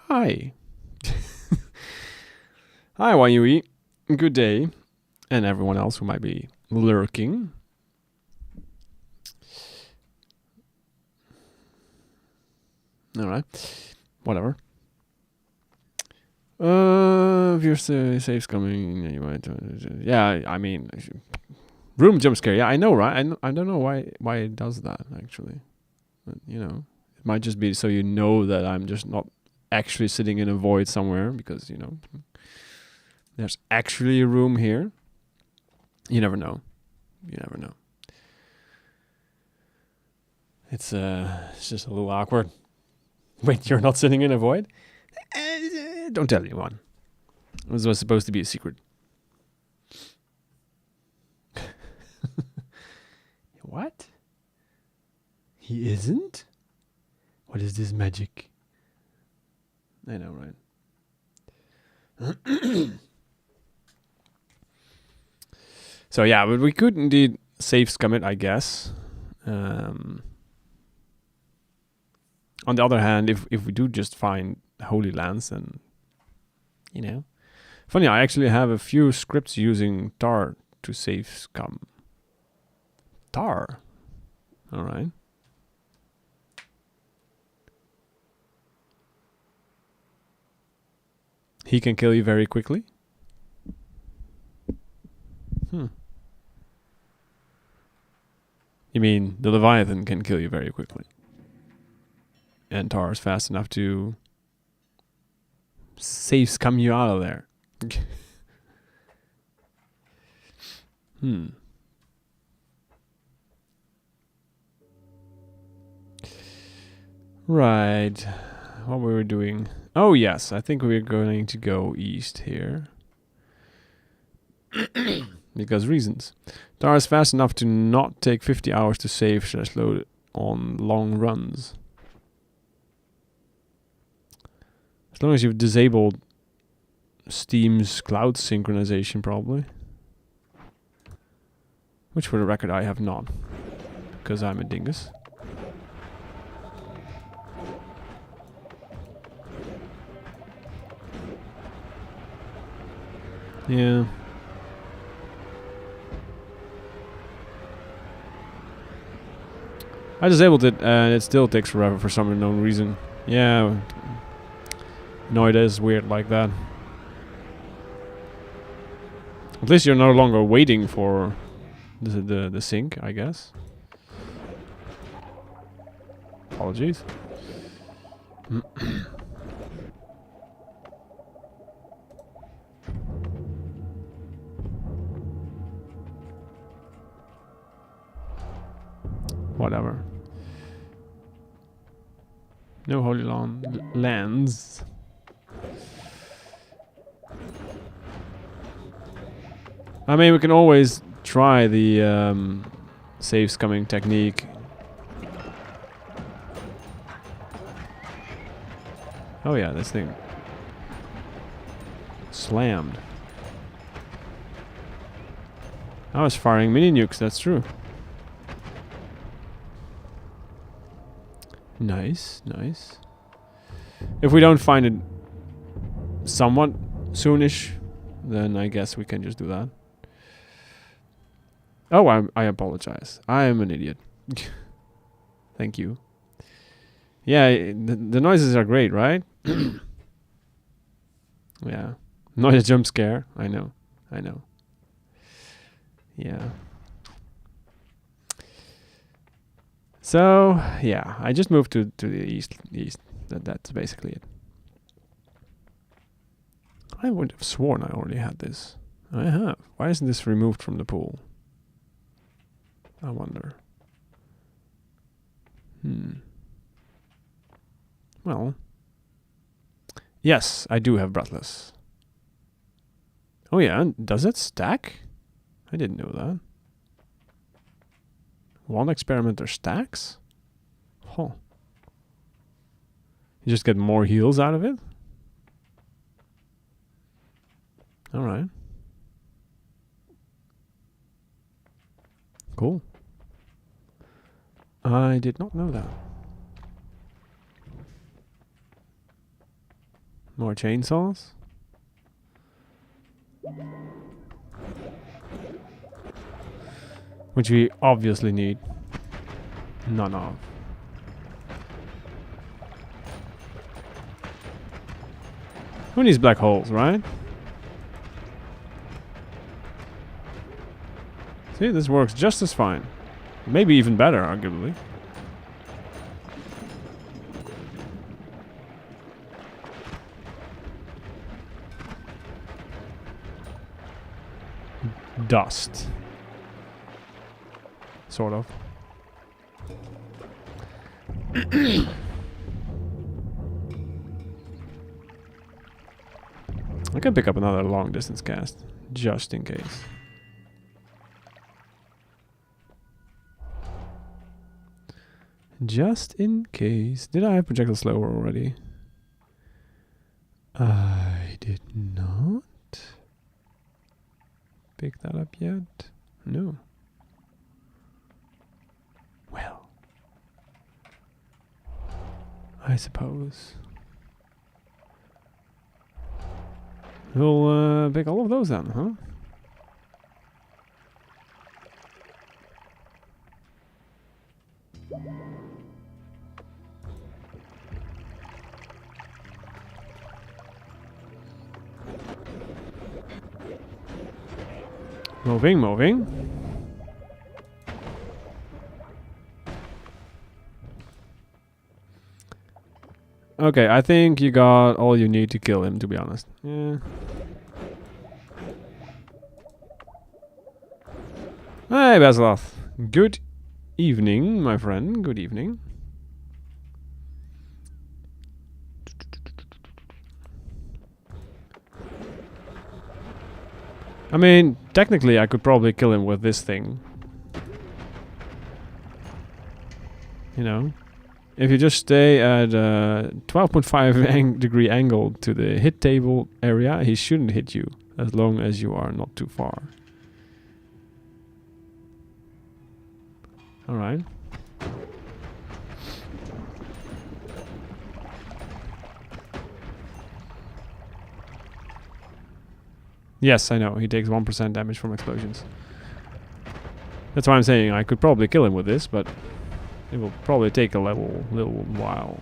Hi. Hi, Wanyui. Good day. And everyone else who might be lurking. Alright. Whatever. If your safe's coming, you might. Yeah, I mean, room jump scare. Yeah, I know, right? I don't know why it does that, actually. But, you know, it might just be so you know that I'm just not actually sitting in a void somewhere because, you know, there's actually a room here. You never know. You never know. It's just a little awkward. Wait, you're not sitting in a void? Don't tell anyone. This was supposed to be a secret. What? He isn't? What is this magic? I know, right? So yeah, but we could indeed safe scum it, I guess. On the other hand, if we do just find Holy Lands, then, you know. Funny, I actually have a few scripts using tar to save scum. Tar? Alright. He can kill you very quickly? You mean the Leviathan can kill you very quickly? And tar is fast enough to save scum you out of there. Right. What we were doing. Oh, yes. I think we're going to go east here. Because reasons. Tar is fast enough to not take 50 hours to save / load on long runs. As long as you've disabled Steam's cloud synchronization, probably. Which, for the record, I have not. Because I'm a dingus. Yeah. I disabled it and it still takes forever for some unknown reason. Yeah. Noita is weird like that. At least you're no longer waiting for the sync, I guess. Apologies. Whatever. No Holy Lands. I mean, we can always try the save scumming technique. Oh yeah, this thing slammed. I was firing mini nukes, that's true. Nice, nice. If we don't find it somewhat soonish, then I guess we can just do that. Oh, I apologize. I am an idiot. Thank you. Yeah, the noises are great, right? Yeah. Noise jump scare. I know. I know. Yeah. So, yeah, I just moved to the east. That's basically it. I would have sworn I already had this. I have. Why isn't this removed from the pool? I wonder. Well. Yes, I do have Breathless. Oh yeah, does it stack? I didn't know that. One experimenter stacks? Huh. You just get more heals out of it? Alright. Cool. I did not know that. More chainsaws. Which we obviously need none of. Who needs black holes, right? See, this works just as fine. Maybe even better, arguably. Dust. Sort of. I can pick up another long distance cast, just in case. Just in case. Did I have projectile slower already? I did not pick that up yet. No. Well, I suppose we'll pick all of those then, huh? Moving, moving. Okay, I think you got all you need to kill him, to be honest. Yeah. Hey, Basiloth. Good evening, my friend. Good evening. I mean, technically I could probably kill him with this thing. You know? If you just stay at 12.5 degree angle to the hit table area, he shouldn't hit you, as long as you are not too far. Alright. Yes, I know, he takes 1% damage from explosions. That's why I'm saying I could probably kill him with this, but it will probably take a little while.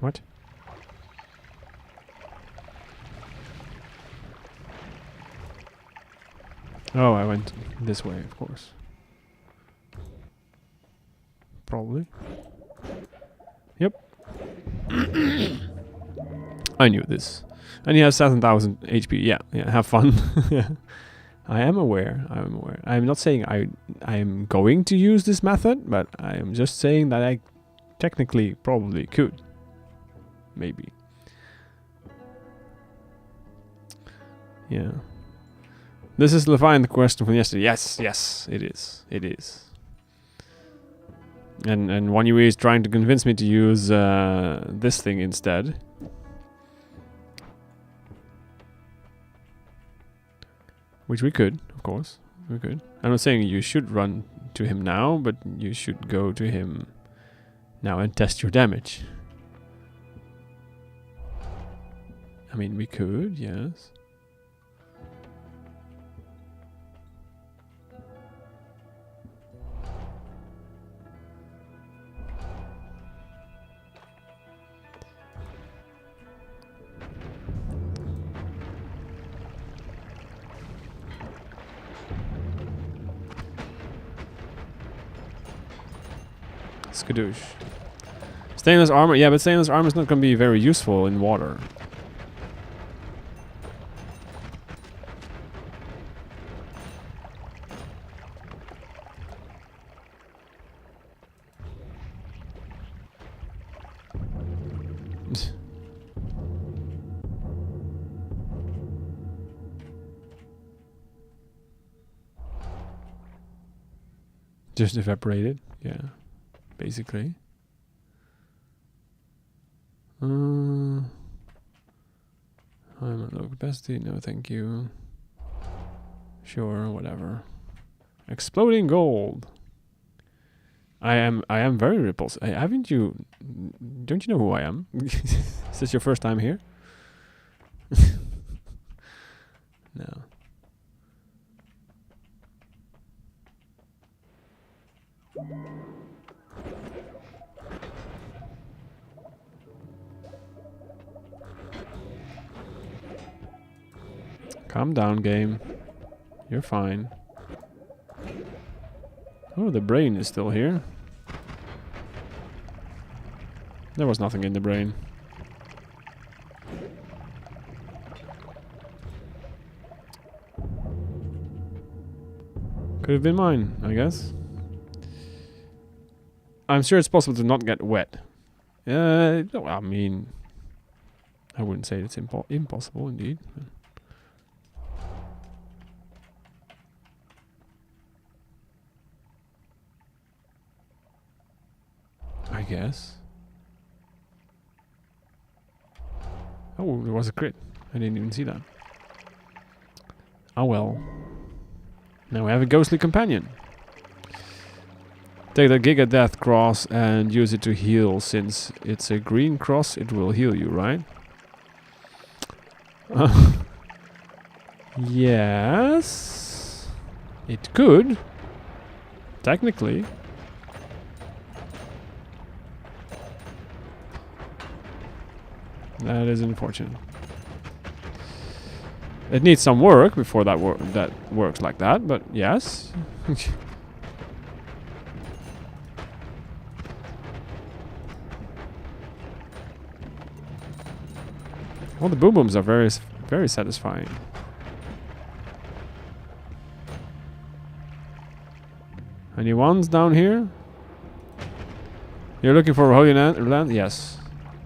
What? Oh, I went this way, of course. Probably. Yep. I knew this. And he has 7,000 HP. Yeah, have fun. I am aware. I'm not saying I am going to use this method, but I am just saying that I technically probably could. Maybe. Yeah. This is Leviathan question from yesterday. Yes, it is. And Wanyue is trying to convince me to use this thing instead. Which we could, of course. We could. I'm not saying you should run to him now, but you should go to him now and test your damage. I mean, we could, yes. Skadoosh. Stainless armor, yeah, but stainless armor is not going to be very useful in water. Just evaporated, yeah. Basically. I'm at low capacity. No, thank you. Sure, whatever. Exploding gold. I am very repulsive. Haven't you? Don't you know who I am? Is this your first time here? No. Calm down, game. You're fine. Oh, the brain is still here. There was nothing in the brain. Could have been mine, I guess. I'm sure it's possible to not get wet. No, I mean, I wouldn't say it's impossible, indeed. I guess. Oh, there was a crit. I didn't even see that. Oh well. Now we have a ghostly companion. Take the Giga Death Cross and use it to heal. Since it's a green cross, it will heal you, right? Yes. It could. Technically. That is unfortunate. It needs some work before that works like that, but yes. Well, the boom booms are very satisfying. Any ones down here? You're looking for a holy land? Yes.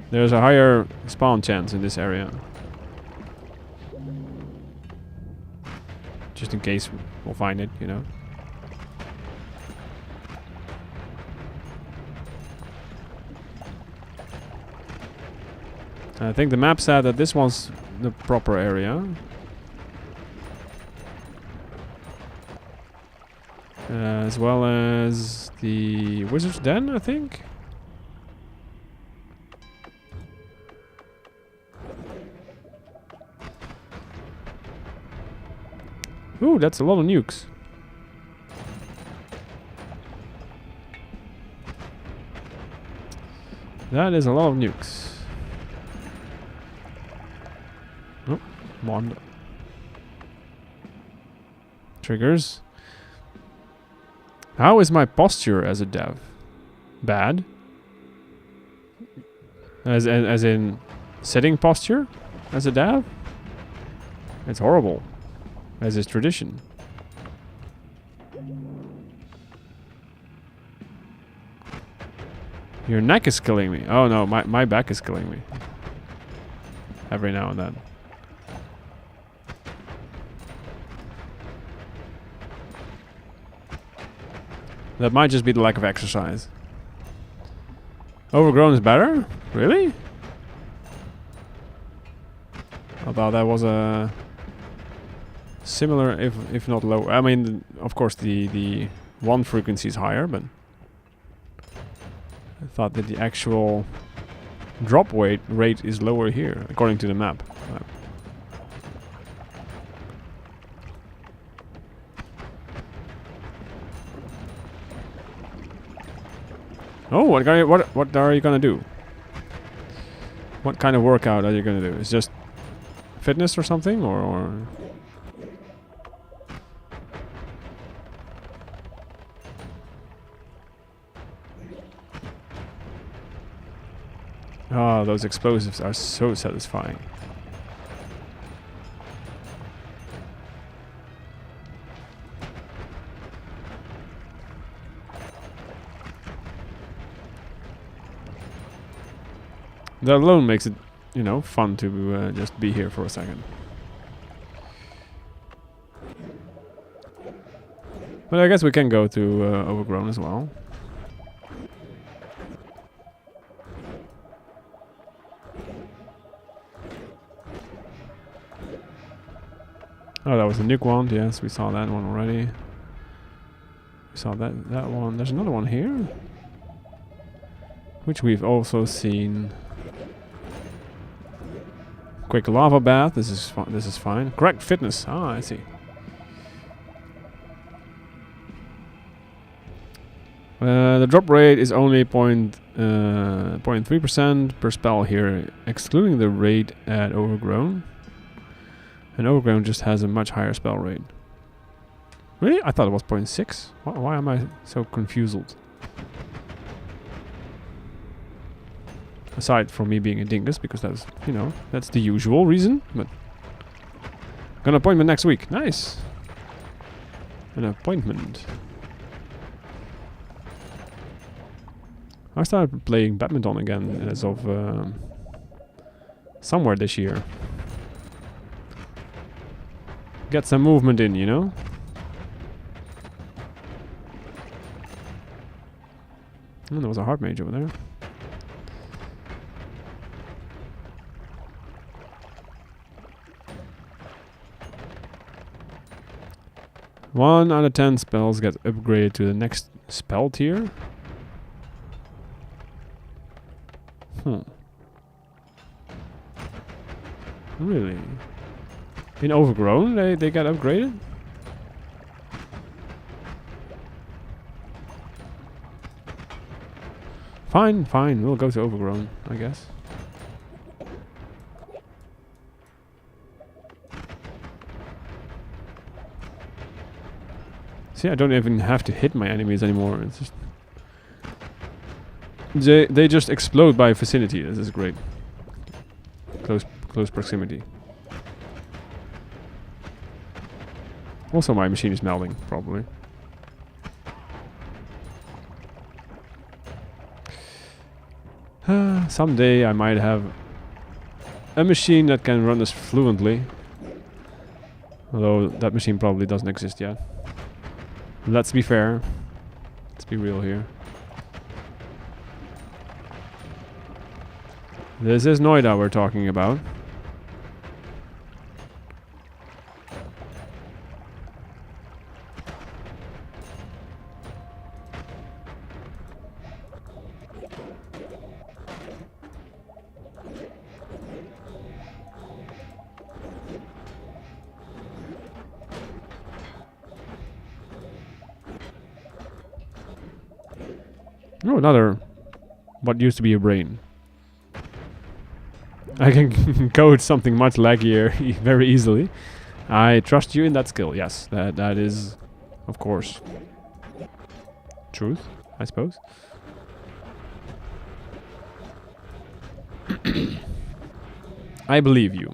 There's a higher spawn chance in this area. Just in case we'll find it, you know. I think the map said that this was the proper area. As well as the Wizard's Den, I think. Ooh, that's a lot of nukes. That is a lot of nukes. Oh, wand. Triggers. How is my posture as a dev? Bad? As in sitting posture as a dev? It's horrible. As is tradition. Your neck is killing me. Oh no, my back is killing me. Every now and then. That might just be the lack of exercise. Overgrown is better? Really? I thought that was a similar, if not lower. I mean, of course, the one frequency is higher, but I thought that the actual drop rate is lower here, according to the map. Oh, what are you gonna do? What kind of workout are you gonna do? It's just fitness or something, or? Oh, those explosives are so satisfying. That alone makes it, you know, fun to just be here for a second. But I guess we can go to Overgrown as well. Oh, Oh, that was the nuke one. Yes, we saw that one already. We saw that one. There's another one here, which we've also seen. Quick lava bath. This is this is fine. Correct fitness. Ah, I see. The drop rate is only 0.3% per spell here, excluding the rate at Overgrown. And Overgrown just has a much higher spell rate. Really? I thought it was 0.6. Why am I so confused? Aside from me being a dingus, because that's, you know, that's the usual reason. But got an appointment next week. Nice. An appointment. I started playing badminton again as of somewhere this year. Get some movement in, you know? And there was a heart mage over there. One out of 10 spells get upgraded to the next spell tier. Really? In Overgrown, they get upgraded? Fine, we'll go to Overgrown, I guess. See, I don't even have to hit my enemies anymore. It's just they just explode by vicinity. This is great. Close proximity. Also, my machine is melting, probably. Someday I might have a machine that can run this fluently. Although that machine probably doesn't exist yet. Let's be fair. Let's be real here. This is Noita we're talking about. Oh, another what used to be a brain. I can code something much laggier very easily. I trust you in that skill. Yes, that is, of course, truth, I suppose. I believe you.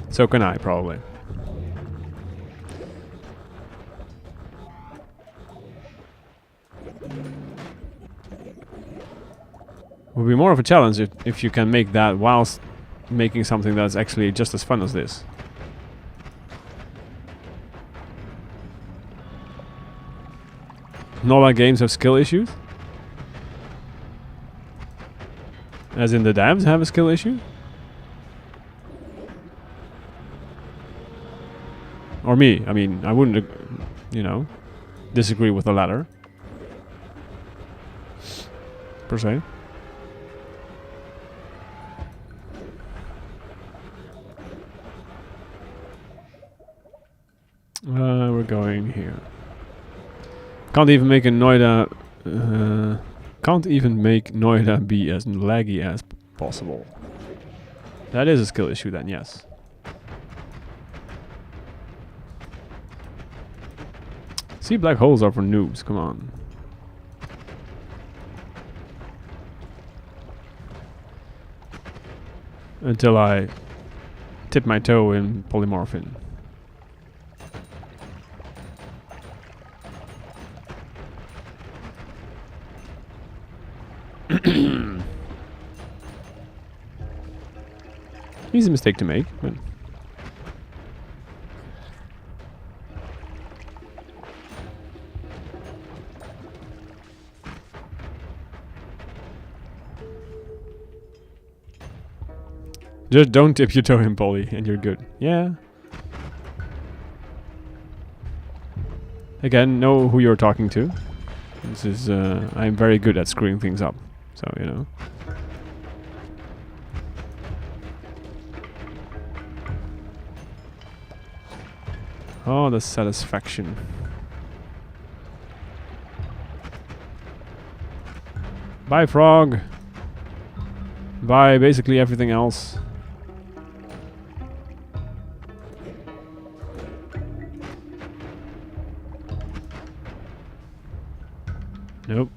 So can I, probably. Would be more of a challenge if you can make that whilst making something that's actually just as fun as this. Not all games have skill issues? As in the devs have a skill issue? Or me? I mean, I wouldn't, you know, disagree with the latter. Per se. We're going here. Can't even make a Noita. Can't even make Noita be as laggy as possible. That is a skill issue, then. Yes. See, black holes are for noobs. Come on. Until I tip my toe in polymorphin. Easy mistake to make, but Just don't dip your toe in poly and you're good. Yeah. Again, know who you're talking to. This is, I'm very good at screwing things up. So, you know. Oh, the satisfaction. Bye, frog. Bye, basically everything else. Nope.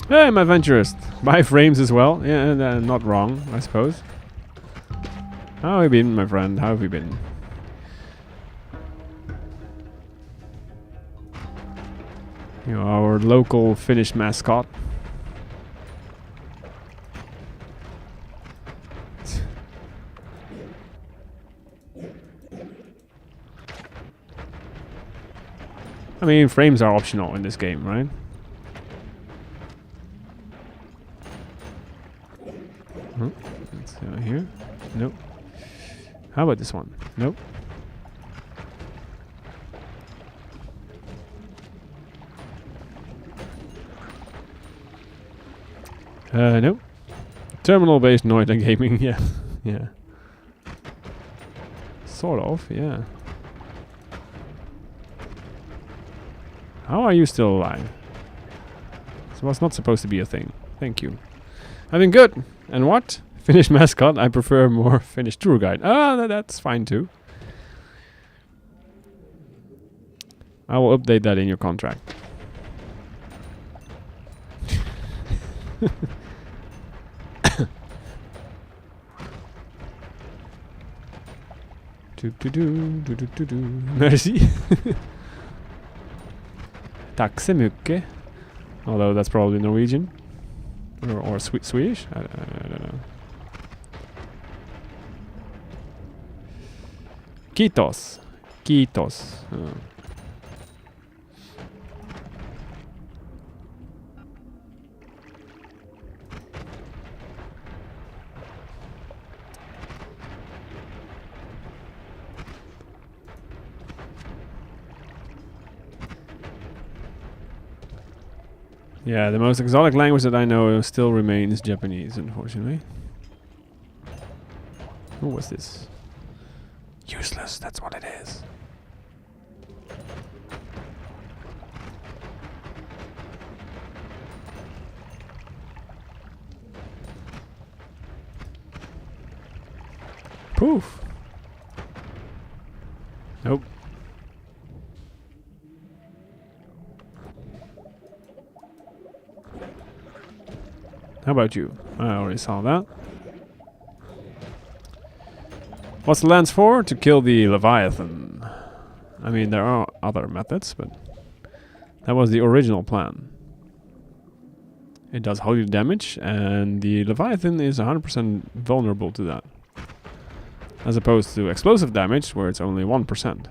Hey, I'm adventurous. Buy frames as well. Yeah, not wrong, I suppose. How have you been, my friend? How have you been? You're our local Finnish mascot. I mean, frames are optional in this game, right? Let's go here. Nope. How about this one? Nope. Nope. Terminal-based Noita gaming, yeah. Yeah. Sort of, yeah. How are you still alive? This was not supposed to be a thing. Thank you. I've been good. And what? Finnish mascot? I prefer more Finnish tour guide. Ah, that's fine too. I will update that in your contract. Merci. Tack så mycket. Although that's probably Norwegian. Or Swedish? I don't know. Kiitos. Kiitos. Yeah, the most exotic language that I know still remains Japanese, unfortunately. What was this? Useless, that's what it is. Poof. Nope. How about you? I already saw that. What's the lance for? To kill the Leviathan. I mean, there are other methods, but that was the original plan. It does holy damage, and the Leviathan is 100% vulnerable to that. As opposed to explosive damage, where it's only 1%.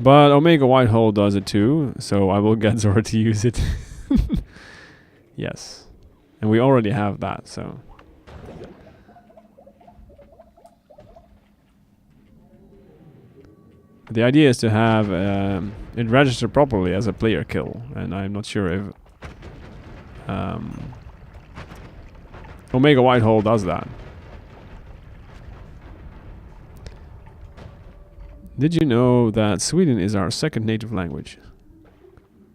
But Omega Whitehole does it too, so I will get Zora to use it. Yes. And we already have that, so... The idea is to have it register properly as a player kill, and I'm not sure if Omega Whitehole does that. Did you know that Sweden is our second native language?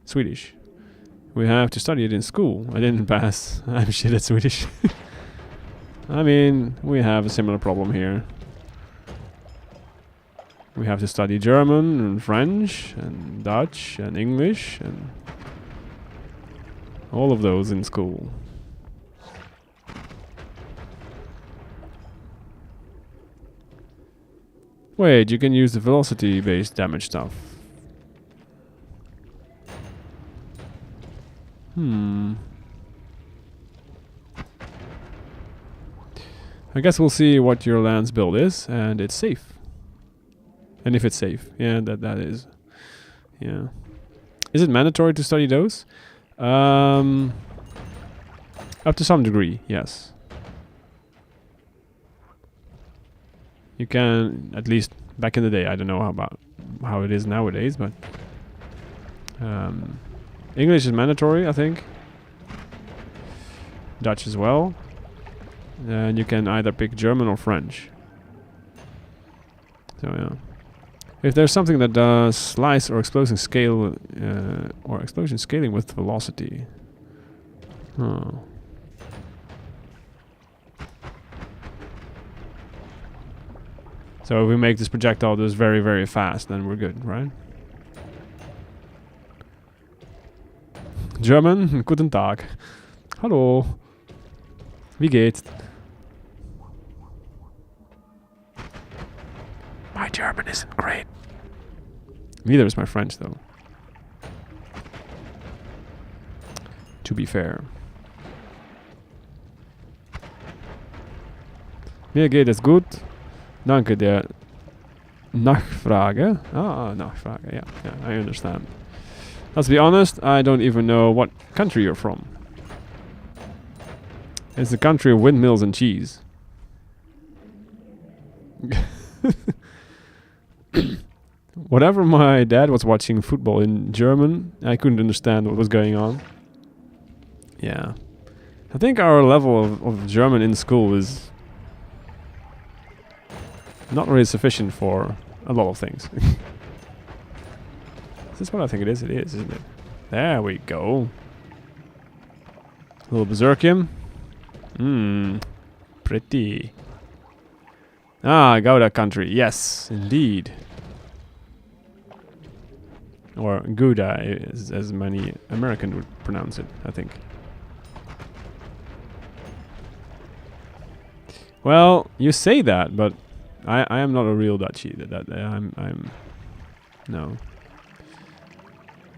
Swedish. We have to study it in school. I didn't pass. I'm shit at Swedish. I mean, we have a similar problem here. We have to study German and French and Dutch and English and all of those in school. Wait, you can use the velocity-based damage stuff. I guess we'll see what your land's build is, and it's safe. And if it's safe, yeah, that is. Yeah. Is it mandatory to study those? Up to some degree, yes. You can, at least back in the day. I don't know how it is nowadays, but English is mandatory, I think. Dutch as well. And you can either pick German or French. So yeah. If there's something that does slice or explosion scale or explosion scaling with velocity. Oh. So if we make this projectile just very, very fast, then we're good, right? German, guten Tag. Hallo. Wie geht's? My German isn't great. Neither is my French, though. To be fair. Mir geht es gut. Danke der Nachfrage. Nachfrage. Yeah, I understand. Let's be honest, I don't even know what country you're from. It's the country of windmills and cheese. Whatever my dad was watching football in German, I couldn't understand what was going on. Yeah. I think our level of German in school is not really sufficient for a lot of things. Is this what I think it is? It is, isn't it? There we go. A little Berserkium. Pretty. Ah, Gouda country. Yes, indeed. Or Gouda, as many Americans would pronounce it, I think. Well, you say that, but I am not a real Dutchie. No.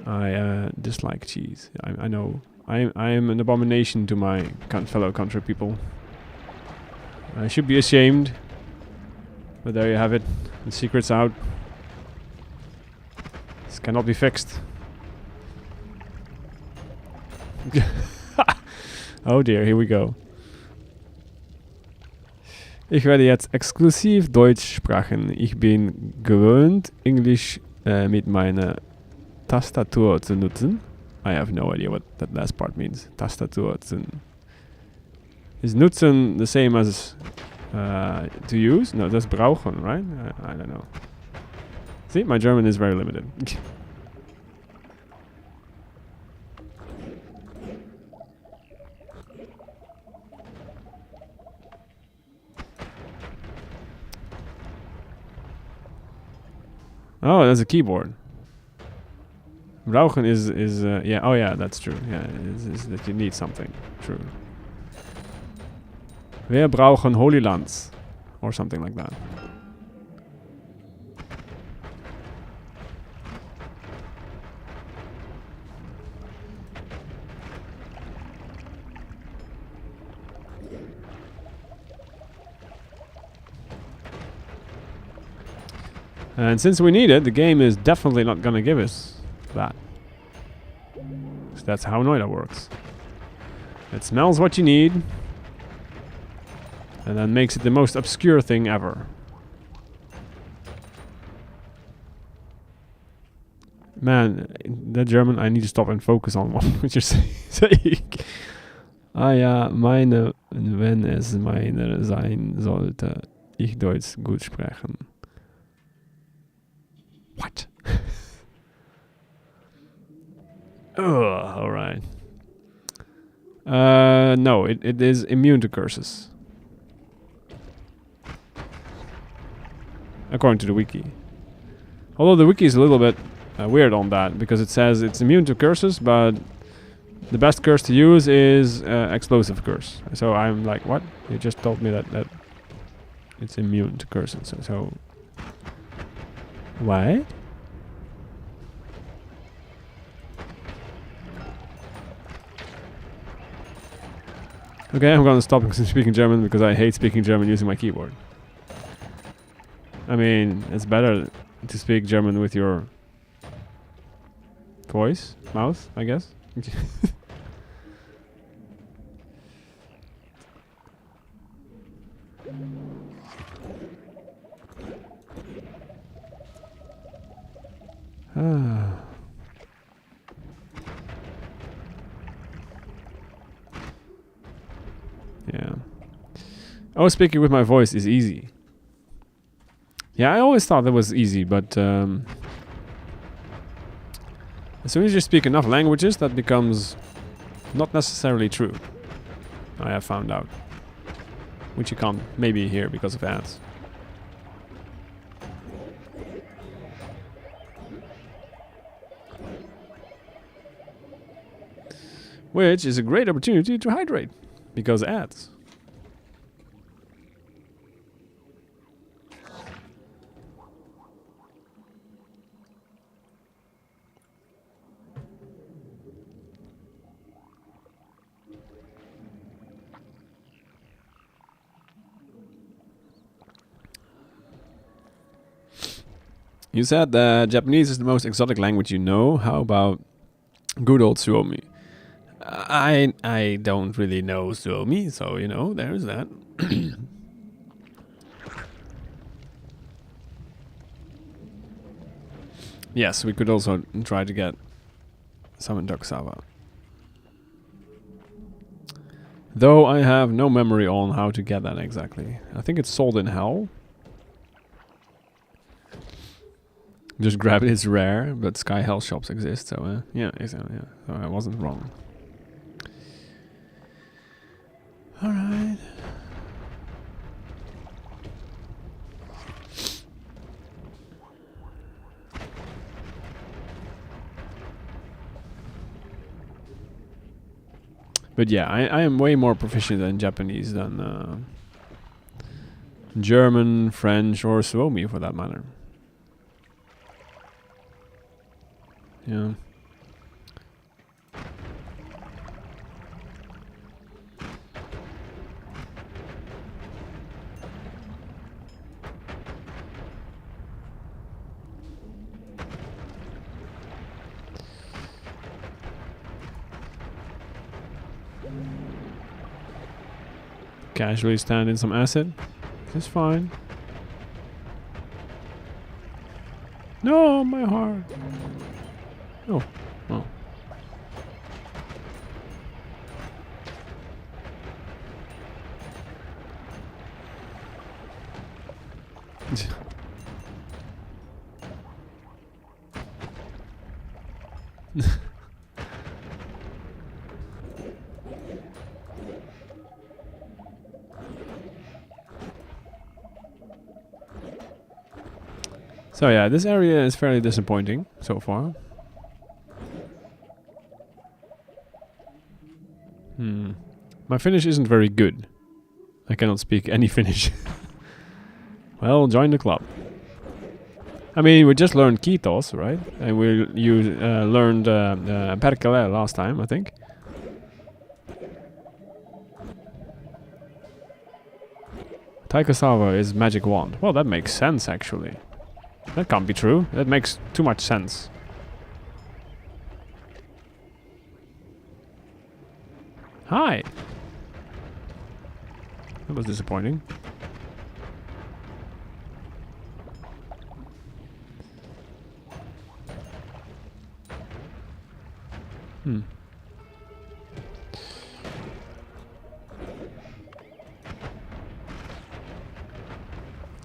I dislike cheese. I know. I am an abomination to my fellow country people. I should be ashamed. But there you have it. The secret's out. This cannot be fixed. Oh dear, here we go. Ich werde jetzt exklusiv Deutsch sprechen. Ich bin gewöhnt, Englisch mit meiner Tastatur zu nutzen. I have no idea what that last part means. Tastatur zu... Is nutzen the same as to use? No, that's brauchen, right? I don't know. See, my German is very limited. Oh, there's a keyboard. Brauchen is yeah. Oh yeah, that's true. Yeah, is that you need something. True. Wir brauchen Holy Lands or something like that. And since we need it, the game is definitely not gonna give us that. So that's how Noita works. It smells what you need, and then makes it the most obscure thing ever. Man, that German, I need to stop and focus on what you're saying. Ah ja, meine, wenn es meine sein sollte, ich Deutsch gut sprechen. What? Ugh, alright. No, it is immune to curses. According to the wiki. Although the wiki is a little bit weird on that, because it says it's immune to curses, but the best curse to use is explosive curse. So I'm like, what? You just told me that it's immune to curses. So what? Okay, I'm gonna stop speaking German because I hate speaking German using my keyboard. I mean, it's better to speak German with your voice, mouth, I guess. Yeah. Oh, speaking with my voice is easy. Yeah, I always thought that was easy, but as soon as you speak enough languages, that becomes not necessarily true. I have found out. Which you can't maybe hear because of ads. Which is a great opportunity to hydrate, because ads. You said that Japanese is the most exotic language you know. How about good old Suomi? I don't really know Suomi, so you know, there's that. Yes, we could also try to get some in Dokusava. Though I have no memory on how to get that exactly. I think it's sold in Hell. Just grab it, it's rare, but Sky Hell shops exist, so yeah, exactly, yeah. So I wasn't wrong. Alright. But yeah, I am way more proficient in Japanese than German, French, or Suomi for that matter. Yeah. Casually stand in some acid. It's fine. No, my heart. Oh, oh. So yeah, this area is fairly disappointing so far. My Finnish isn't very good. I cannot speak any Finnish. Well, join the club. I mean, we just learned kiitos, right? And you learned perkele last time, I think. Taikasava is magic wand. Well, that makes sense, actually. That can't be true. That makes too much sense. Hi! That was disappointing.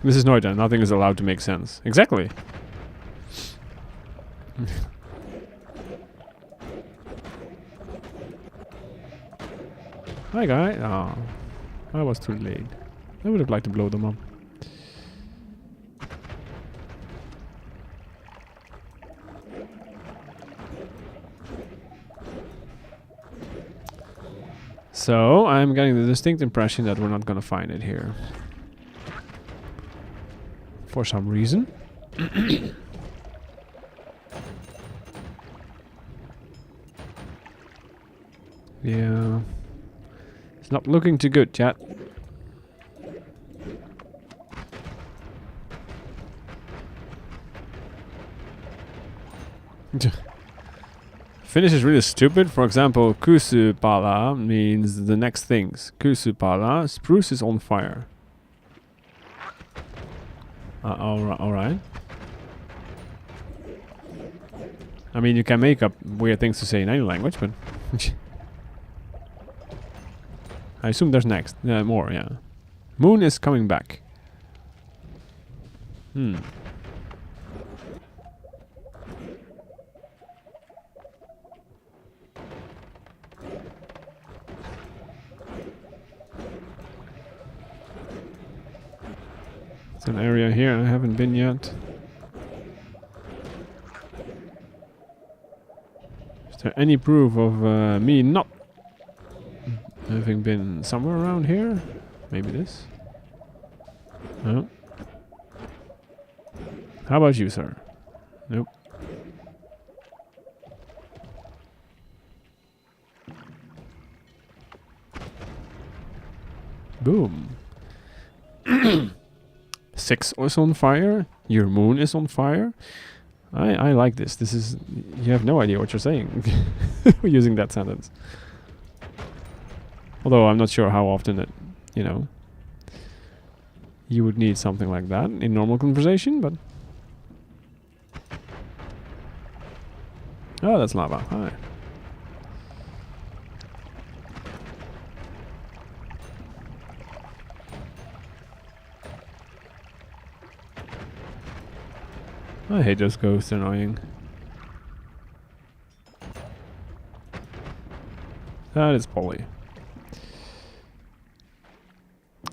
This is Noita. Nothing is allowed to make sense. Exactly. Hi, guy. Oh, I was too late. I would have liked to blow them up. So, I'm getting the distinct impression that we're not gonna find it here. For some reason. Yeah. It's not looking too good, chat. Finnish is really stupid. For example, kusupala means the next things. Kusupala, spruce is on fire. Alright. I mean, you can make up weird things to say in any language, but... I assume there's next. More, yeah. Moon is coming back. It's an area here I haven't been yet. Is there any proof of me not having been somewhere around here? Maybe this? No. How about you, sir? Nope. Boom. 6 is on fire. Your moon is on fire. I like this. This is... You have no idea what you're saying using that sentence. Although I'm not sure how often it, you know, you would need something like that in normal conversation, but... Oh, that's lava. Hi. I hate those ghosts, annoying. That is Polly.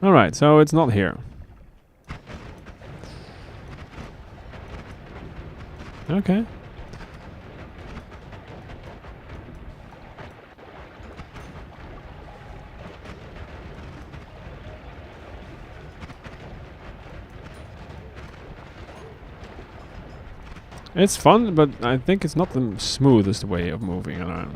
Alright, so it's not here. Okay. It's fun, but I think it's not the smoothest way of moving around.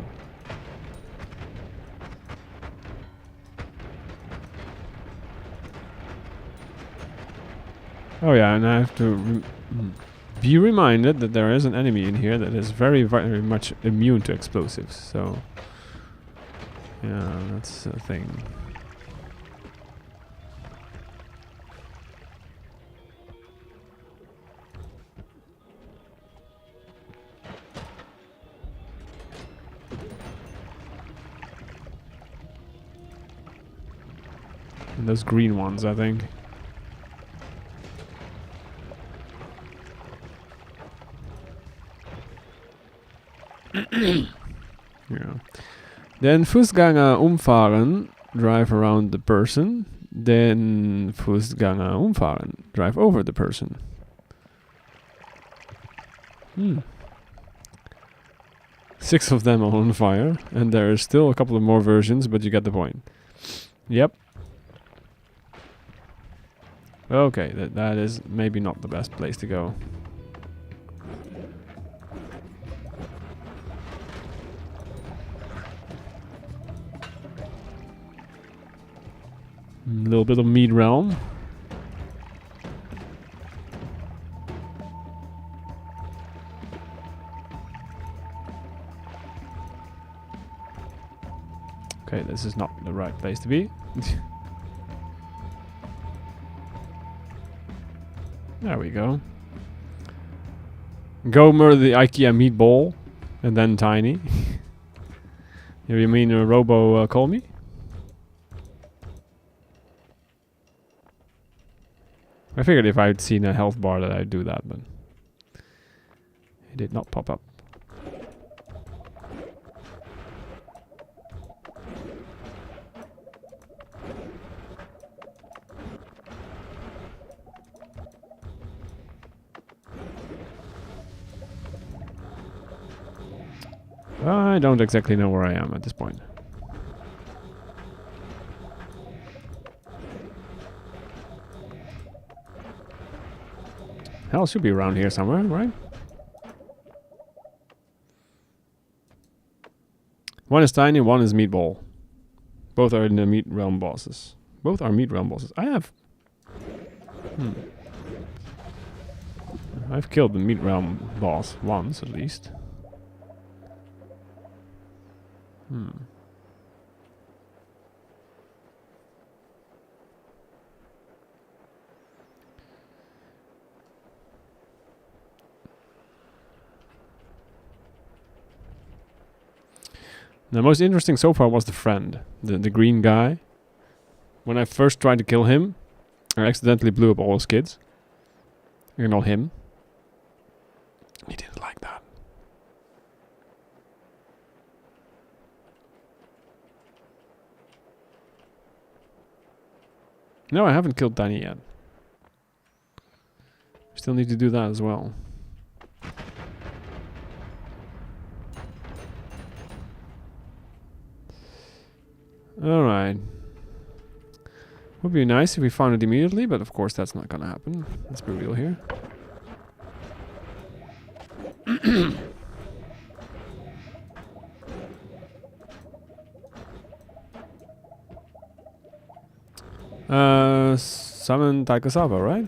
Oh yeah, and I have to be reminded that there is an enemy in here that is very, very much immune to explosives, so... Yeah, that's a thing. And those green ones, I think. Yeah. Then Fußgänger umfahren, drive around the person. Then Fußgänger umfahren, drive over the person. 6 of them are on fire, and there are still a couple of more versions, but you get the point. Yep. Okay, that is maybe not the best place to go. A little bit of meat realm. Okay, this is not the right place to be. There we go. Go murder the IKEA meatball, and then Tiny. You mean Robo call me? I figured if I'd seen a health bar that I'd do that, but it did not pop up. I don't exactly know where I am at this point. Hell, should be around here somewhere, right? One is Tiny, one is Meatball. Both are in the meat realm bosses. Both are meat realm bosses. I have... I've killed the meat realm boss once, at least. The most interesting so far was the friend, the green guy. When I first tried to kill him, I accidentally blew up all his kids. And not him. He didn't like that. No, I haven't killed Danny yet. Still need to do that as well. Alright. Would be nice if we found it immediately, but of course that's not gonna happen. Let's be real here. Summon Taikasava, right?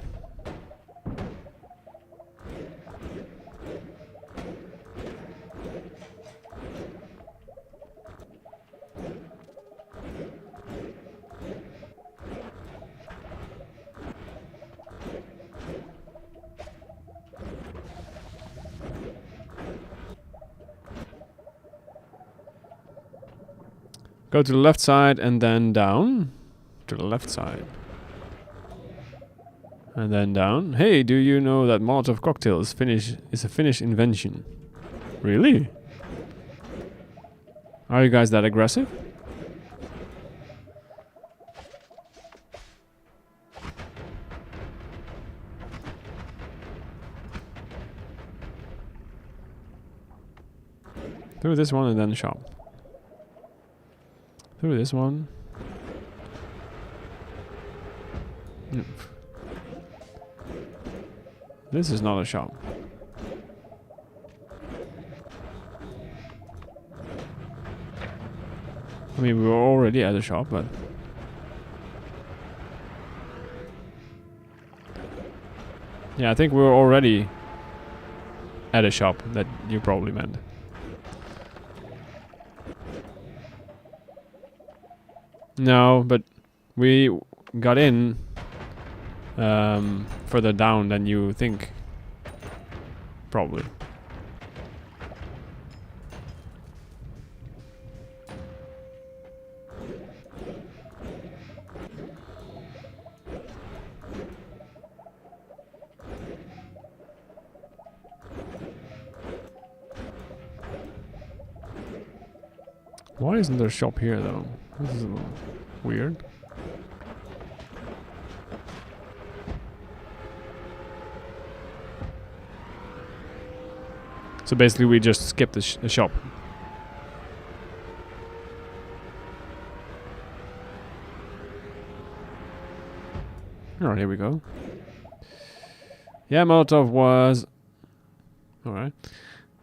Go to the left side and then down. To the left side. And then down. Hey, do you know that Molotov cocktail is a Finnish invention? Really? Are you guys that aggressive? Through this one and then shop. Through this one. Yep. This is not a shop. I mean, we were already at a shop, but... Yeah, I think we were already at a shop that you probably meant. No, but we got in further down than you think. Probably. Why isn't there a shop here though? This is a little weird. So basically we just skipped the shop. Alright, here we go. Yeah, Molotov was... Alright.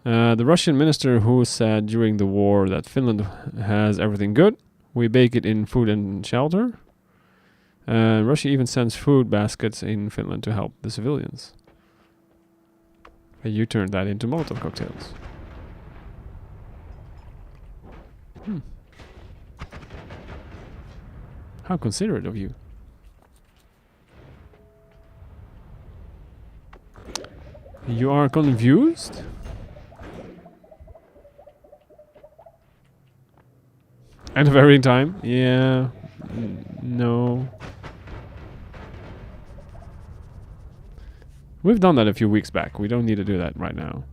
The Russian minister who said during the war that Finland has everything good. We bake it in food and shelter. Russia even sends food baskets in Finland to help the civilians. And you turned that into Molotov cocktails. How considerate of you. You are confused? At the very time? Yeah. No. We've done that a few weeks back. We don't need to do that right now.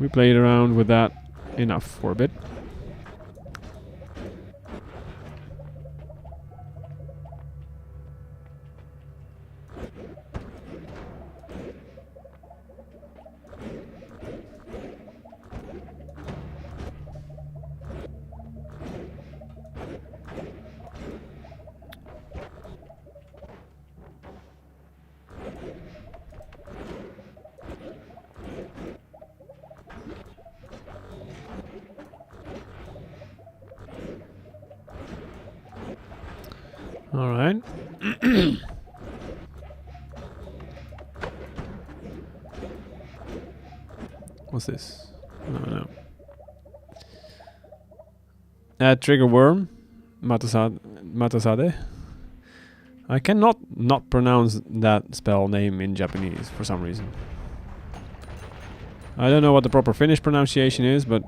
We played around with that enough for a bit. All right. What's this? Oh, no. Trigger worm. Matasade. I cannot not pronounce that spell name in Japanese for some reason. I don't know what the proper Finnish pronunciation is, but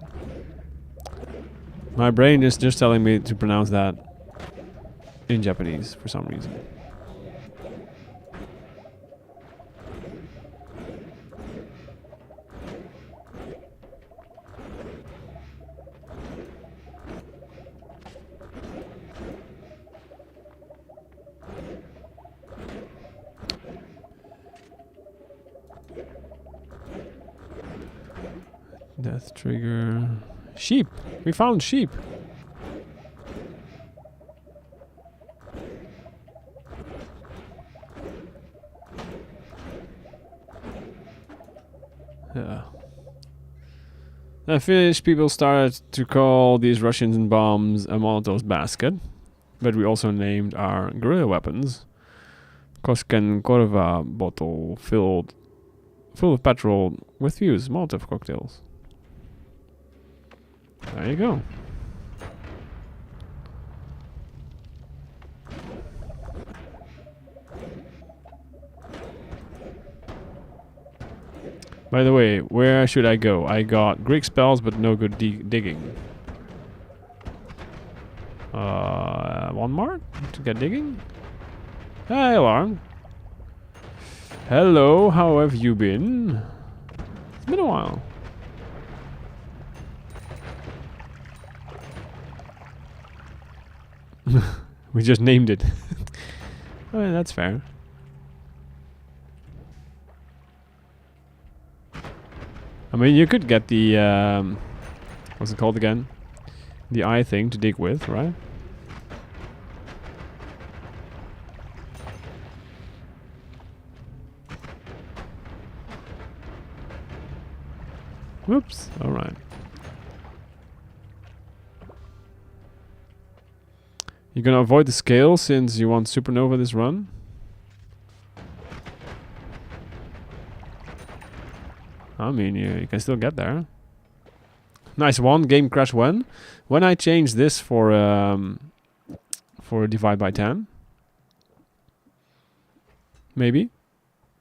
my brain is just telling me to pronounce that in Japanese for some reason. Death trigger. Sheep! We found sheep! Yeah. The Finnish people started to call these Russian bombs a Molotov's basket, but we also named our guerrilla weapons Kosken Korva bottle full of petrol with fuse Molotov cocktails. There you go. By the way, where should I go? I got Greek spells, but no good digging. One more to get digging? Hey, alarm. Hello, how have you been? It's been a while. We just named it. Oh, that's fair. I mean, you could get the what's it called again? The eye thing to dig with, right? Whoops. All right. You're gonna avoid the scale since you want supernova this run. I mean, you can still get there. Nice one. Game crash when? When I changed this for divide by 10. Maybe.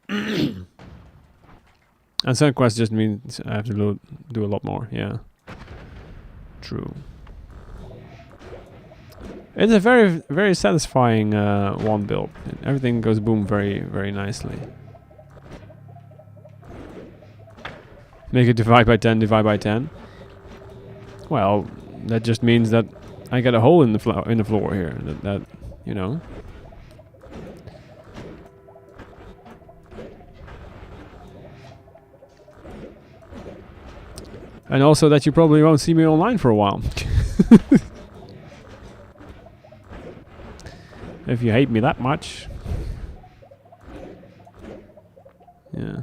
And Sun Quest just means I have to do a lot more. Yeah. True. It's a very, very satisfying one build. Everything goes boom very, very nicely. Make it divide by 10, divide by 10. Well, that just means that I get a hole in the floor here. That you know. And also that you probably won't see me online for a while. If you hate me that much. Yeah.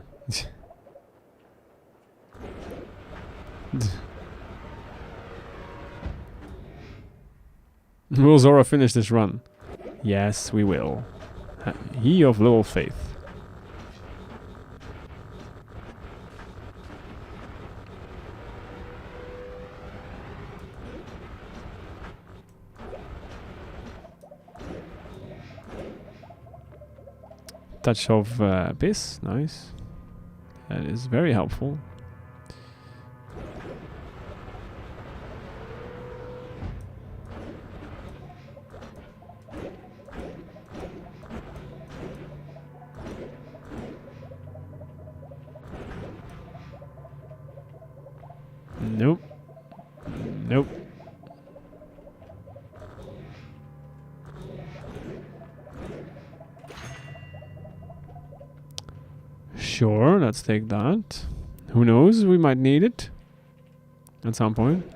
Will Zora finish this run? Yes, we will. He of little faith. Touch of Abyss, nice. That is very helpful. Nope. Nope. Sure, let's take that. Who knows, we might need it at some point.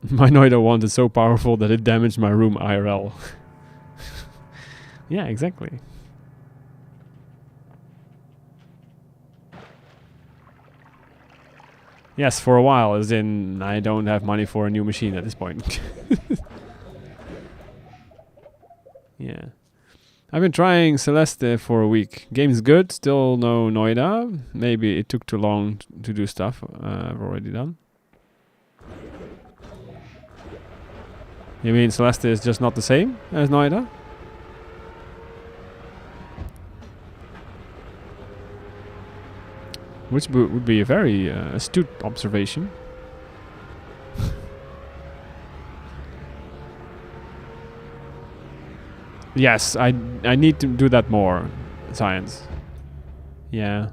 My Noita wand is so powerful that it damaged my room IRL. Yeah, exactly. Yes, for a while, as in I don't have money for a new machine at this point. I've been trying Celeste for a week. Game's good, still no Noita. Maybe it took too long to do stuff I've already done. You mean Celeste is just not the same as Noita? Which would be a very astute observation. Yes, I need to do that more. Science. Yeah.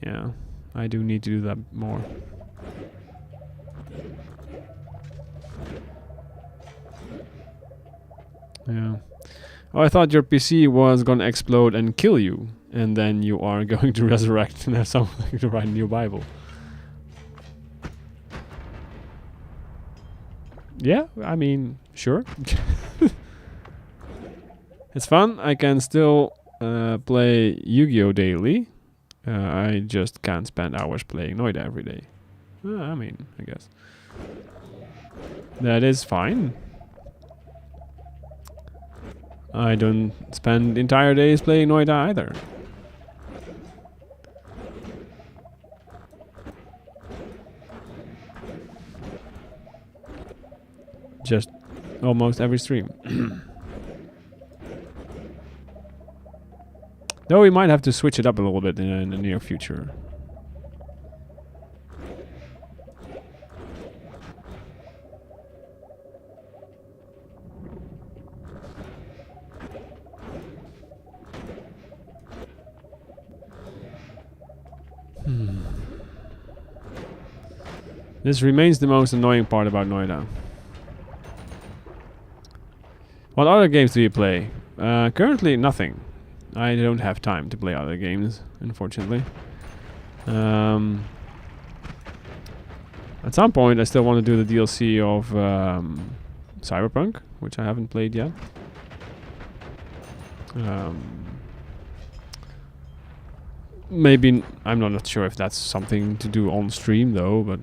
Yeah, I do need to do that more. Yeah. Oh, I thought your PC was gonna explode and kill you, and then you are going to resurrect and have something to write a new Bible. Yeah, I mean, sure. It's fun. I can still play Yu-Gi-Oh! Daily. I just can't spend hours playing Noita every day. I mean, I guess. That is fine. I don't spend entire days playing Noita either. Just almost every stream. Though we might have to switch it up a little bit in the near future. This remains the most annoying part about Noita. What other games do you play? Currently nothing. I don't have time to play other games, unfortunately. At some point I still want to do the DLC of Cyberpunk, which I haven't played yet. Maybe, I'm not sure if that's something to do on stream though, but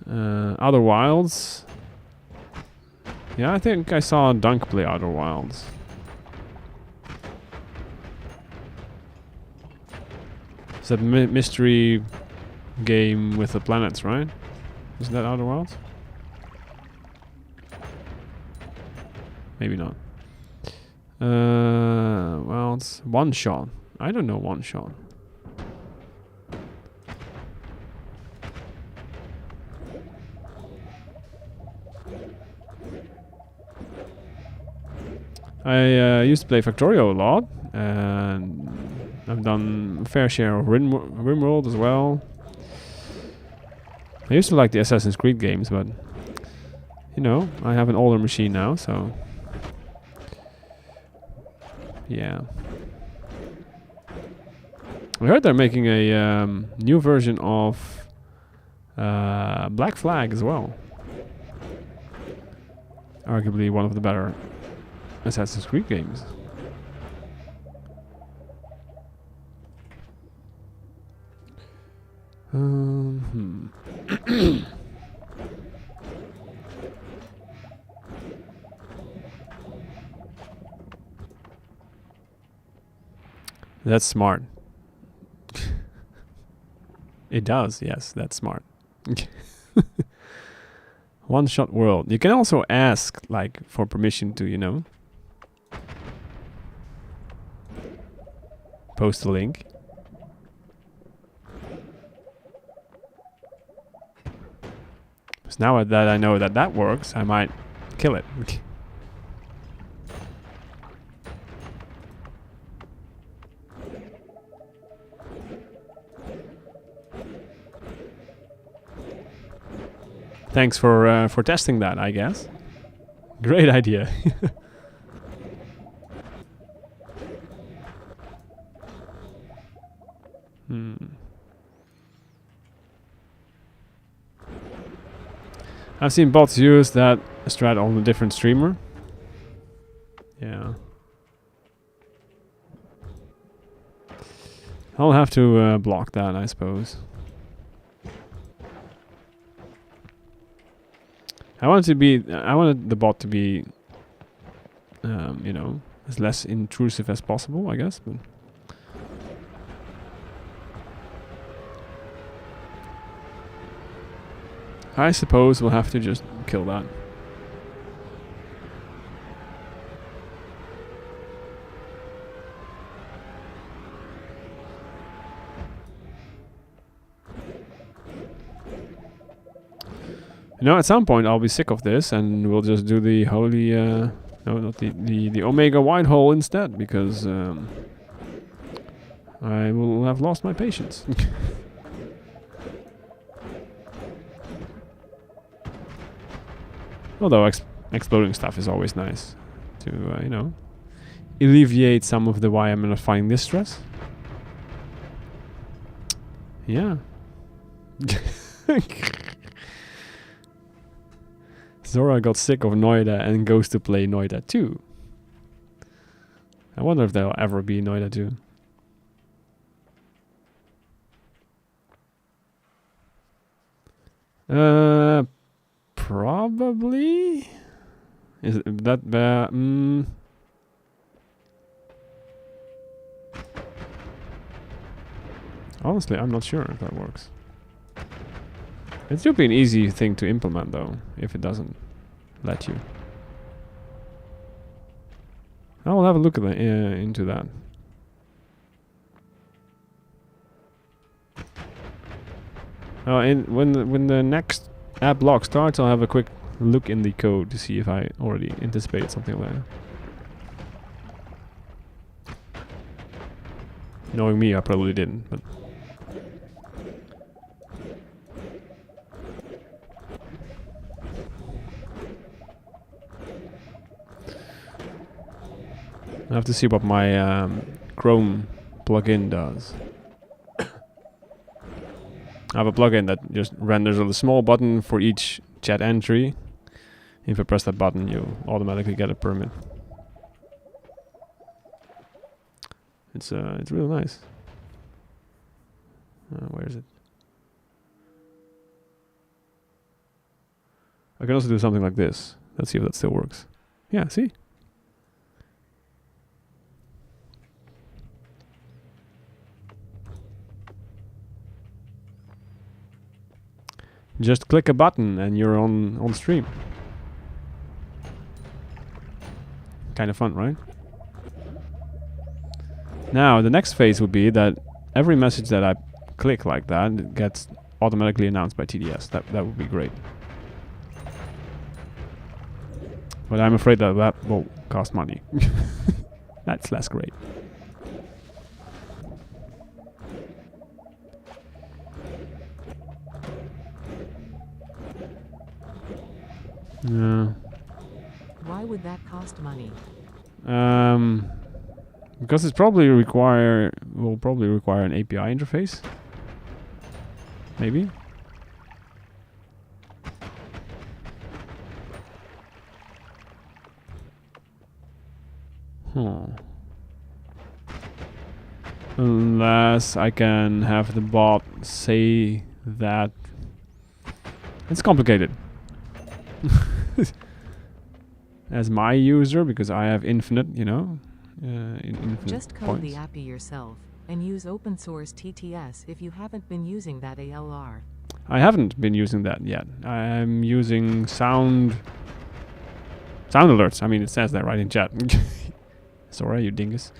Outer Wilds. Yeah, I think I saw Dunk play Outer Wilds. It's that mystery game with the planets, right? Isn't that Outer Wilds? Maybe not. Well, it's One Shot. I don't know One Shot. I used to play Factorio a lot, and I've done a fair share of RimWorld as well. I used to like the Assassin's Creed games, but you know, I have an older machine now, so yeah. I heard they're making a new version of Black Flag as well. Arguably one of the better Assassin's Creed games. That's smart. It does, yes, that's smart. One Shot World. You can also ask, like, for permission to, you know, post a link. Because now that I know that that works, I might kill it. Thanks for testing that, I guess. Great idea. I've seen bots use that strat on a different streamer. Yeah. I'll have to block that, I suppose. I wanted the bot to be you know, as less intrusive as possible, I guess. But I suppose we'll have to just kill that. You know, at some point I'll be sick of this and we'll just do the holy, no, not the Omega White Hole instead, because I will have lost my patience. Although exploding stuff is always nice to, you know, alleviate some of the why I'm not finding this stress. Yeah. Zora got sick of Noita and goes to play Noita 2. I wonder if there'll ever be Noita 2. Probably. Is it that bad? Honestly, I'm not sure if that works. It should be an easy thing to implement, though, if it doesn't let you. I'll have a look at into that. When the next app block starts, I'll have a quick look in the code to see if I already anticipated something like that. Knowing me, I probably didn't, but. I have to see what my Chrome plugin does. I have a plugin that just renders a small button for each chat entry. If I press that button, you automatically get a permit. It's really nice. Where is it? I can also do something like this. Let's see if that still works. Yeah, see? Just click a button and you're on stream. Kind of fun, right? Now, the next phase would be that every message that I click like that gets automatically announced by TDS. That would be great. But I'm afraid that that will cost money. That's less great. Yeah. Why would that cost money? Because it's probably will probably require an API interface. Maybe. Unless I can have the bot say that. It's complicated. As my user, because I have infinite, you know, infinite Just code points. the API yourself and use open source TTS if you haven't been using that ALR. I haven't been using that yet. I'm using sound alerts. I mean, it says that right in chat. Sorry, you dingus.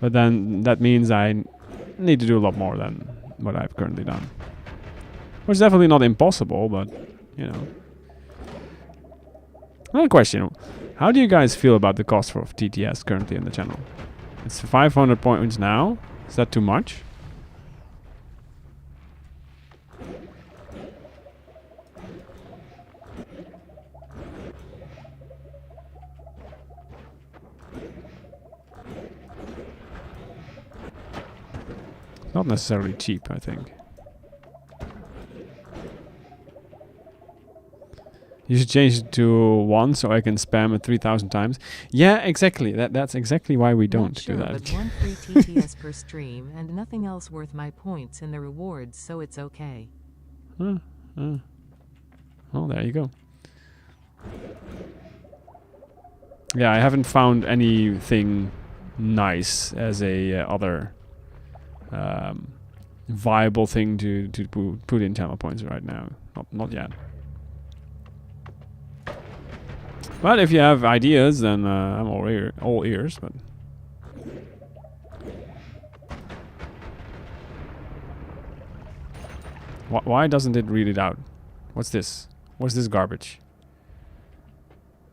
But then that means I need to do a lot more than what I've currently done. Which is definitely not impossible, but, you know. Another question. How do you guys feel about the cost of TTS currently in the channel? It's 500 points now. Is that too much? Not necessarily cheap, I think. You should change it to 1 so I can spam it 3,000 times. Yeah, exactly. That's exactly why we don't Not sure, do that. But 1 free TTS per stream and nothing else worth my points in the rewards, so it's okay. Well, there you go. Yeah, I haven't found anything nice as a other viable thing to put in channel points right now. Not yet. But if you have ideas, then I'm all ears. But why doesn't it read it out? What's this? What's this garbage?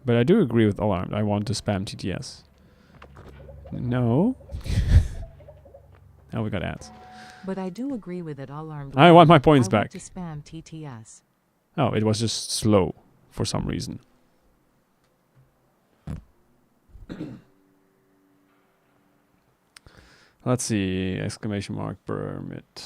But I do agree with Alarmed. I want to spam TTS. No. Now we got ads. But I do agree with it, Alarmed. I want my points I back. want to spam TTS. Oh, it was just slow for some reason. Let's see. Exclamation mark permit.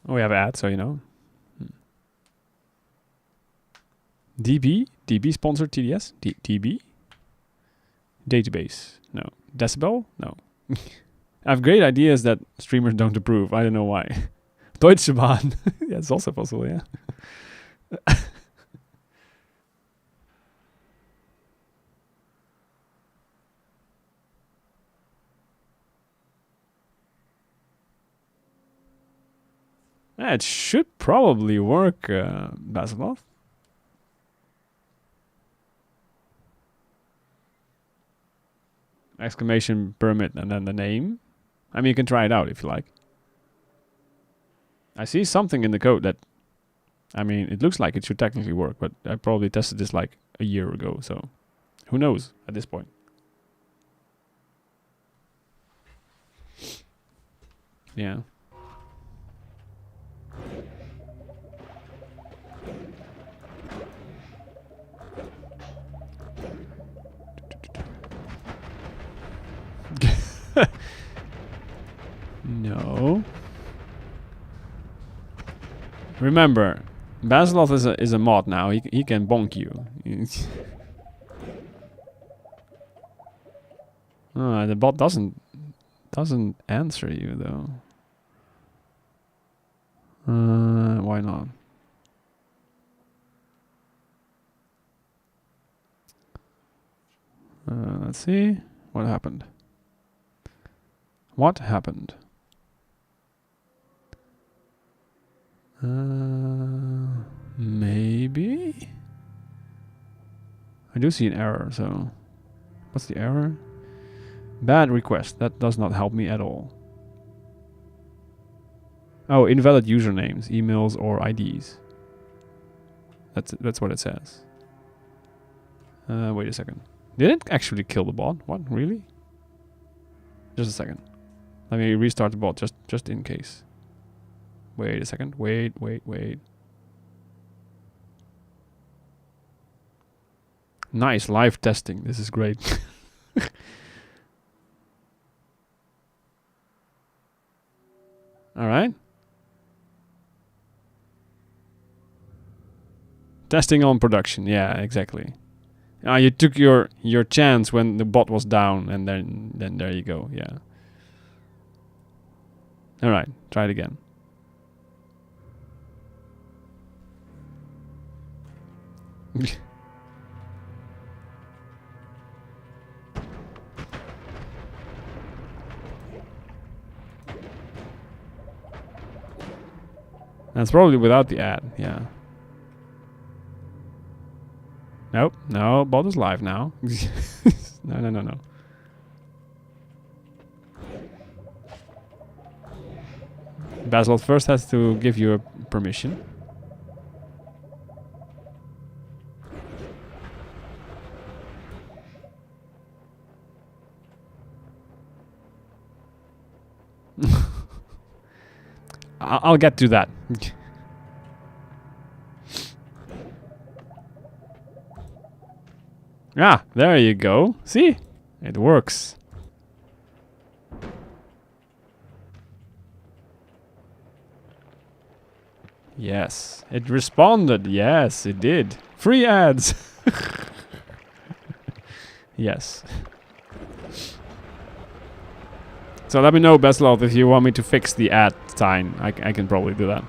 Oh, we have ads, so you know. DB sponsored TDS. DB database. No. Decibel. No. I have great ideas that streamers don't approve. I don't know why. Deutsche Bahn. Yeah, it's also possible. Yeah. It should probably work, Basilov. Exclamation permit and then the name. I mean, you can try it out if you like. I see something in the code that, I mean, it looks like it should technically work, but I probably tested this like a year ago, so who knows at this point. Yeah. No. Remember, Basilov is a mod now. He can bonk you. The bot doesn't answer you though. Why not? Let's see what happened. What happened? Maybe? I do see an error, so... What's the error? Bad request. That does not help me at all. Oh, invalid usernames, emails, or IDs. That's what it says. Wait a second. Did it actually kill the bot? What? Really? Just a second. Let me restart the bot just in case. Wait a second. Wait. Nice, live testing. This is great. Alright. Testing on production. Yeah, exactly. You took your chance when the bot was down, and then there you go. Yeah. Alright, try it again. That's probably without the ad, yeah. Nope, no, bot is live now. No. Basil first has to give you a permission. I'll get to that. Ah, there you go. See? It works. Yes. It responded. Yes, it did. Free ads. Yes. So let me know, Beslot, if you want me to fix the ad sign. I can probably do that.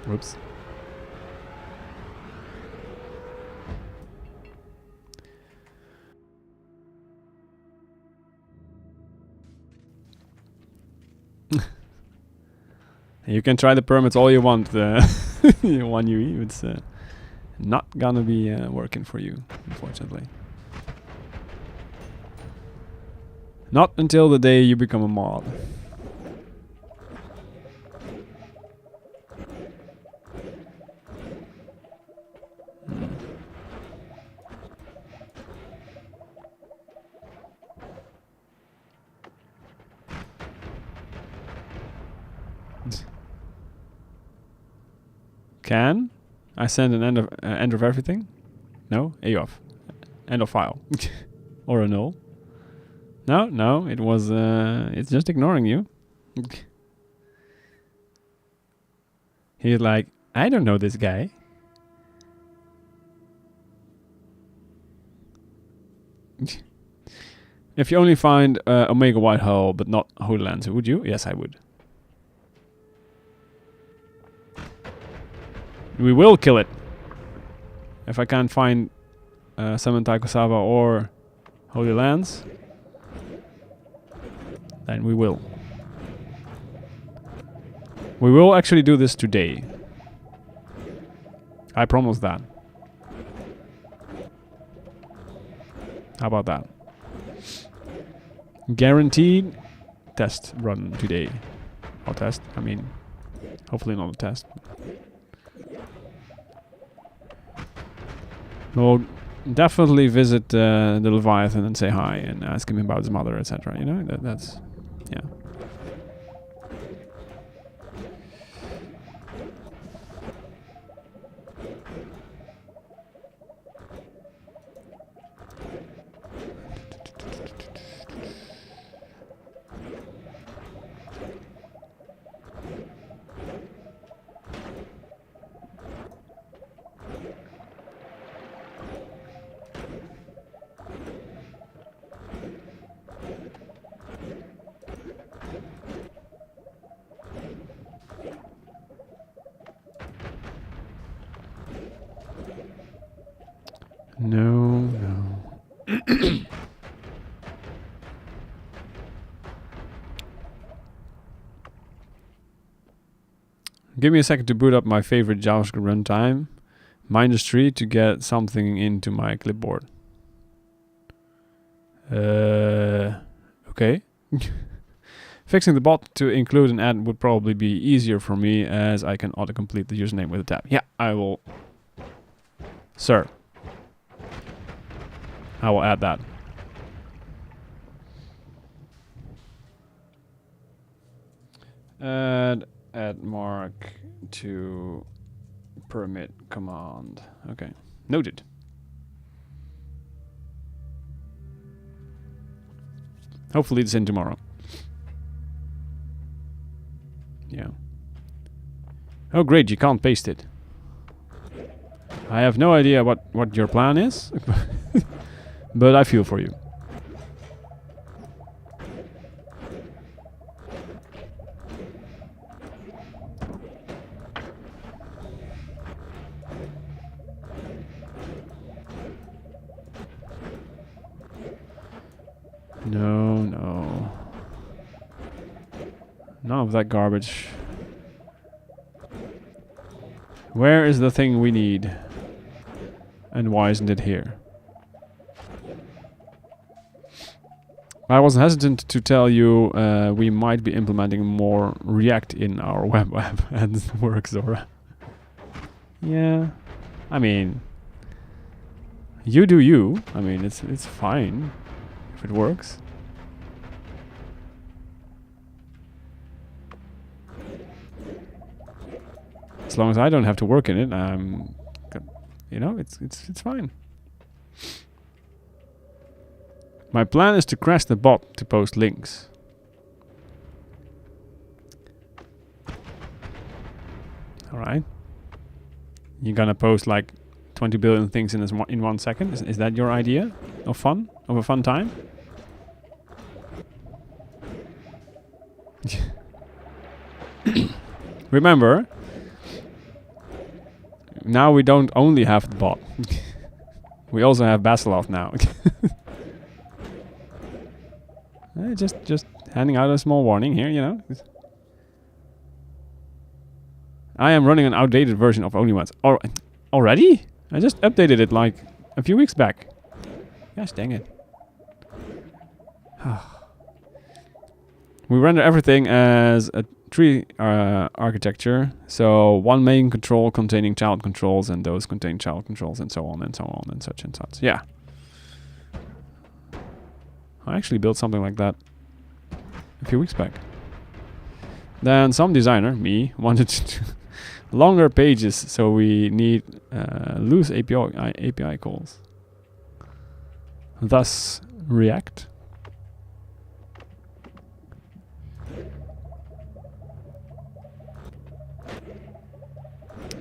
Whoops. You can try the permits all you want. One UE, it's not gonna be working for you, unfortunately. Not until the day you become a mod. Can I send an end of everything? No, AOF. End of file. Or a null. No, it was it's just ignoring you. He's like, I don't know this guy. If you only find Omega White Hull but not Holy Lands, would you? Yes, I would. We will kill it. If I can't find Summon Taikosava or Holy Lands, then we will. We will actually do this today. I promise that. How about that? Guaranteed test run today. Or test, I mean, hopefully not a test. We'll definitely visit the Leviathan and say hi and ask him about his mother, etc. You know, that's, yeah. No. Give me a second to boot up my favorite JavaScript runtime, -3, to get something into my clipboard. Okay. Fixing the bot to include an ad would probably be easier for me, as I can autocomplete the username with a tab. Yeah, I will. Sir. I will add that. Add mark to permit command. Okay. Noted. Hopefully it's in tomorrow. Yeah. Oh great, you can't paste it. I have no idea what your plan is. But I feel for you. No. None of that garbage. Where is the thing we need? And why isn't it here? I was hesitant to tell you we might be implementing more React in our web app and work, Zora. Yeah, I mean, you do you. I mean, it's fine if it works. As long as I don't have to work in it, you know, it's fine. My plan is to crash the bot to post links. All right. You're gonna post like 20 billion things in 1 second. Is that your idea of fun? Of a fun time? Remember, now we don't only have the bot. We also have Basilov now. Just handing out a small warning here, you know. I am running an outdated version of Only Once. Already? I just updated it like a few weeks back. Gosh dang it. We render everything as a tree architecture. So one main control containing child controls and those containing child controls and so on and so on and such and such. Yeah. I actually built something like that a few weeks back. Then some designer, me, wanted to do longer pages, so we need loose API calls. Thus, React.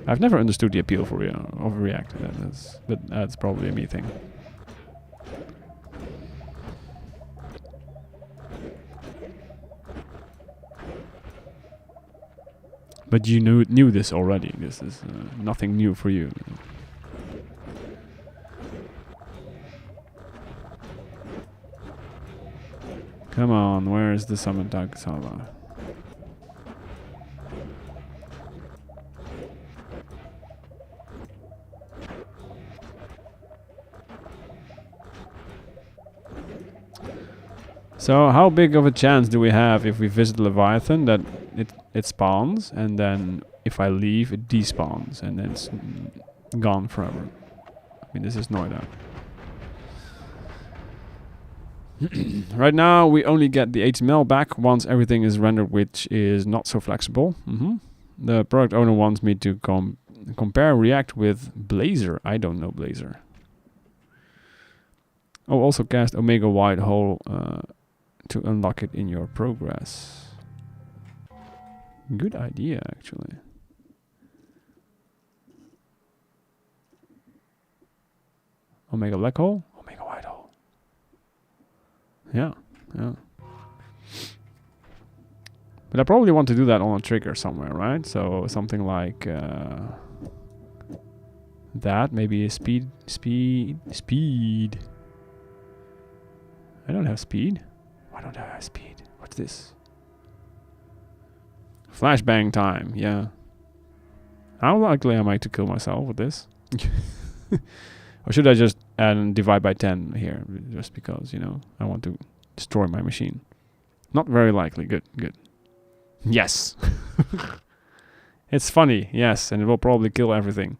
I've never understood the appeal for of React, but that's probably a me thing. But you knew this already. This is nothing new for you. Come on, where is the summon Tagsala? So how big of a chance do we have if we visit Leviathan that it spawns, and then if I leave it despawns and then it's gone forever? I mean, this is Noita. Right now we only get the HTML back once everything is rendered, which is not so flexible. The product owner wants me to compare React with Blazor. I don't know Blazor. Oh, also cast Omega Wide Hole to unlock it in your progress. Good idea, actually. Omega Black Hole? Omega Wide Hole. Yeah. But I probably want to do that on a trigger somewhere, right? So something like that. Maybe a speed. I don't have speed. Why don't I have speed? What's this? Flashbang time, yeah. How likely am I to kill myself with this? Or should I just add and divide by 10 here? Just because, you know, I want to destroy my machine. Not very likely. Good. Yes. It's funny, yes, and it will probably kill everything.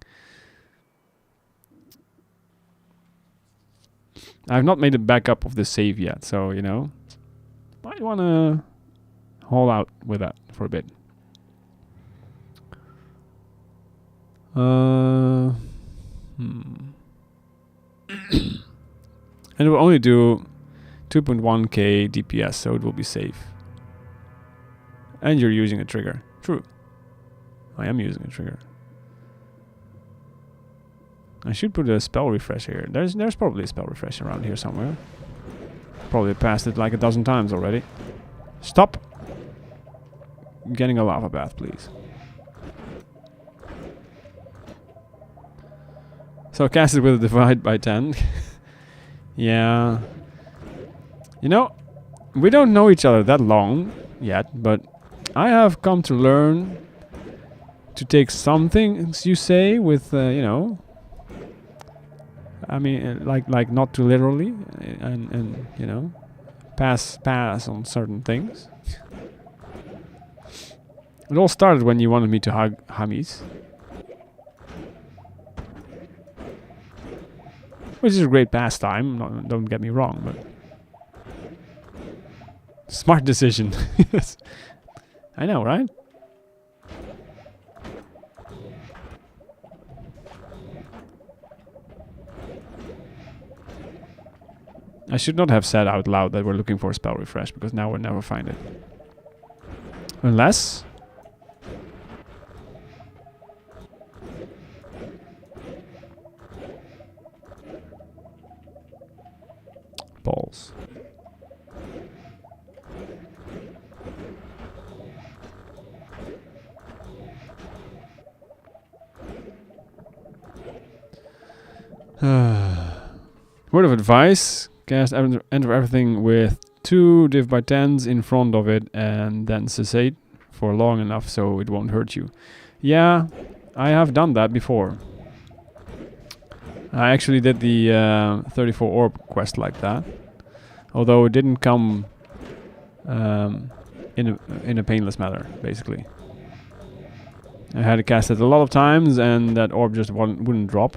I've not made a backup of the save yet, so, you know, might want to hold out with that for a bit. And it will only do 2.1k DPS, so it will be safe. And you're using a trigger. True. I am using a trigger. I should put a spell refresh here. There's probably a spell refresh around here somewhere. Probably passed it like a dozen times already. Stop getting a lava bath, please. So cast it with a divide by 10. Yeah. You know, we don't know each other that long yet, but I have come to learn to take some things you say with, you know, I mean, like not too literally, and you know, pass on certain things. It all started when you wanted me to hug Hamis, which is a great pastime. Don't get me wrong, but smart decision. Yes. I know, right? I should not have said out loud that we're looking for a spell refresh, because now we'll never find it. Unless... balls. Word of advice: cast enter everything with 2 div by 10s in front of it and then cessate for long enough so it won't hurt you. Yeah, I have done that before. I actually did the 34 orb quest like that, although it didn't come in a painless manner, basically. I had to cast it a lot of times and that orb just wouldn't drop.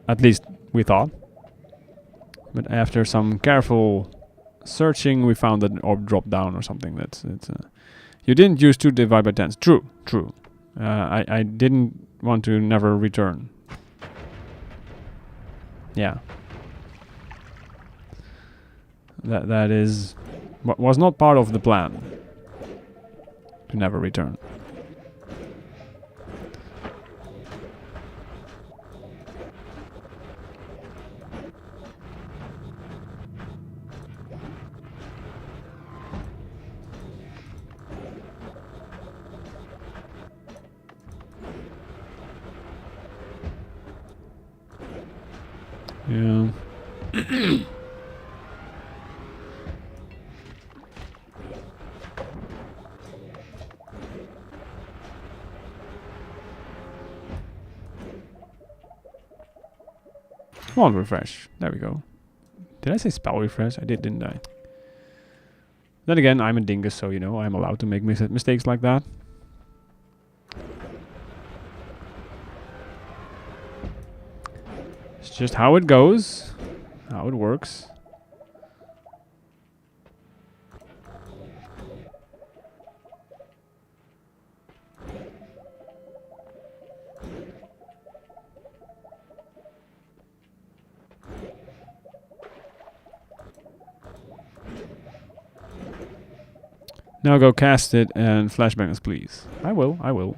At least we thought. But after some careful searching, we found that an orb dropped down or something. You didn't use 2 divide by 10s. True. I didn't want to never return. Yeah. That is was not part of the plan. To never return. Yeah. Wand refresh. There we go. Did I say spell refresh? I did, didn't I? Then again, I'm a dingus, so you know, I'm allowed to make mistakes like that. It's just how it goes, how it works. Now go cast it and flashbang us, please. I will.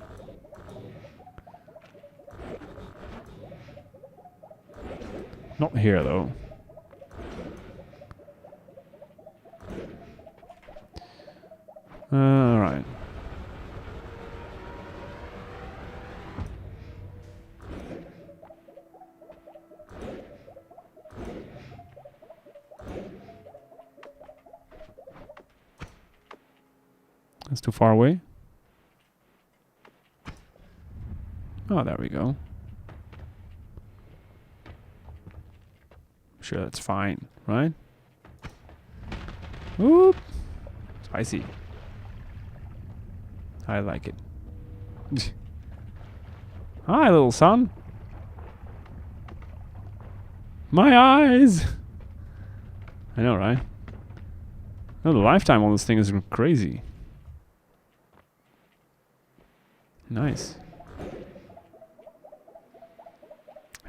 Not here, though. Alright. That's too far away. Oh, there we go. Sure, that's fine, right? Whoop! Spicy. I like it. Hi, little son. My eyes! I know, right? Oh, the lifetime on this thing is crazy. Nice.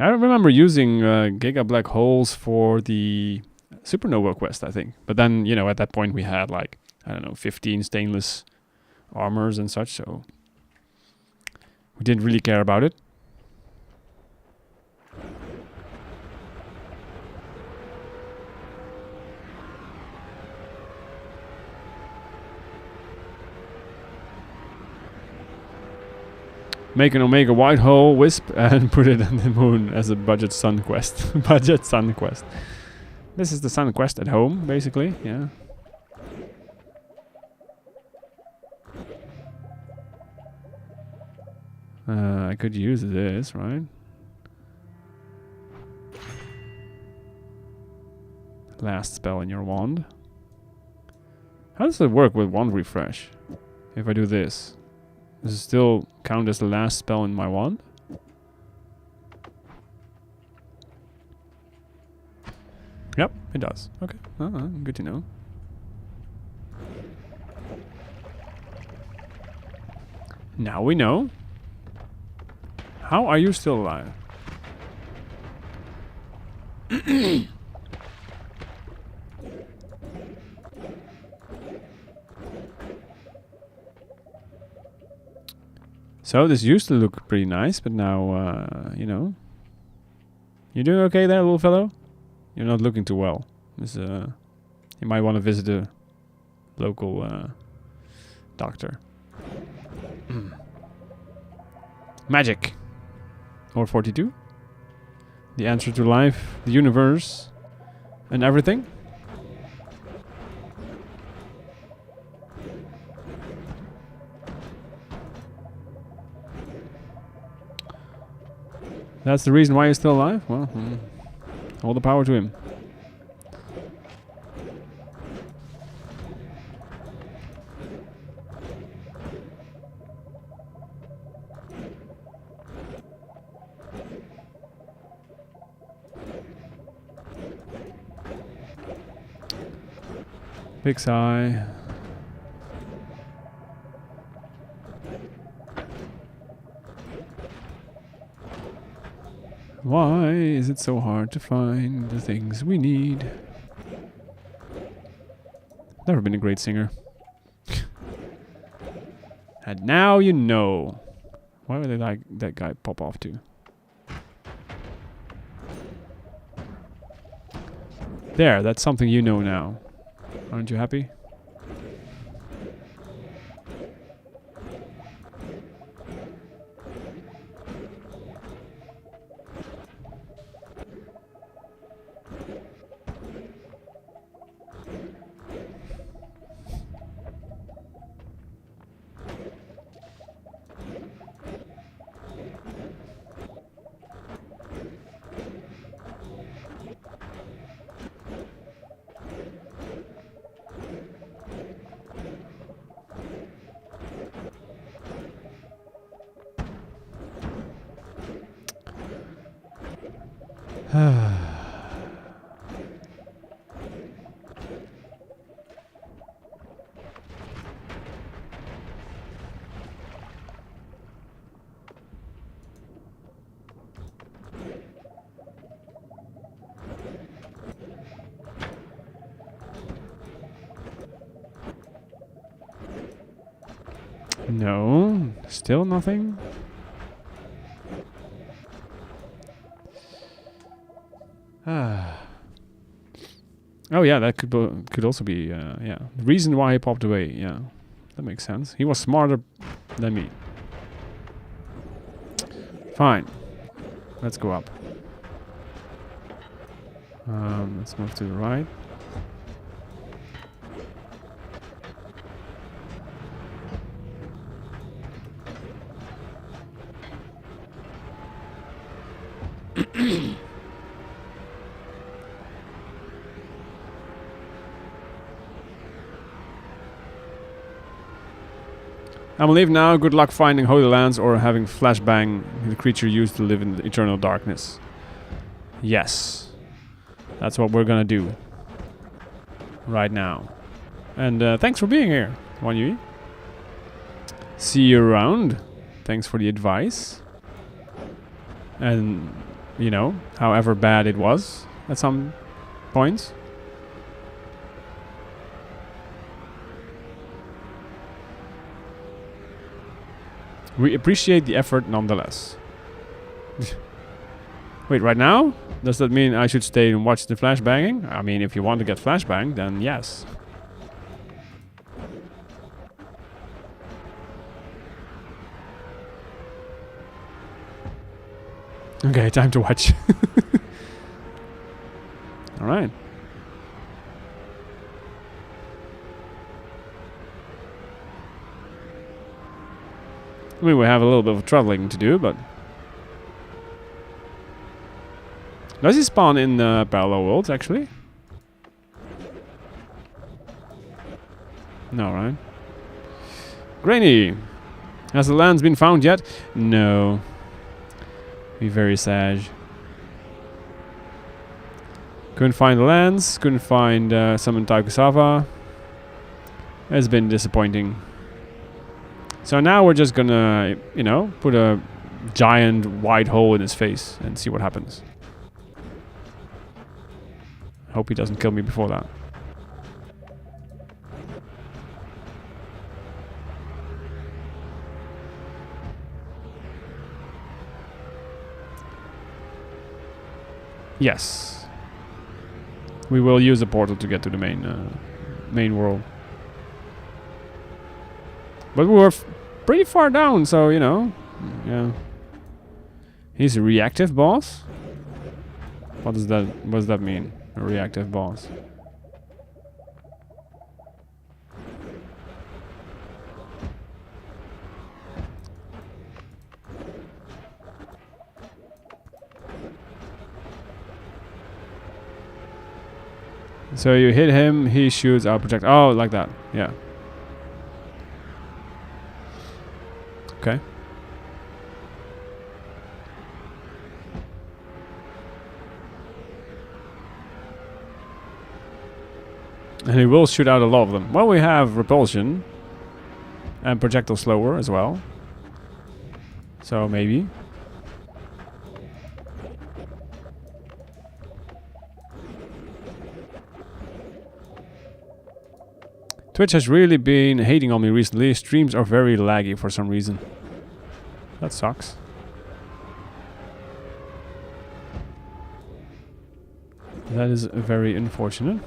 I remember using Giga Black Holes for the Supernova quest, I think. But then, you know, at that point we had like, I don't know, 15 stainless armors and such, so we didn't really care about it. Make an Omega White Hole Wisp and put it on the moon as a budget sun quest. Budget sun quest. This is the sun quest at home, basically, yeah. I could use this, right? Last spell in your wand. How does it work with wand refresh? If I do this. Does it still count as the last spell in my wand? Yep, it does. Okay, good to know. Now we know. How are you still alive? So this used to look pretty nice, but now, you know. You doing okay there, little fellow? You're not looking too well. This, you might want to visit a local doctor. Magic. Or 42. The answer to life, the universe, and everything. That's the reason why he's still alive? Well, all the power to him. Big sigh. Why is it so hard to find the things we need? Never been a great singer. And now you know. Why would they like that guy pop off to? There, that's something you know now. Aren't you happy? No, still nothing. Oh yeah, that could also be yeah, the reason why he popped away. Yeah, that makes sense. He was smarter than me. Fine, let's go up. Let's move to the right. I will leave now. Good luck finding Holy Lands or having flashbang the creature used to live in the eternal darkness. Yes. That's what we're gonna do. Right now. And thanks for being here, Wan Yui. See you around. Thanks for the advice. And, you know, however bad it was at some points. We appreciate the effort nonetheless. Wait, right now? Does that mean I should stay and watch the flashbanging? I mean, if you want to get flashbang, then yes. Okay, time to watch. Alright. I mean, we have a little bit of traveling to do, but... Does he spawn in parallel worlds, actually? No, right? Grainy! Has the lands been found yet? No. Be very sad. Couldn't find the lands, couldn't find summon type cassava. It's been disappointing. So now we're just gonna, you know, put a giant white hole in his face and see what happens. Hope he doesn't kill me before that. Yes. We will use the portal to get to the main world. But we were pretty far down, so you know, yeah. He's a reactive boss. What does that mean? A reactive boss. So you hit him, he shoots out projectile. Oh, like that. Yeah. Okay. And he will shoot out a lot of them. Well, we have repulsion and projectile slower as well. So maybe. Twitch has really been hating on me recently. Streams are very laggy for some reason. That sucks. That is very unfortunate.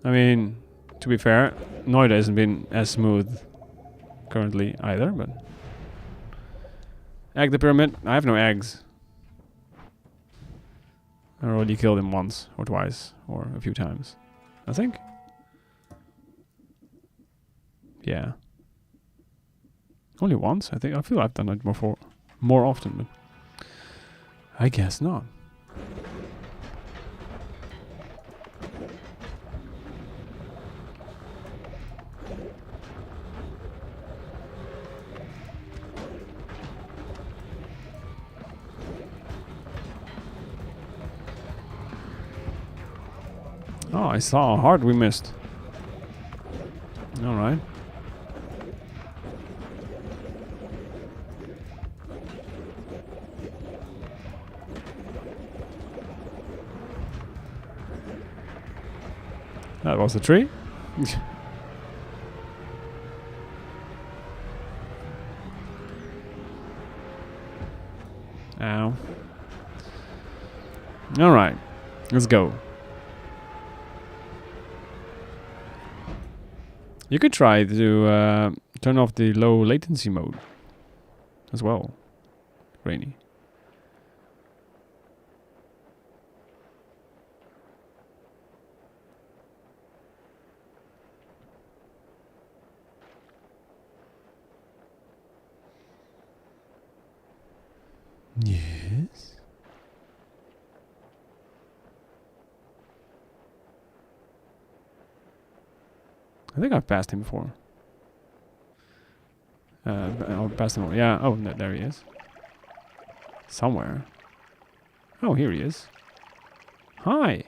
I mean, to be fair, Noita hasn't been as smooth currently either, but... Egg the pyramid. I have no eggs. I already killed him once or twice or a few times, I think. Yeah. Only once, I think. I feel I've done it more often, but I guess not. Oh, I saw how hard we missed. Alright. That was the tree. Ow. Alright. Let's go. You could try to turn off the low latency mode as well, Rainy. Yes. I think I've passed him before. I'll pass him over. Yeah. Oh, no, there he is. Somewhere. Oh, here he is. Hi.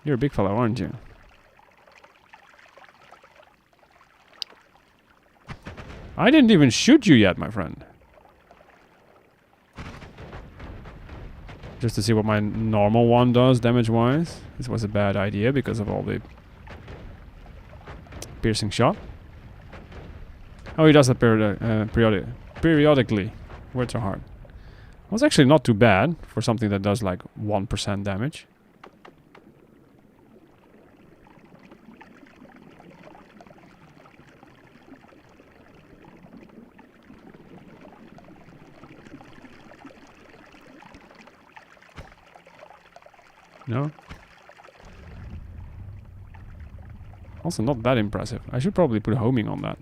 You're a big fellow, aren't you? I didn't even shoot you yet, my friend. Just to see what my normal one does damage-wise. This was a bad idea because of all the piercing shot. Oh, he does that periodically. Words are hard. Was actually not too bad for something that does like 1% damage. No? Also not that impressive. I should probably put homing on that.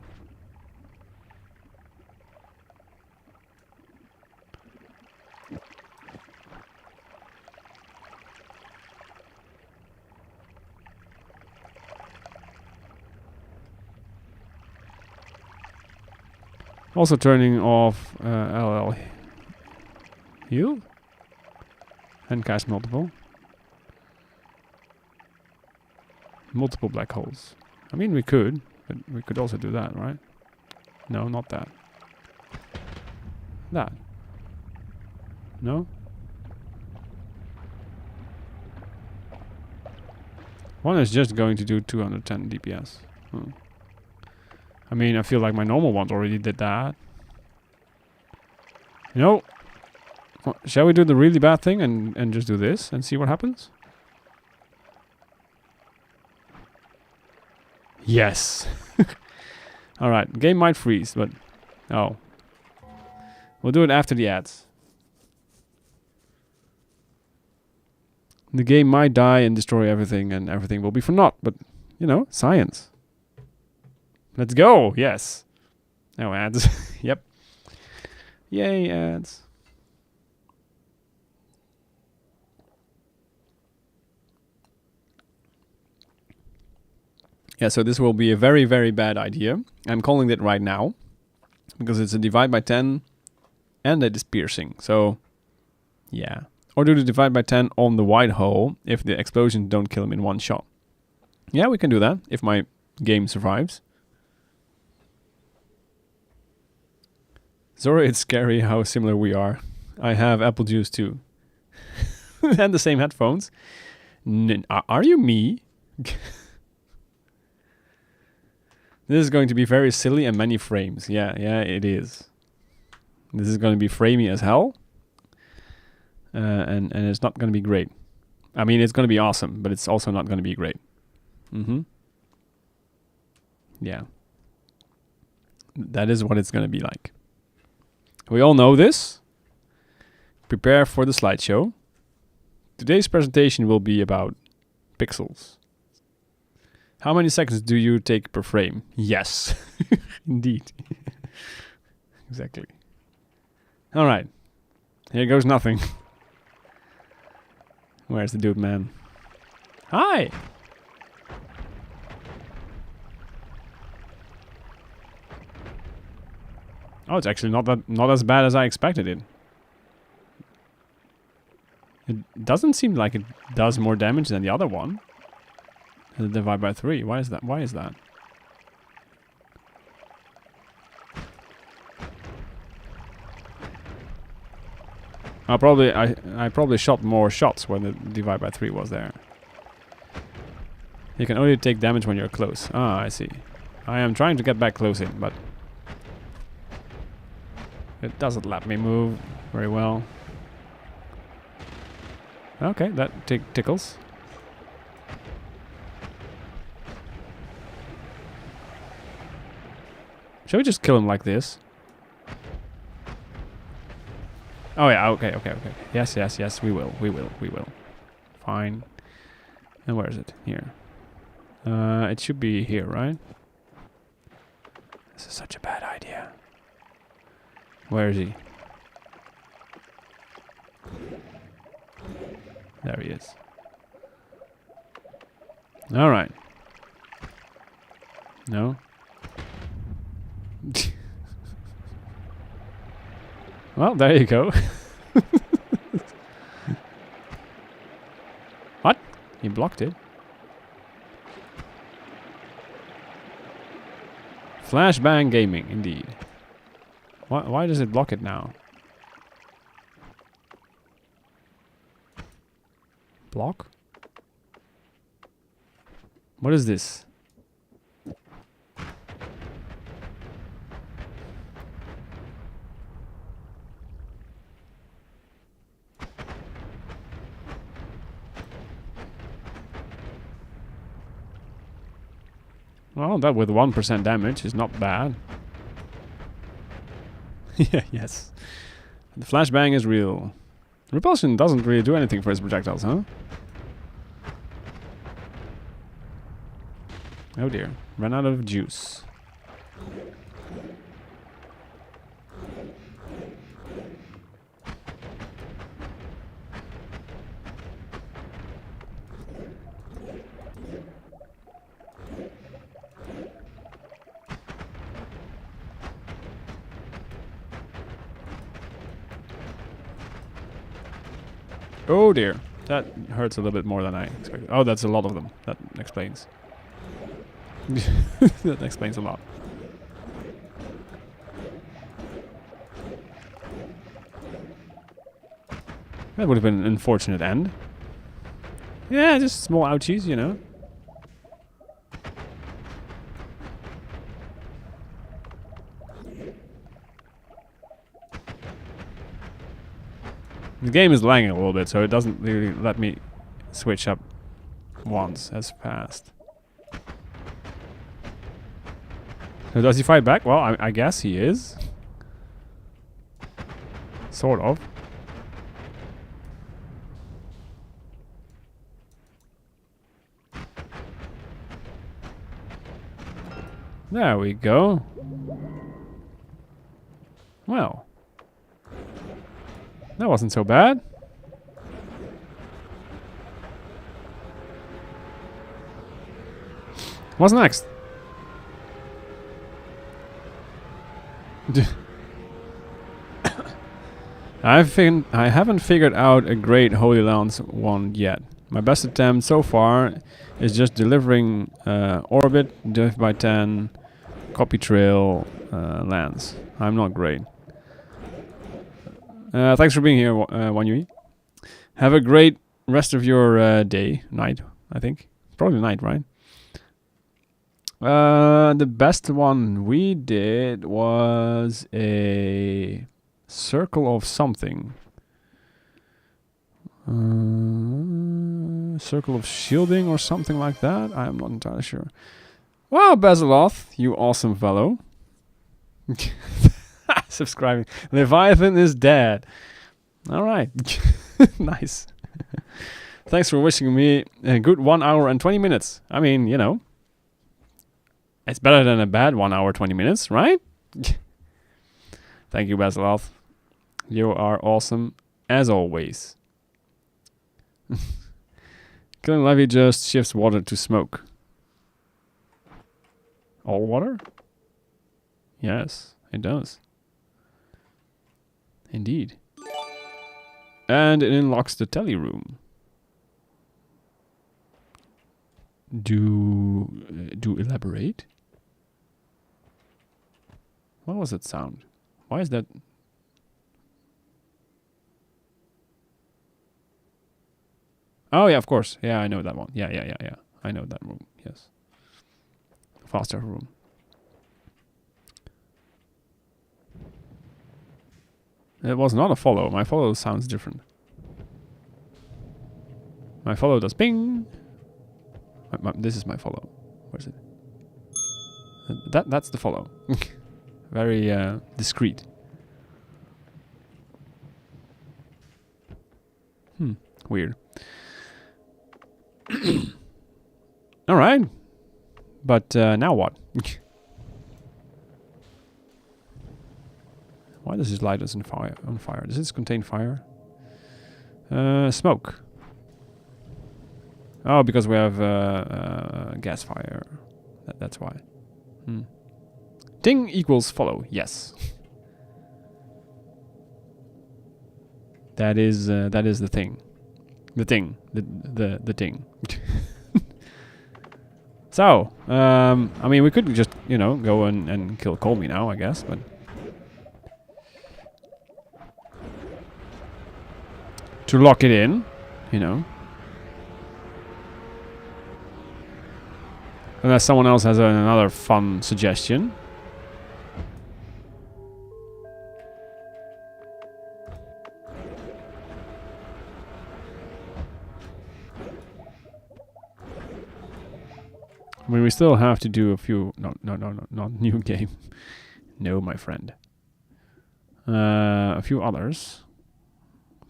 Also turning off LL heal and cast multiple black holes. I mean, we could, but we could also do that, right? No, not that. That. No? One is just going to do 210 DPS. I mean, I feel like my normal ones already did that. You know, shall we do the really bad thing and just do this and see what happens? Yes. Alright, game might freeze, but... Oh. We'll do it after the ads. The game might die and destroy everything, and everything will be for naught, but, you know, science. Let's go! Yes. Oh, ads. Yep. Yay, ads. Yeah, so this will be a very, very bad idea. I'm calling it right now. Because it's a divide by 10 and it is piercing. So, yeah. Or do the divide by 10 on the wide hole if the explosions don't kill him in one shot. Yeah, we can do that if my game survives. Zora, it's scary how similar we are. I have apple juice too. And the same headphones. Are you me? This is going to be very silly and many frames. Yeah, it is. This is going to be framey as hell. And it's not going to be great. I mean, it's going to be awesome, but it's also not going to be great. Yeah. That is what it's going to be like. We all know this. Prepare for the slideshow. Today's presentation will be about pixels. How many seconds do you take per frame? Yes. Indeed. Exactly. Alright. Here goes nothing. Where's the dude, man? Hi! Oh, it's actually not as bad as I expected it. It doesn't seem like it does more damage than the other one. The divide by 3. Why is that? Why is that? I probably shot more shots when the divide by 3 was there. You can only take damage when you're close. Ah, I see. I am trying to get back close in, but it doesn't let me move very well. Okay, that tickles. Shall we just kill him like this? Oh yeah, okay. Yes, we will. Fine. And where is it? Here. It should be here, right? This is such a bad idea. Where is he? There he is. Alright. No? Well, there you go. What? He blocked it. Flashbang gaming, indeed. Why does it block it now? Block? What is this? Well, that with 1% damage is not bad. Yeah, yes. The flashbang is real. Repulsion doesn't really do anything for his projectiles, huh? Oh dear. Ran out of juice. Oh dear. That hurts a little bit more than I expected. Oh, that's a lot of them. That explains. That explains a lot. That would have been an unfortunate end. Yeah, just small ouchies, you know. The game is lagging a little bit, so it doesn't really let me switch up once as fast. So does he fight back? Well, I guess he is. Sort of. There we go. Well. That wasn't so bad. What's next? I haven't figured out a great Holy Lands one yet. My best attempt so far is just delivering Orbit, Div by 10, Copy Trail, lands. I'm not great. Thanks for being here, Wanyui. Have a great rest of your day, night, I think. Probably night, right? The best one we did was a circle of something. Circle of shielding or something like that. I am not entirely sure. Wow, Basiloth, you awesome fellow. Subscribing. Leviathan is dead. Alright. Nice. Thanks for wishing me a good 1 hour and 20 minutes. I mean, you know. It's better than a bad 1 hour 20 minutes, right? Thank you, Basiloth. You are awesome as always. Killing Levy just shifts water to smoke. All water? Yes, it does. Indeed. And it unlocks the telly room. Do elaborate? What was that sound? Why is that? Oh yeah, of course. Yeah, I know that one. Yeah. I know that room. Yes. Faster room. It was not a follow. My follow sounds different. My follow does ping. This is my follow. Where is it? That's the follow. Very discreet. Weird. All right. But now what? Why does this light us on fire? Does this contain fire? Smoke. Oh, because we have gas fire. That's why. Ting equals follow. Yes. That is the thing. The thing. The thing. So, I mean, we could just, you know, go and kill Colby now, I guess, but to lock it in, you know. Unless someone else has another fun suggestion. I mean, we still have to do a few... No, not new game. No, my friend. A few others.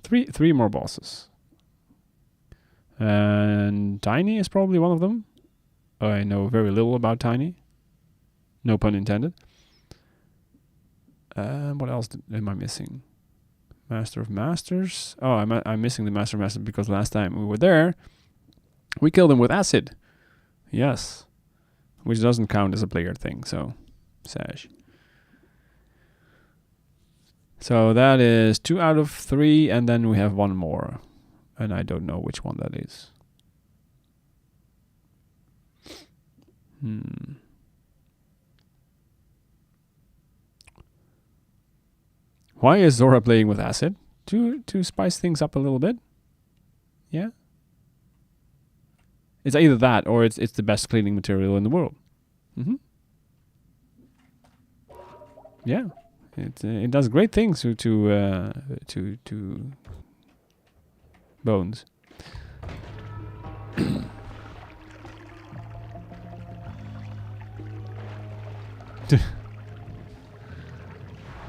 Three more bosses. And Tiny is probably one of them. I know very little about Tiny. No pun intended. What else am I missing? Master of Masters. Oh, I'm missing the Master of Masters because last time we were there, we killed him with acid. Yes. Which doesn't count as a player thing, so sash. So that is 2 out of 3, and then we have one more. And I don't know which one that is. Why is Zora playing with acid? To spice things up a little bit? Yeah? It's either that or it's the best cleaning material in the world. Yeah, it does great things to bones.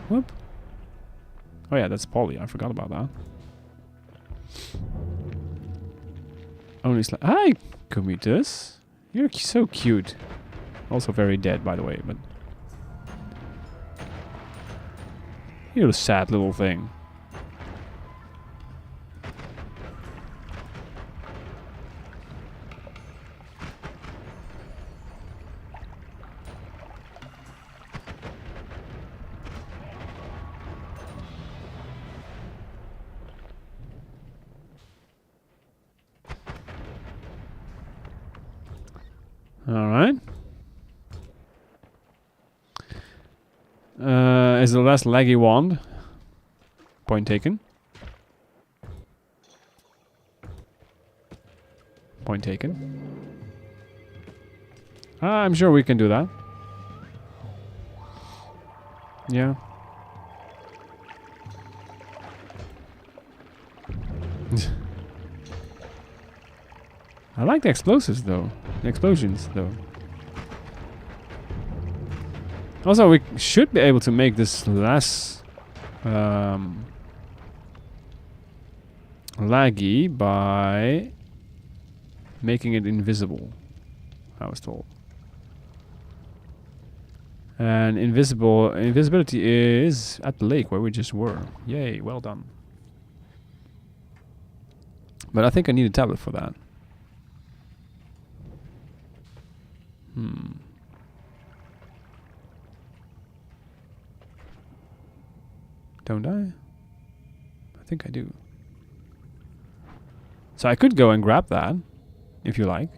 Whoop. Oh yeah, that's Polly. I forgot about that. Only Hi, Comitus. You're so cute. Also very dead, by the way, but... You're a sad little thing. Alright. Is the last laggy wand. Point taken. Point taken. I'm sure we can do that. Yeah. I like the explosives though. The explosions though. Also, we should be able to make this less laggy by making it invisible, I was told. And invisibility is at the lake where we just were. Yay, well done. But I think I need a tablet for that. Don't I? I think I do. So I could go and grab that, if you like.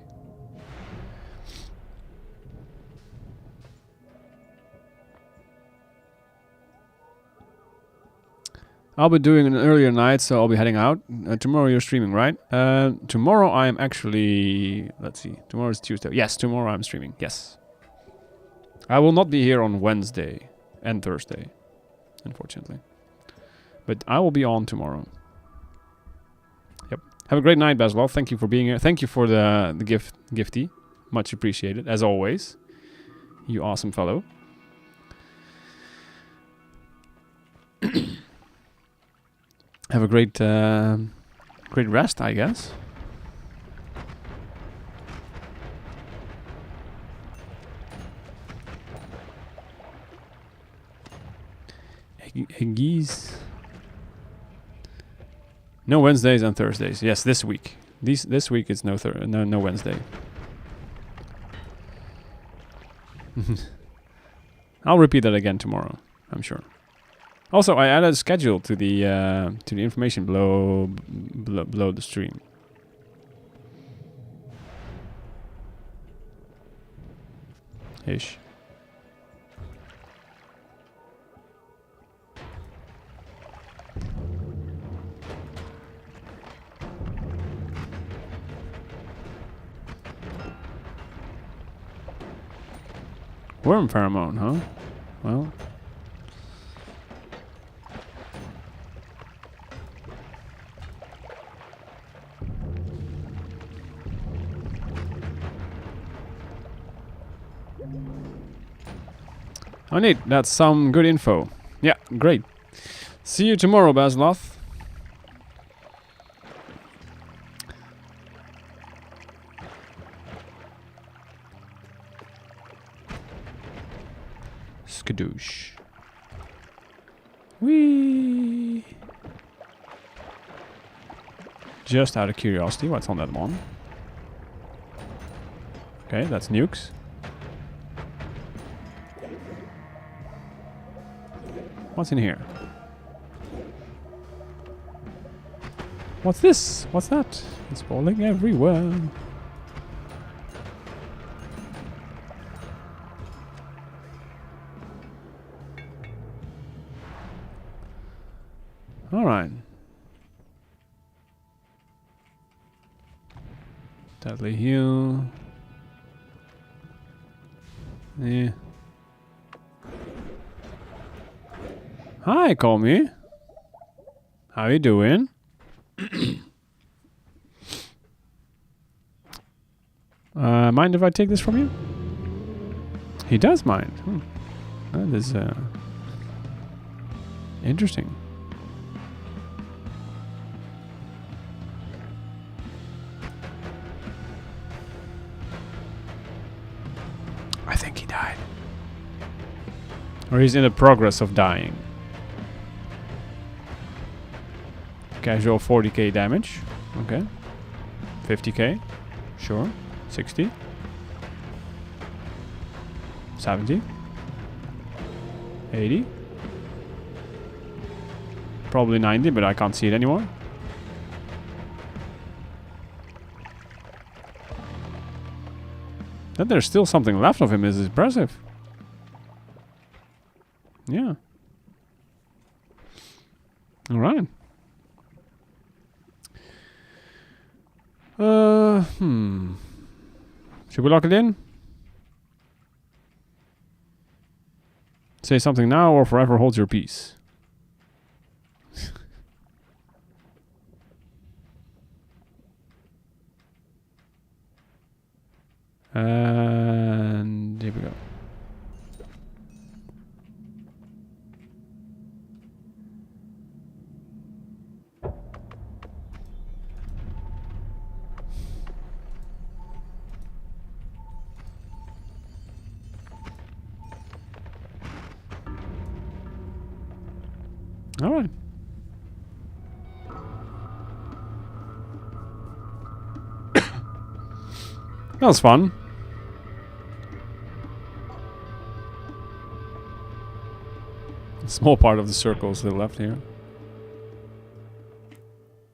I'll be doing an earlier night, so I'll be heading out. Tomorrow you're streaming, right? Tomorrow I'm actually... Let's see. Tomorrow is Tuesday. Yes, tomorrow I'm streaming. Yes. I will not be here on Wednesday and Thursday, unfortunately. But I will be on tomorrow. Yep. Have a great night, Basilov. Thank you for being here. Thank you for the gifty. Much appreciated, as always. You awesome fellow. Have a great rest, I guess. Eggies. No Wednesdays and Thursdays. Yes, this week. This week it's no Wednesday. I'll repeat that again tomorrow, I'm sure. Also, I added a schedule to the information below the stream. Ish. Worm pheromone, huh? Well. Oh, neat. That's some good info. Yeah, great. See you tomorrow, Basilov. Skadoosh. Whee! Just out of curiosity, what's on that one? Okay, that's nukes. What's in here? What's this? What's that? It's falling everywhere. Alright. Deadly heal. Yeah. Hi, call me. How you doing? Mind if I take this from you? He does mind. That is interesting. I think he died. Or he's in the progress of dying. Casual 40k damage. Okay. 50k. Sure. 60. 70. 80. Probably 90, but I can't see it anymore. That there's still something left of him is impressive. Yeah. Alright. Should we lock it in? Say something now or forever hold your peace. And here we go. All right. That was fun. A small part of the circle is still left here.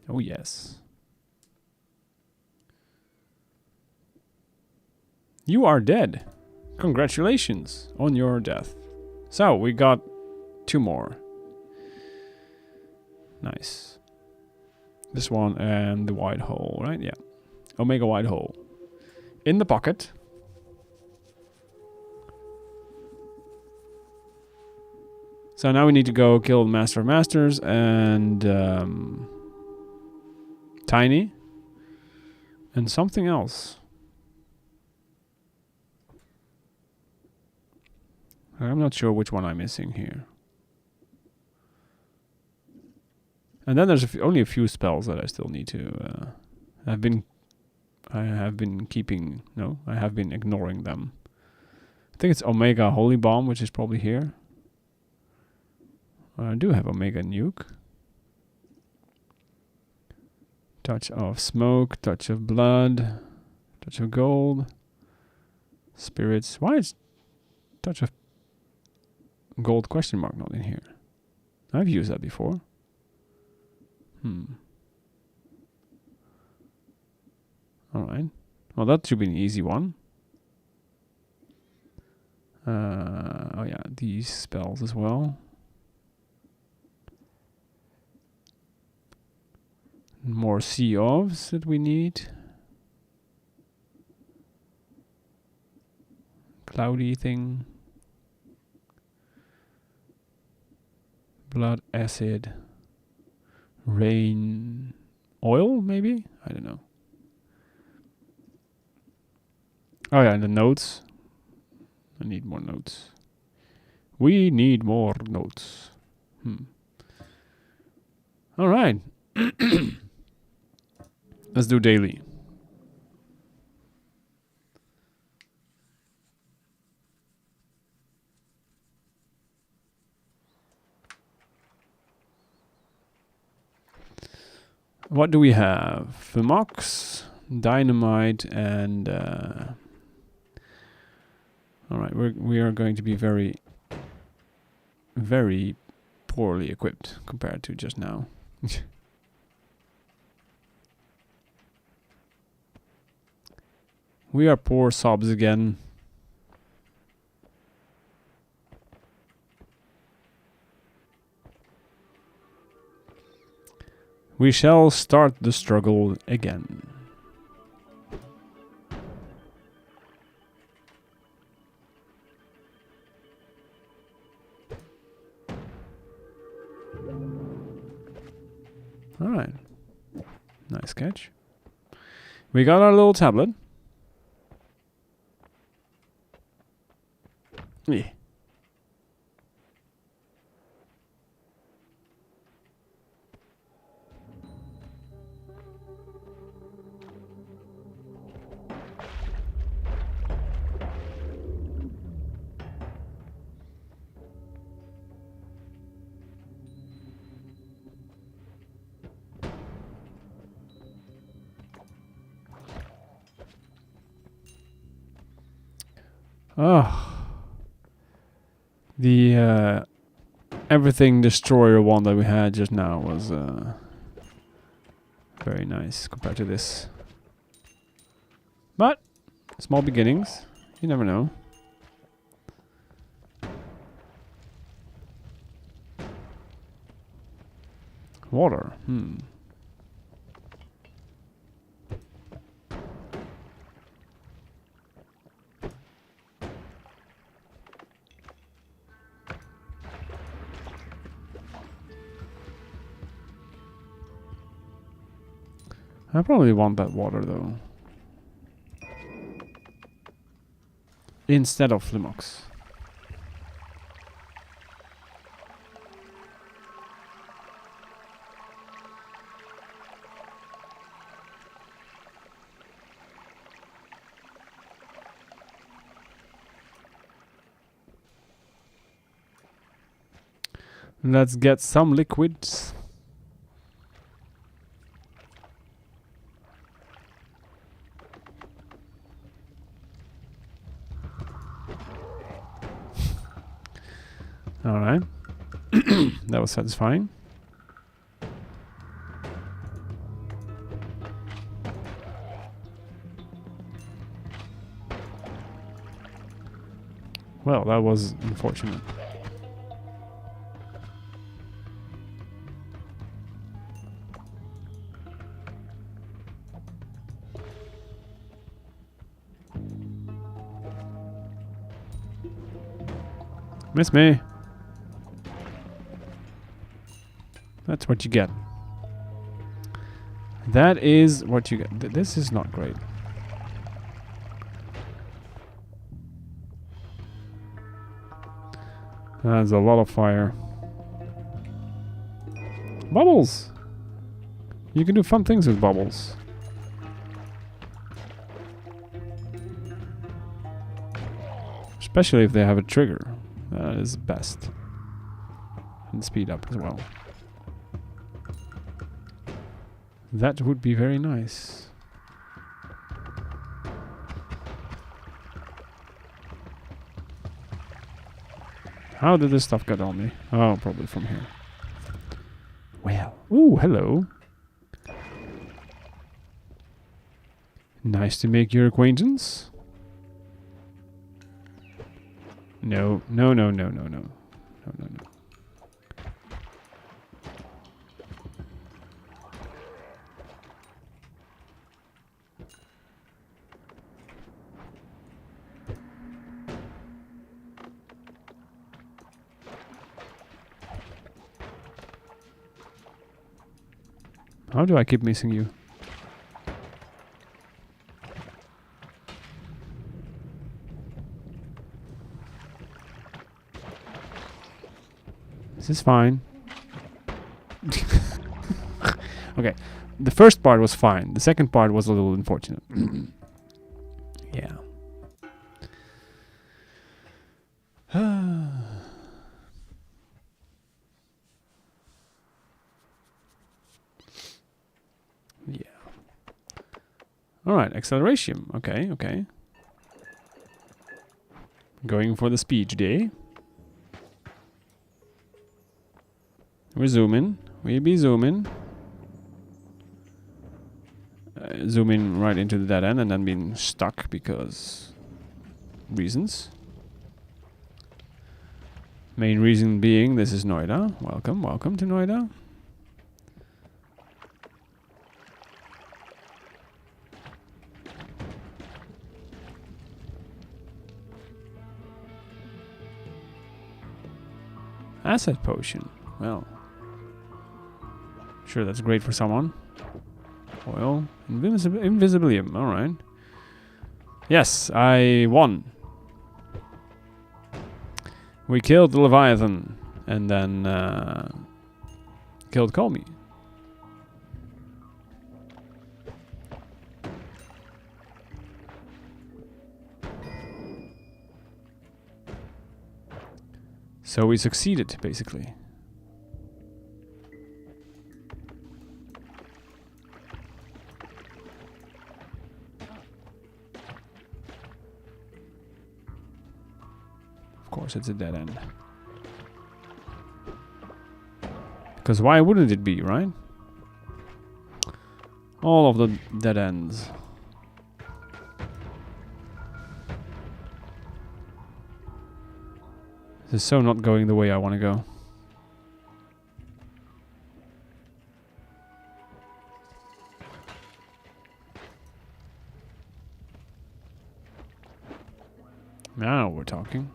Oh yes. You are dead. Congratulations on your death. So, we got 2 more. Nice. This one and the white hole, right? Yeah. Omega white hole. In the pocket. So now we need to go kill the Master of Masters and Tiny. And something else. I'm not sure which one I'm missing here. And then there's only a few spells that I still need to... I have been ignoring them. I think it's Omega Holy Bomb, which is probably here. I do have Omega Nuke. Touch of Smoke, Touch of Blood, Touch of Gold, Spirits. Why is Touch of Gold question mark not in here? I've used that before. Alright. Well, that should be an easy one. Oh yeah, these spells as well. More Sea Ofs that we need. Cloudy thing. Blood, Acid. Rain. Oil, maybe? I don't know. Oh yeah, and the notes. I need more notes. We need more notes. Alright. Let's do daily. What do we have? Femox, Dynamite, and alright, we are going to be very, very poorly equipped compared to just now. We are poor sobs again. We shall start the struggle again. Alright. Nice catch. We got our little tablet. Yeah. Oh, the everything destroyer one that we had just now was very nice compared to this. But small beginnings, you never know. Water. I probably want that water though. Instead of Flimox. Let's get some liquids. Alright. That was satisfying. Well, that was unfortunate. Miss me. That's what you get. That is what you get. This is not great. That's a lot of fire. Bubbles! You can do fun things with bubbles. Especially if they have a trigger. That is best. And speed up as well. That would be very nice. How did this stuff get on me? Oh, probably from here. Well. Ooh, hello. Nice to make your acquaintance. No, no, no, no, no, no. No, no, no. How do I keep missing you? This is fine. Okay, the first part was fine. The second part was a little unfortunate. Yeah. Yeah. All right, acceleration. Okay, okay. Going for the speed today. We're zooming. We be zooming. Zooming right into the dead end and then being stuck because reasons. Main reason being this is Noita. Welcome, welcome to Noita. Asset potion. Well, sure, that's great for someone. Oil. Invisibilium. Alright. Yes, I won. We killed the Leviathan and then killed Colmy. So we succeeded, basically. Of course, it's a dead end. Because why wouldn't it be, right? All of the dead ends. This is so not going the way I want to go. Now we're talking.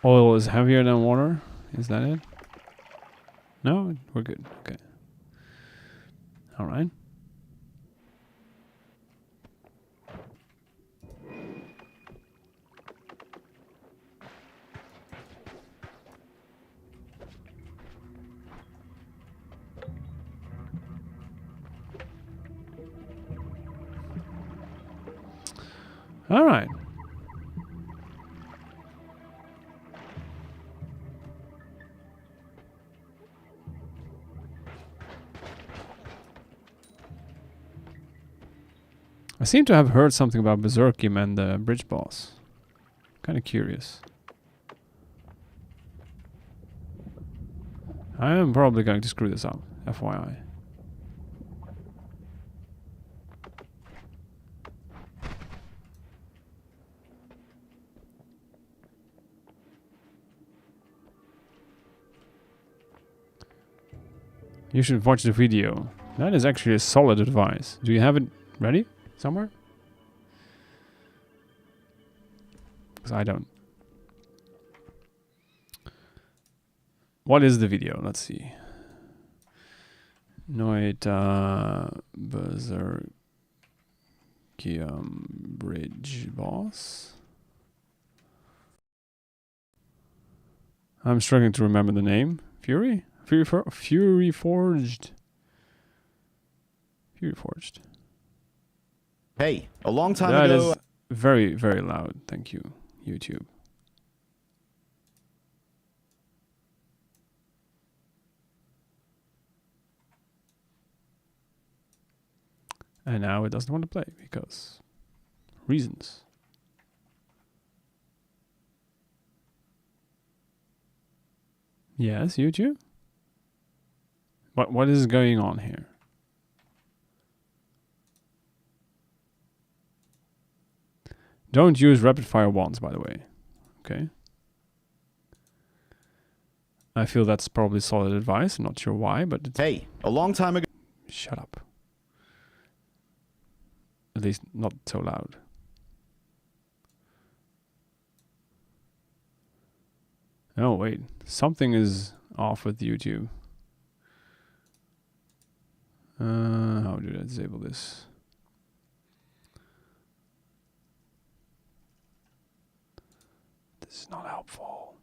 Oil is heavier than water. Is that it? No, we're good. Okay. All right. All right. I seem to have heard something about Berserkim and the bridge boss. Kind of curious. I am probably going to screw this up, FYI. You should watch the video. That is actually a solid advice. Do you have it ready somewhere? Because I don't. What is the video? Let's see. Noita Berserkim bridge boss. I'm struggling to remember the name. Fury? Fury Forged. Fury Forged. Hey, a long time That ago. is very, very loud. Thank you, YouTube. And now it doesn't want to play because reasons. Yes, YouTube? What is going on here? Don't use rapid fire wands, by the way. Okay. I feel that's probably solid advice. I'm not sure why, but it's... Hey, a long time ago. Shut up. At least not so loud. Oh, wait. Something is off with YouTube. How do I disable this? This is not helpful.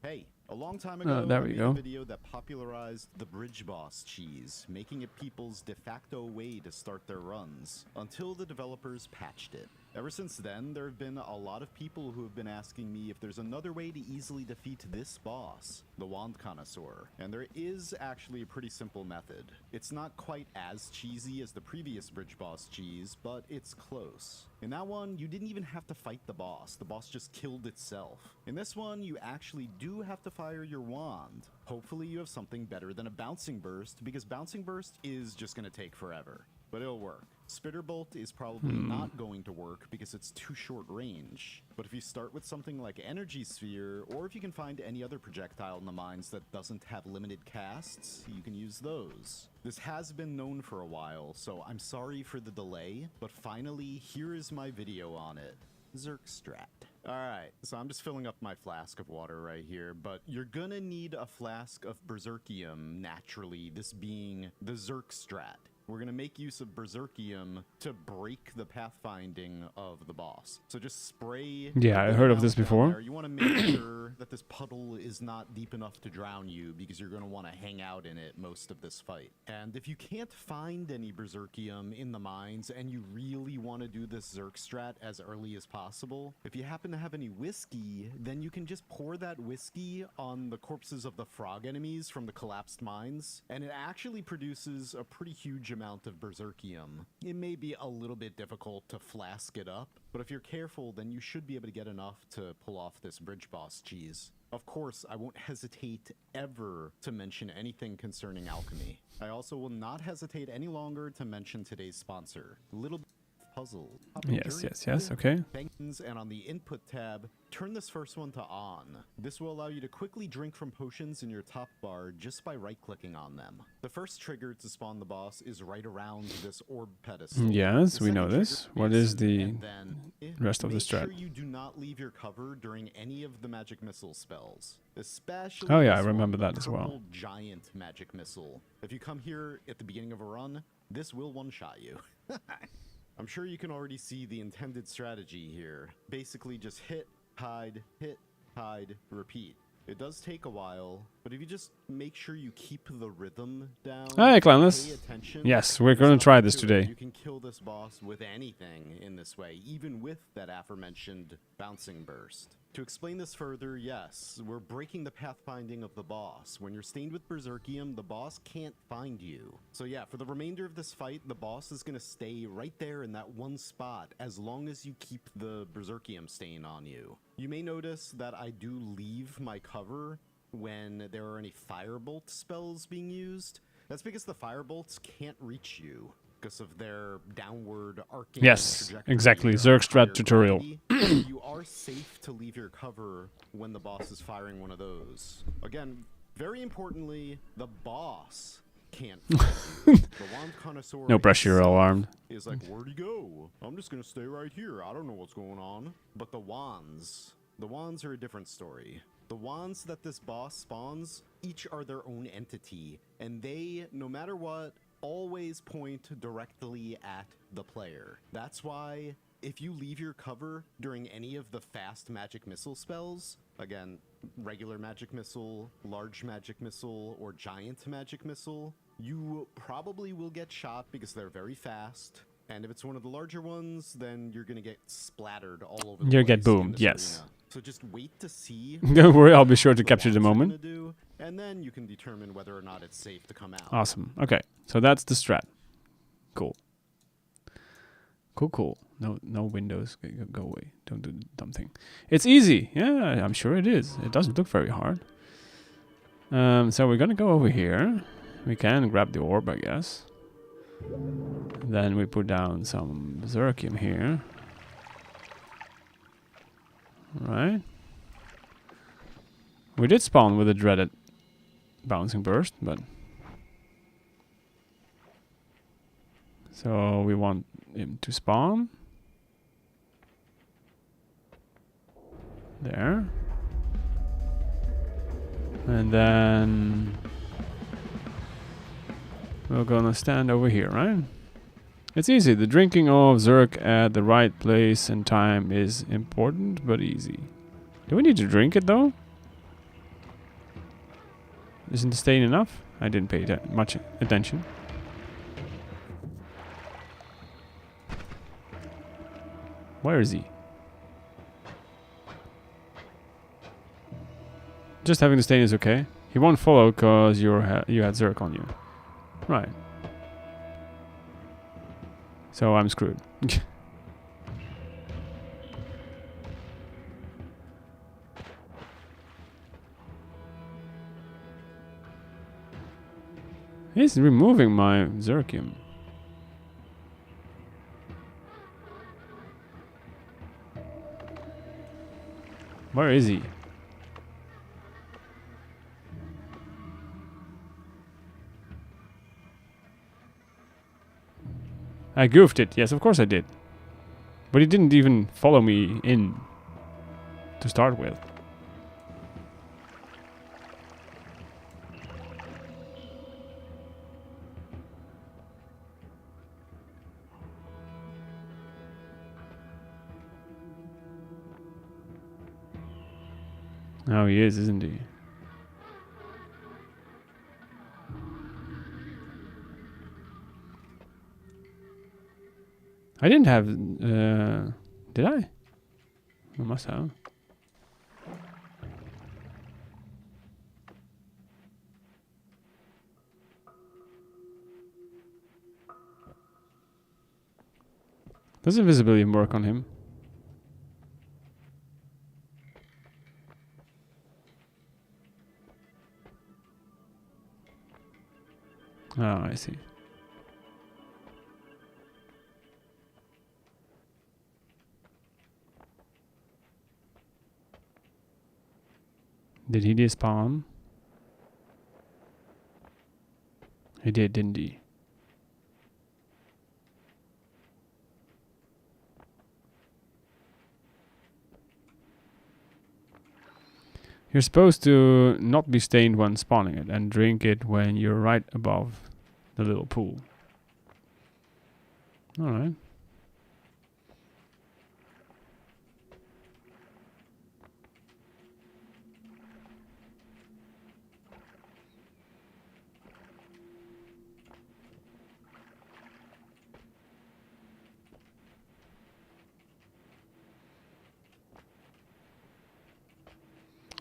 Hey, a long time ago, there I we made go. a video that popularized the Bridge Boss cheese, making it people's de facto way to start their runs, until the developers patched it. Ever since then, there have been a lot of people who have been asking me if there's another way to easily defeat this boss, the Wand Connoisseur. And there is actually a pretty simple method. It's not quite as cheesy as the previous Bridge Boss cheese, but it's close. In that one, you didn't even have to fight the boss just killed itself. In this one, you actually do have to fire your wand. Hopefully you have something better than a Bouncing Burst, because Bouncing Burst is just gonna take forever. But it'll work. Spitter Bolt is probably not going to work because it's too short range. But if you start with something like Energy Sphere, or if you can find any other projectile in the mines that doesn't have limited casts, you can use those. This has been known for a while, so I'm sorry for the delay, but finally, here is my video on it. Zerkstrat. Alright, so I'm just filling up my flask of water right here, but you're gonna need a flask of Berserkium naturally, this being the Zerk strat. We're gonna make use of Berserkium to break the pathfinding of the boss. So just spray. Yeah, I heard of this before. You want to make sure that this puddle is not deep enough to drown you, because you're gonna want to hang out in it most of this fight. And if you can't find any Berserkium in the mines, and you really want to do this Zerk strat as early as possible, if you happen to have any whiskey, then you can just pour that whiskey on the corpses of the frog enemies from the collapsed mines, and it actually produces a pretty huge amount of Berserkium. It may be a little bit difficult to flask it up, but if you're careful, then you should be able to get enough to pull off this bridge boss cheese. Of course, I won't hesitate ever to mention anything concerning alchemy. I also will not hesitate any longer to mention today's sponsor, Little Puzzle. Yes, okay. And on the input tab, turn this first one to on. This will allow you to quickly drink from potions in your top bar just by right-clicking on them. The first trigger to spawn the boss is right around this orb pedestal. Yes, we know this. What is the rest of the Make strat? sure you do not leave your cover during any of the magic missile spells. Especially Oh yeah, I this remember one, that as well. purple giant magic missile. If you come here at the beginning of a run, this will one-shot you. I'm sure you can already see the intended strategy here. Basically just hit, hide, repeat. It does take a while, but if you just make sure you keep the rhythm down, Hi, Clemens. pay attention, Yes, we're there's gonna try this nothing to it. today. You can kill this boss with anything in this way, even with that aforementioned bouncing burst. To explain this further, yes, we're breaking the pathfinding of the boss. When you're stained with Berserkium, the boss can't find you. So yeah, for the remainder of this fight, the boss is gonna stay right there in that one spot as long as you keep the Berserkium stain on you. You may notice that I do leave my cover when there are any firebolt spells being used. That's because the firebolts can't reach you because of their downward arcing Yes, trajectory exactly. or Zerk strat higher tutorial. gravity. You are safe to leave your cover when the boss is firing one of those. Again, very importantly, the boss can't find you. The wand connoisseur No pressure, you're all himself armed. is like, where'd he go? I'm just gonna stay right here. I don't know what's going on. But the wands are a different story. The wands that this boss spawns, each are their own entity, and they, no matter what, always point directly at the player. That's why if you leave your cover during any of the fast magic missile spells, again, regular magic missile, large magic missile, or giant magic missile, you probably will get shot because they're very fast. And if it's one of the larger ones, then you're gonna get splattered all over the You'll place get boomed, in this yes. arena. So just wait to see Don't worry, I'll be sure to the capture the wands are moment. gonna do, and then you can determine whether or not it's safe to come out. Awesome. Okay, so that's the strat. Cool. Cool. No windows. Go away. Don't do the dumb thing. It's easy. Yeah, I'm sure it is. It doesn't look very hard. So we're gonna go over here. We can grab the orb, I guess. Then we put down some Berserkium here. Right. We did spawn with a dreaded bouncing burst, but so we want him to spawn there, and then we're gonna stand over here, right? It's easy. The drinking of Zerk at the right place and time is important, but easy. Do we need to drink it though? Isn't the stain enough? I didn't pay that much attention. Where is he? Just having the stain is okay. He won't follow because you had Zerk on you. Right. So I'm screwed. He's removing my Zerkium. Where is he? I goofed it. Yes, of course I did. But he didn't even follow me in. to start with. Oh, he is, isn't he? I didn't have... did I? I must have. Does invisibility work on him? Oh, I see. Did he despawn? He did, didn't he? You're supposed to not be stained when spawning it and drink it when you're right above the little pool. Alright.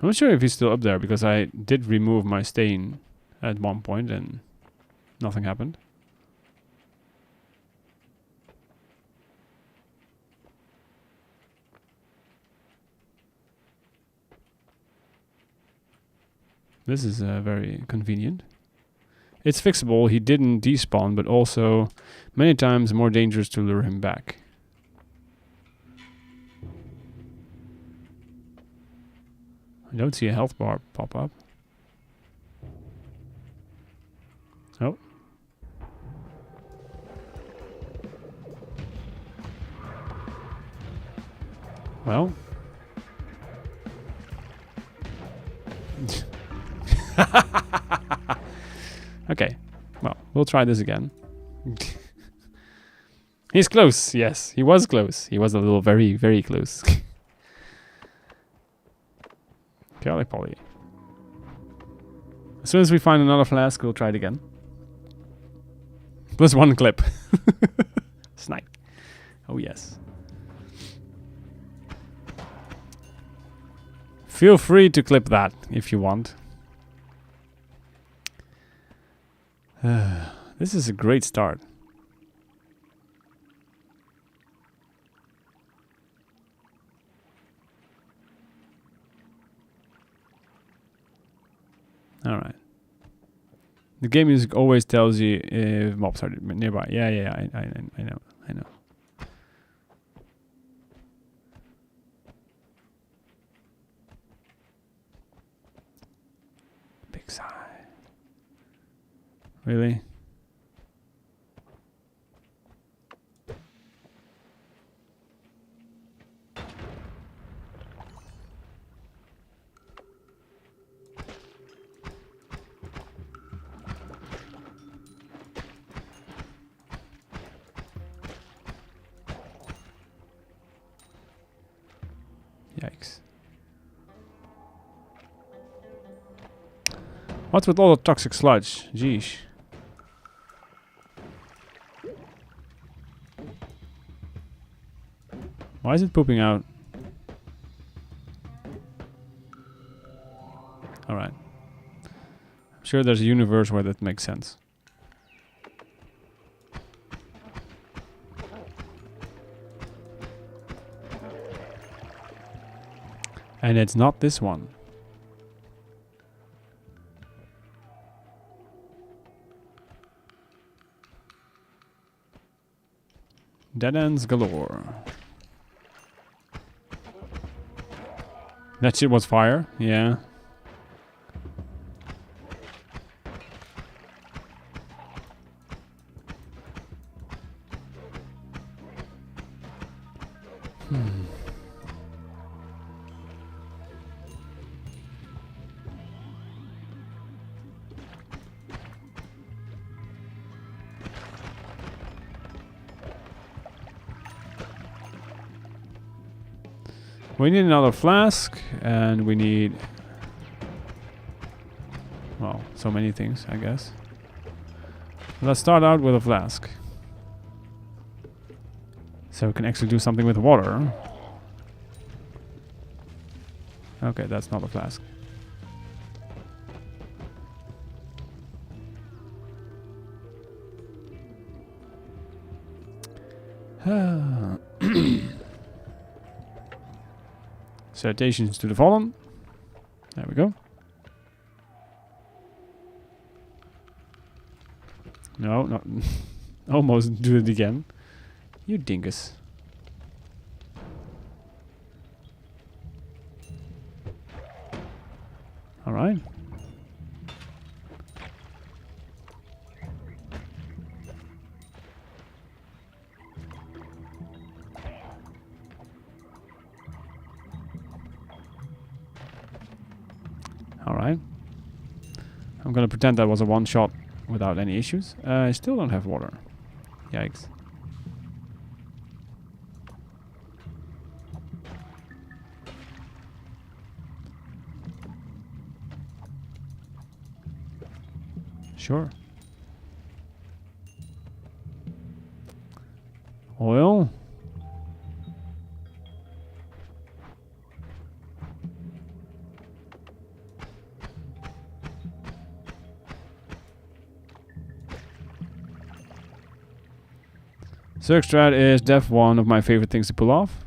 I'm not sure if he's still up there because I did remove my stain at one point and nothing happened. This is very convenient. It's fixable. He didn't despawn, but also many times more dangerous to lure him back. I don't see a health bar pop up. Oh. Well. Okay. Well, we'll try this again. He's close. Yes, he was close. He was a little very, very close. Kelly Polly. As soon as we find another flask, we'll try it again. Plus one clip. Snipe. Oh, yes. Feel free to clip that if you want. This is a great start. Alright. The game music always tells you if mobs are nearby. Yeah, I know. Big sigh. Really? Yikes. What's with all the toxic sludge? Jeesh. Why is it pooping out? Alright. I'm sure there's a universe where that makes sense. And it's not this one. Dead ends galore. That shit was fire? Yeah. We need another flask, and we need... well, so many things, I guess. Let's start out with a flask. So we can actually do something with water. Okay, that's not a flask. Salutations to the fallen. There we go. No, not almost do it again. You dingus. All right. All right. I'm gonna pretend that was a one shot without any issues. I still don't have water. Yikes. Sure. Oil. Circ strat is def one of my favorite things to pull off.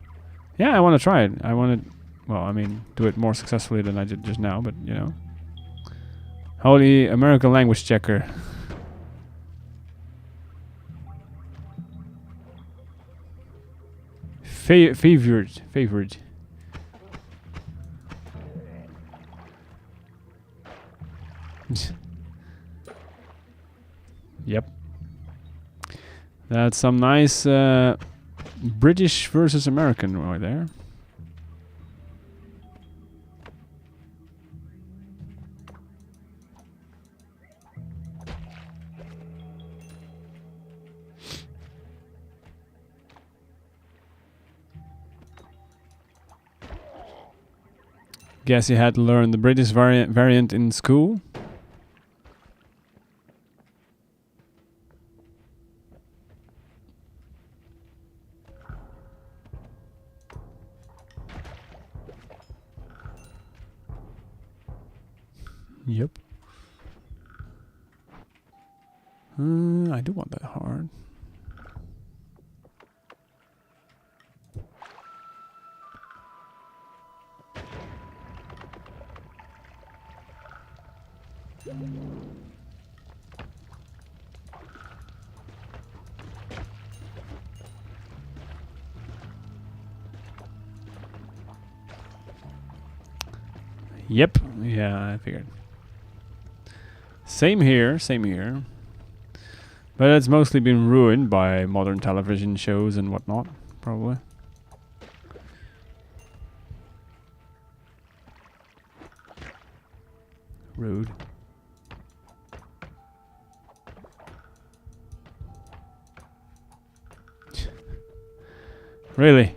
Yeah, I want to try it. I want to, well, I mean, do it more successfully than I did just now, but you know. Holy American language checker. Favored. Yep. That's some nice British versus American right there. Guess you had to learn the British variant in school. Yep. I do want that hard. Yep. Yeah, I figured. Same here. But it's mostly been ruined by modern television shows and whatnot, probably. Rude. Really?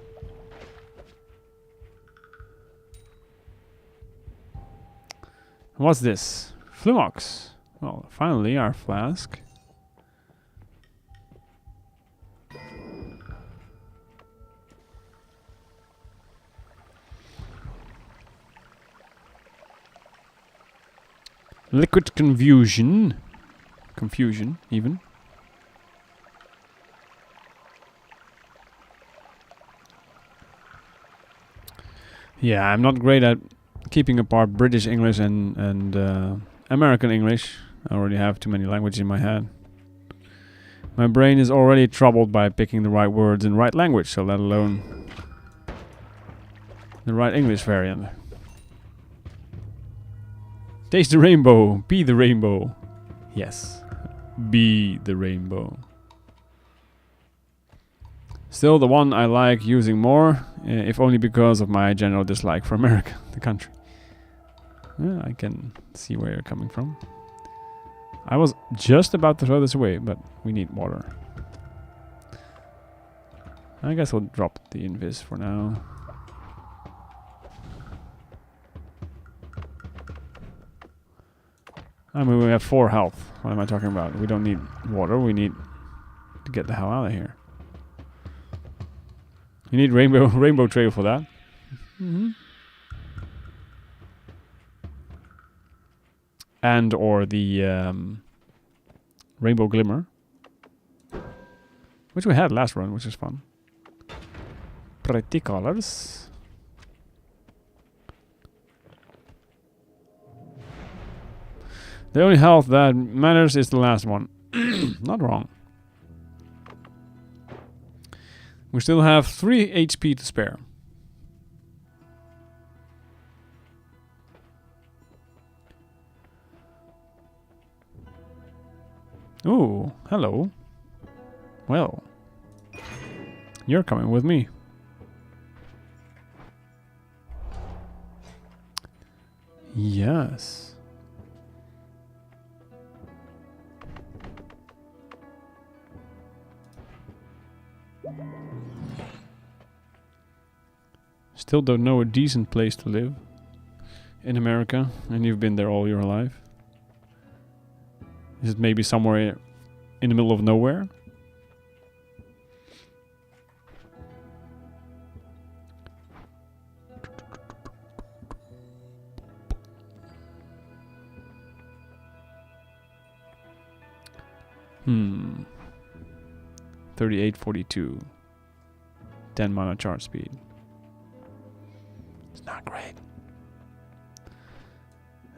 What's this? Flumox. Well, finally our flask. Liquid confusion. Confusion, even. Yeah, I'm not great at keeping apart British English and American English. I already have too many languages in my head. My brain is already troubled by picking the right words in the right language, so let alone the right English variant. Taste the rainbow. Be the rainbow. Yes. Be the rainbow. Still the one I like using more, if only because of my general dislike for America, the country. Yeah, I can see where you're coming from. I was just about to throw this away, but we need water. I guess we'll drop the invis for now. I mean, we have 4 health. What am I talking about? We don't need water. We need to get the hell out of here. You need rainbow trail for that. And or the rainbow glimmer, which we had last run, which is fun. Pretty colors. The only health that matters is the last one. Not wrong. We still have 3 HP to spare. Ooh, hello. Well, you're coming with me. Yes. Still don't know a decent place to live in America, and you've been there all your life. Is it maybe somewhere in the middle of nowhere? Hmm. 3842. 10 mana charge speed. It's not great.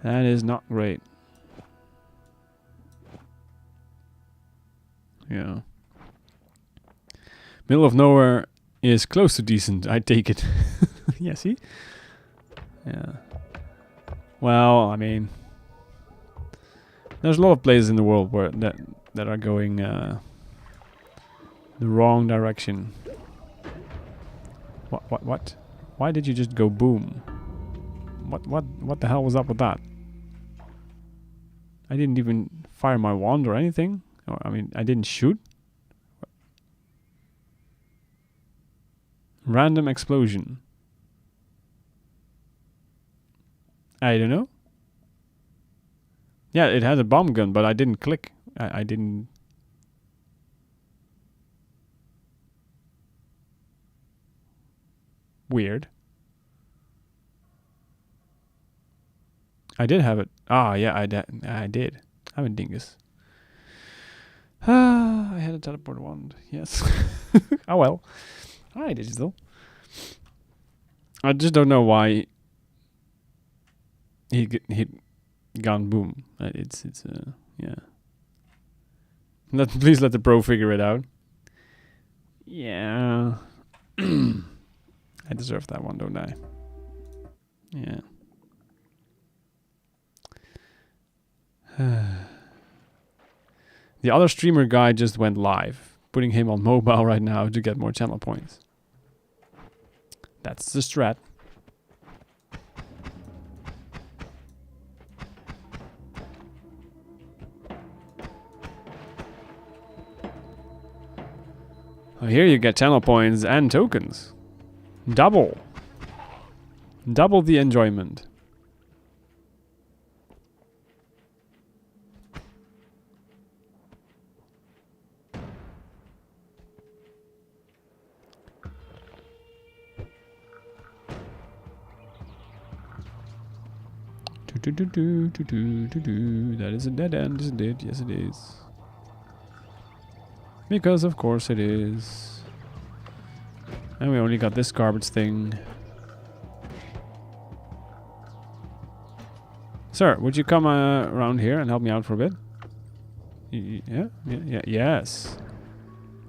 That is not great. Yeah. Middle of nowhere is close to decent. I take it. Yeah, see? Yeah. Well, I mean, there's a lot of places in the world where that are going the wrong direction. What? Why did you just go boom? What the hell was up with that? I didn't even fire my wand or anything. Or, I mean, I didn't shoot. Random explosion. I don't know. Yeah, it had a bomb gun, but I didn't click. I didn't. Weird. I did have it. Ah, yeah, I did. I'm a dingus. Ah, I had a teleport wand. Yes. Oh well. Hi, digital. I just don't know why he gone boom. It's yeah. Please let the pro figure it out. Yeah. I deserve that one, don't I? Yeah. The other streamer guy just went live, putting him on mobile right now to get more channel points. That's the strat. Oh, here you get channel points and tokens. Double. Double the enjoyment. That is a dead end, isn't it? Yes, it is. Because of course it is. And we only got this garbage thing. Sir, would you come around here and help me out for a bit? Yeah, yes.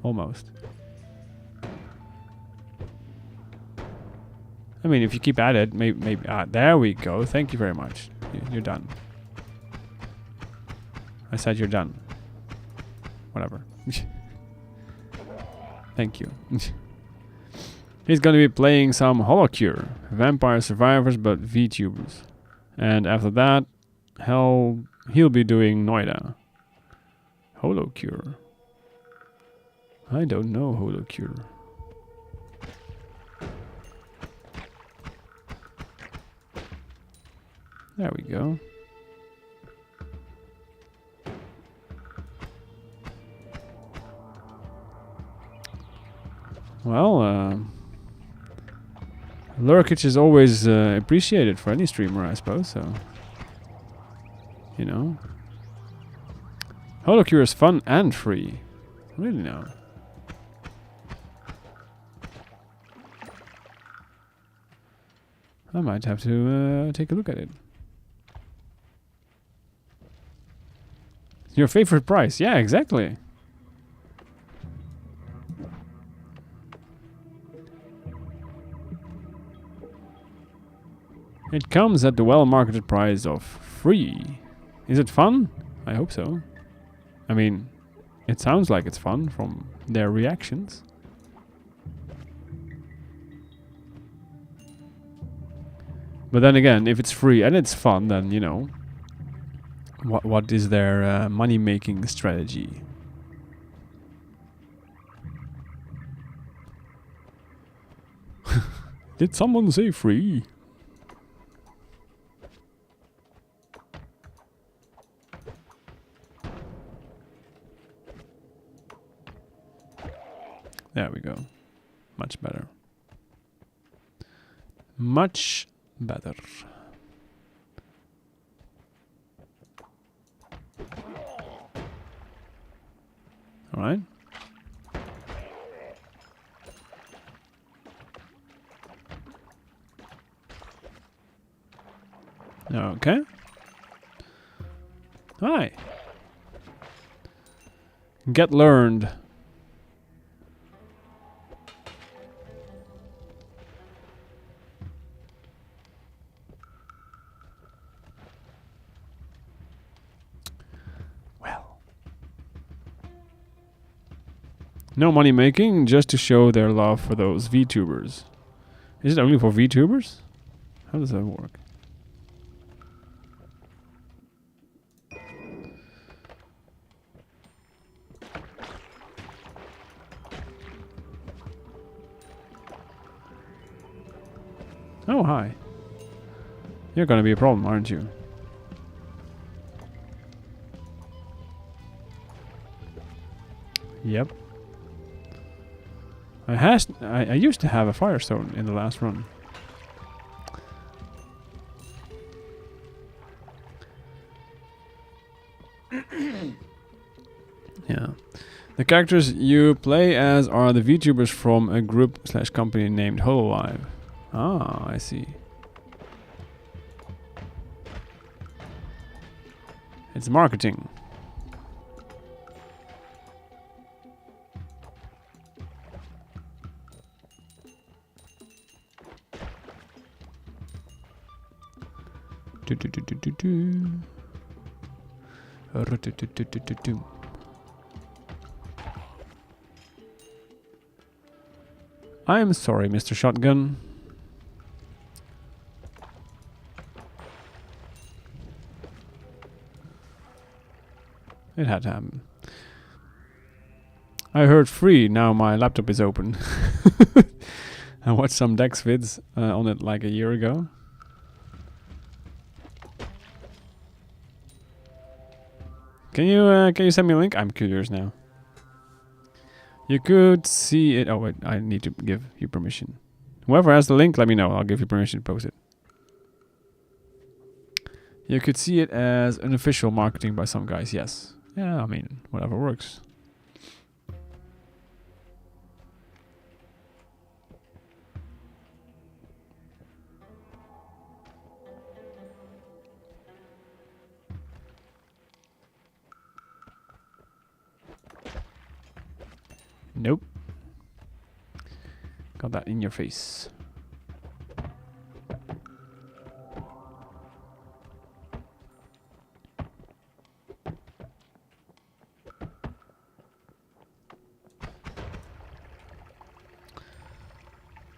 Almost. I mean, if you keep at it, maybe there we go. Thank you very much. You're done. I said you're done. Whatever. Thank you. He's gonna be playing some Holocure, Vampire Survivors but VTubers. And after that, he'll be doing Noita. Holocure. I don't know Holocure. There we go. Well, lurkage is always appreciated for any streamer, I suppose. So, you know, Holocure is fun and free. Really now. I might have to take a look at it. Your favorite price? Yeah, exactly. It comes at the well-marketed price of free. Is it fun? I hope so. I mean, it sounds like it's fun from their reactions. But then again, if it's free and it's fun, then, you know, what is their money-making strategy? Did someone say free? There we go. Much better. Much better. All right. Okay. Hi. Get learned. No money making, just to show their love for those VTubers. Is it only for VTubers? How does that work? Oh, hi. You're gonna be a problem, aren't you? Yep. I used to have a Firestone in the last run. Yeah. The characters you play as are the VTubers from a group/company named Hololive. Ah, I see. It's marketing. I am sorry, Mr. Shotgun. It had to happen. I heard free, now my laptop is open. I watched some Dex vids on it like a year ago. Can you send me a link? I'm curious now. You could see it. Oh wait, I need to give you permission. Whoever has the link, let me know. I'll give you permission to post it. You could see it as unofficial marketing by some guys. Yes. Yeah, I mean, whatever works. Nope. Got that in your face.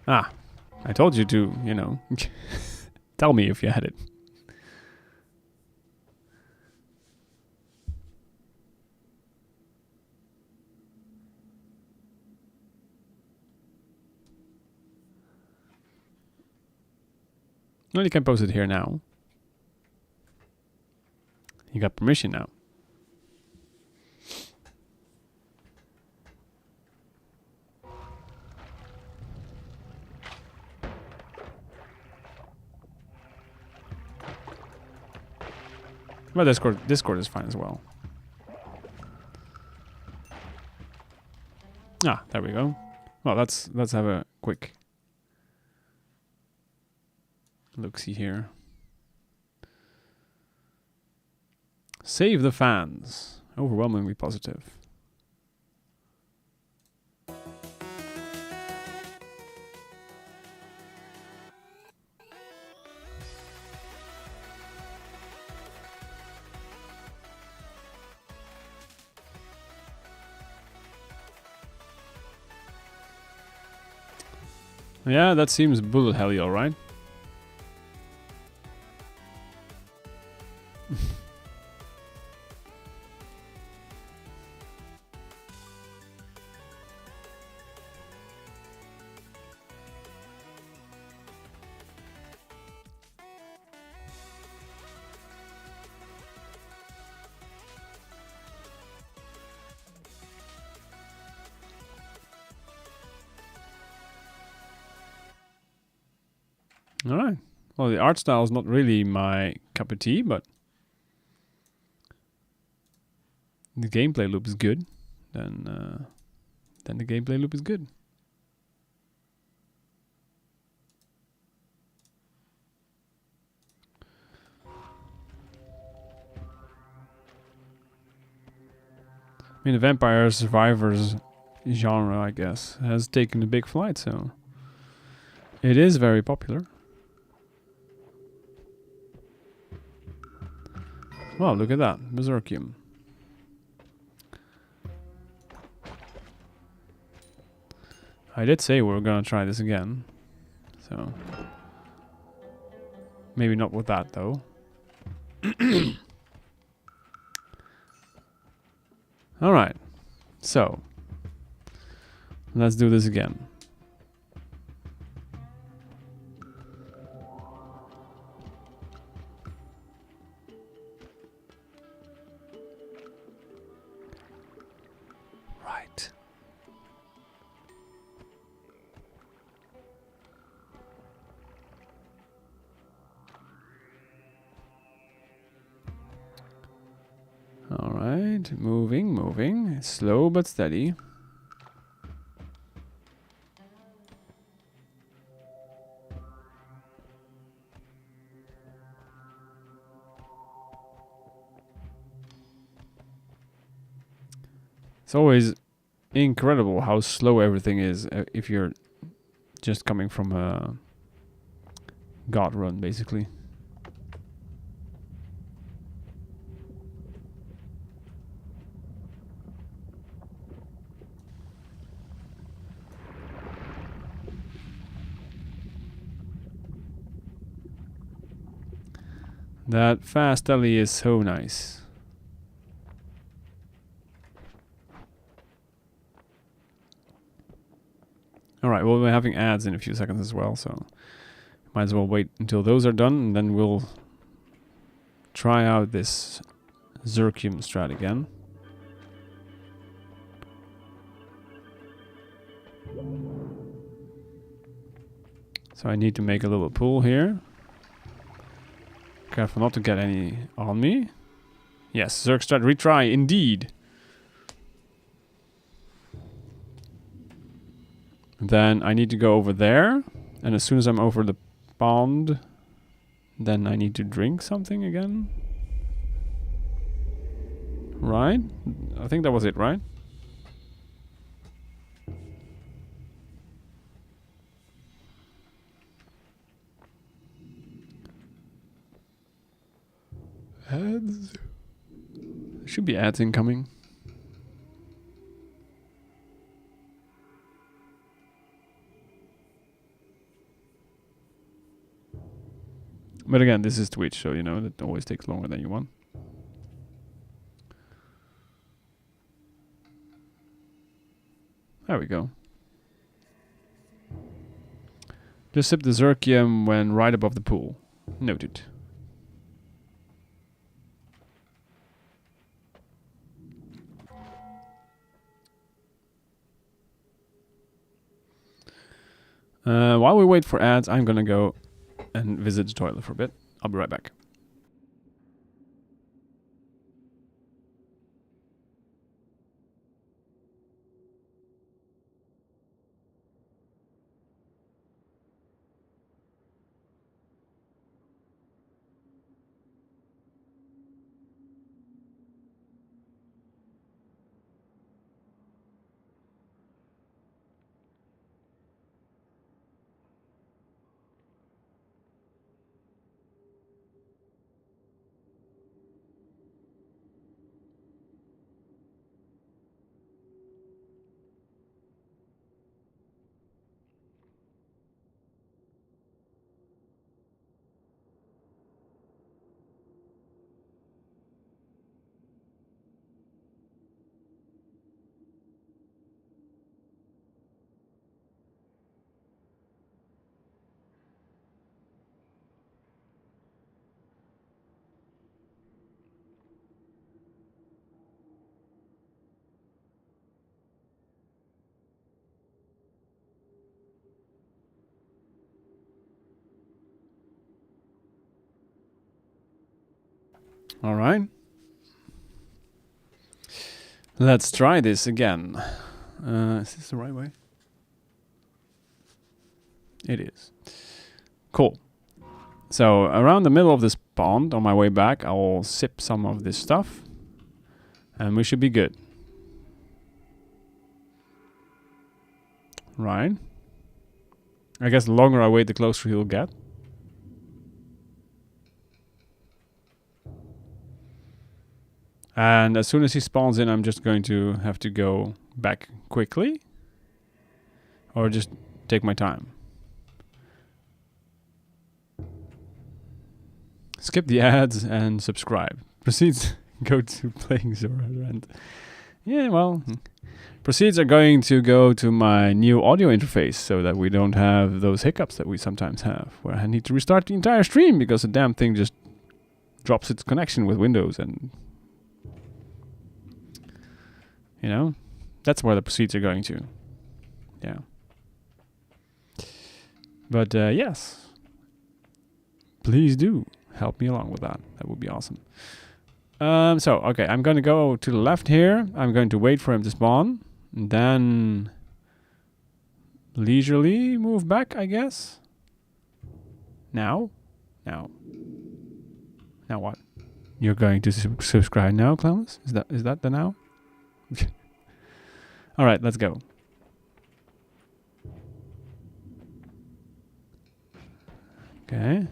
Ah, I told you to, you know, tell me if you had it. Well, you can post it here now. You got permission now. But Discord is fine as well. Ah, there we go. Well, let's have a quick look-see here. Save the fans. Overwhelmingly positive. Yeah, that seems bullet helly, alright. Alright. Well, the art style is not really my cup of tea, but the gameplay loop is good. Then the gameplay loop is good. I mean, the Vampire Survivors genre, I guess, has taken a big flight, so it is very popular. Wow, look at that. Berserkium. I did say we were gonna try this again. So maybe not with that though. Alright. So let's do this again. Right. Alright, moving. Slow but steady. It's always incredible how slow everything is if you're just coming from a god run, basically. That fast alley is so nice. Alright, well, we're having ads in a few seconds as well, so might as well wait until those are done, and then we'll try out this Zerkium strat again. So I need to make a little pool here. Careful not to get any on me. Yes, Zerk strat retry, indeed. Then I need to go over there, and as soon as I'm over the pond, then I need to drink something again. Right? I think that was it, right? Ads. Should be ads incoming. But again, this is Twitch, so you know that always takes longer than you want. There we go. Just sip the Zerkium when right above the pool. Noted. While we wait for ads, I'm gonna go and visit the toilet for a bit. I'll be right back. All right. Let's try this again. Is this the right way? It is. Cool. So around the middle of this pond, on my way back, I'll sip some of this stuff. And we should be good. Right. I guess the longer I wait, the closer he'll get. And as soon as he spawns in, I'm just going to have to go back quickly. Or just take my time. Skip the ads and subscribe. Proceeds go to playing ZoraTheArdent. Yeah, well, proceeds are going to go to my new audio interface so that we don't have those hiccups that we sometimes have, where I need to restart the entire stream because the damn thing just drops its connection with Windows, and you know, that's where the proceeds are going to. Yeah. But yes, please do help me along with that. That would be awesome. So, okay, I'm going to go to the left here. I'm going to wait for him to spawn. And then leisurely move back, I guess. Now? Now what? You're going to subscribe now, Clownless? Is that the now? Alright, let's go. Okay.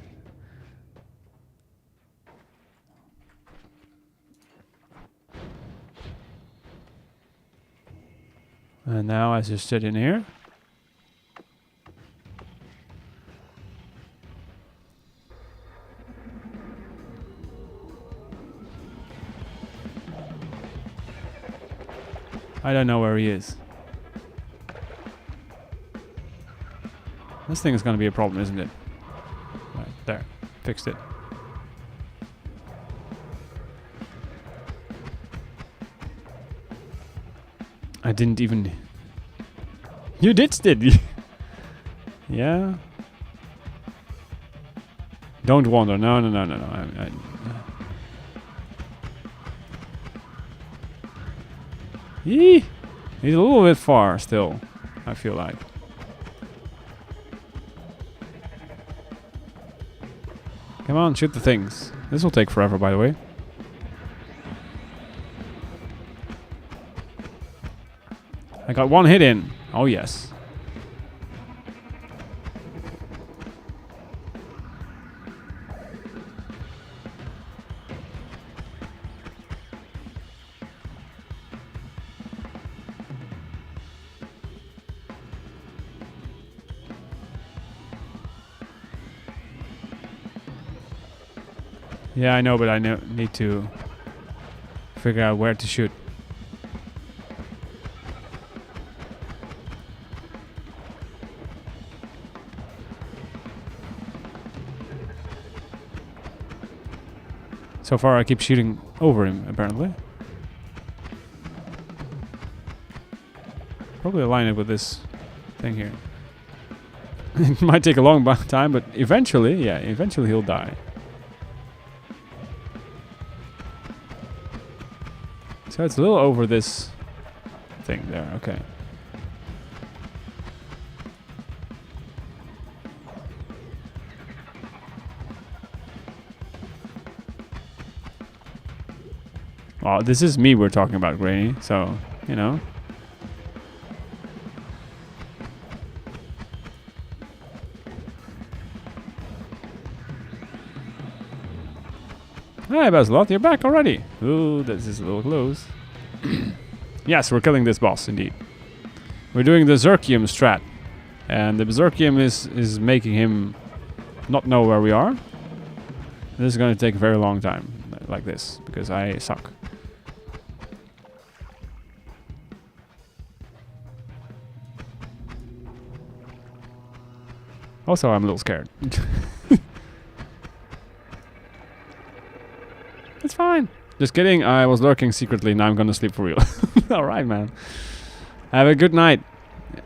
And now I just sit in here. I don't know where he is. This thing is going to be a problem, isn't it? Right, there. Fixed it. I didn't even... You did you? Yeah? Don't wander. No. He's a little bit far still, I feel like. Come on, shoot the things. This will take forever, by the way. I got one hit in. Oh, yes. Yeah, I know, but I need to figure out where to shoot. So far I keep shooting over him, apparently. Probably align it with this thing here. It might take a long time, but eventually he'll die. So it's a little over this thing there, okay. Well, this is me we're talking about, Granny, so, you know. Hi, Basilot, you're back already. Ooh, this is a little close. Yes, we're killing this boss, indeed. We're doing the Berserkium strat. And the Berserkium is making him not know where we are. This is going to take a very long time, like this, because I suck. Also, I'm a little scared. It's fine. Just kidding. I was lurking secretly. Now I'm gonna sleep for real. Alright, man. Have a good night.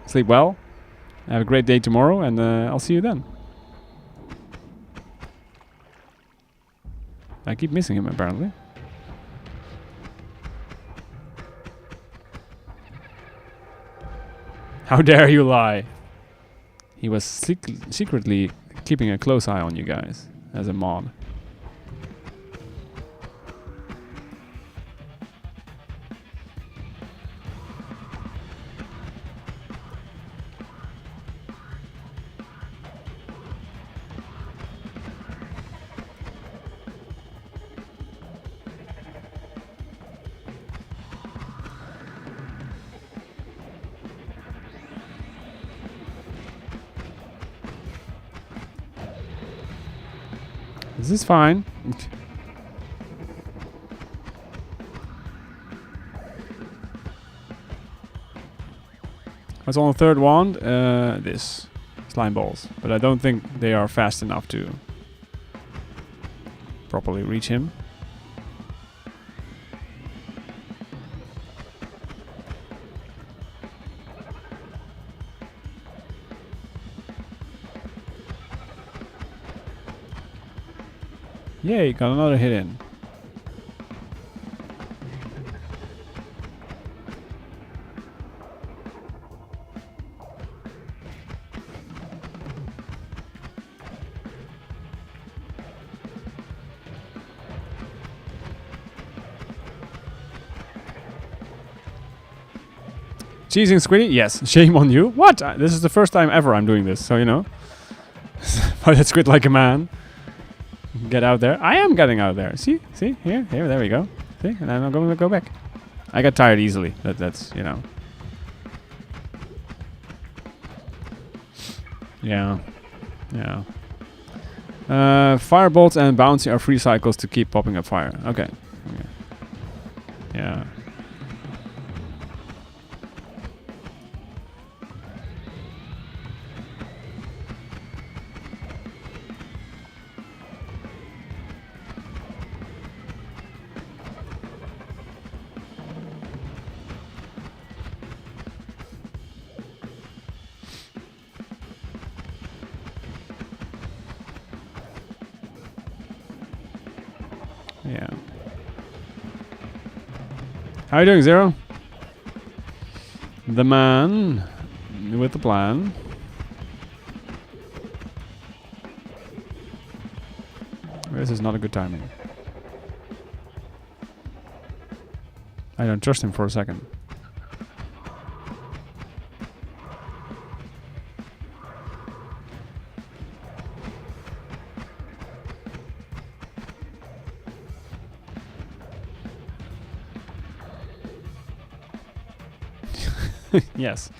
Sleep well. Have a great day tomorrow, and I'll see you then. I keep missing him apparently. How dare you lie? He was secretly keeping a close eye on you guys as a mod. This is fine. What's on the third wand? This. Slime balls. But I don't think they are fast enough to properly reach him. Yay, got another hit in. Cheesing Squiddy? Yes. Shame on you. What? This is the first time ever I'm doing this, so you know. Fight that squid like a man. Get out there. I am getting out there. See? See? Here, there we go. See? And I'm going to go back. I get tired easily. That's, you know. Yeah. Yeah. Firebolts and bouncy are free cycles to keep popping up fire. Okay. Okay. Yeah. Yeah. How you doing, Zero? The man with the plan. This is not a good timing. I don't trust him for a second. Yes.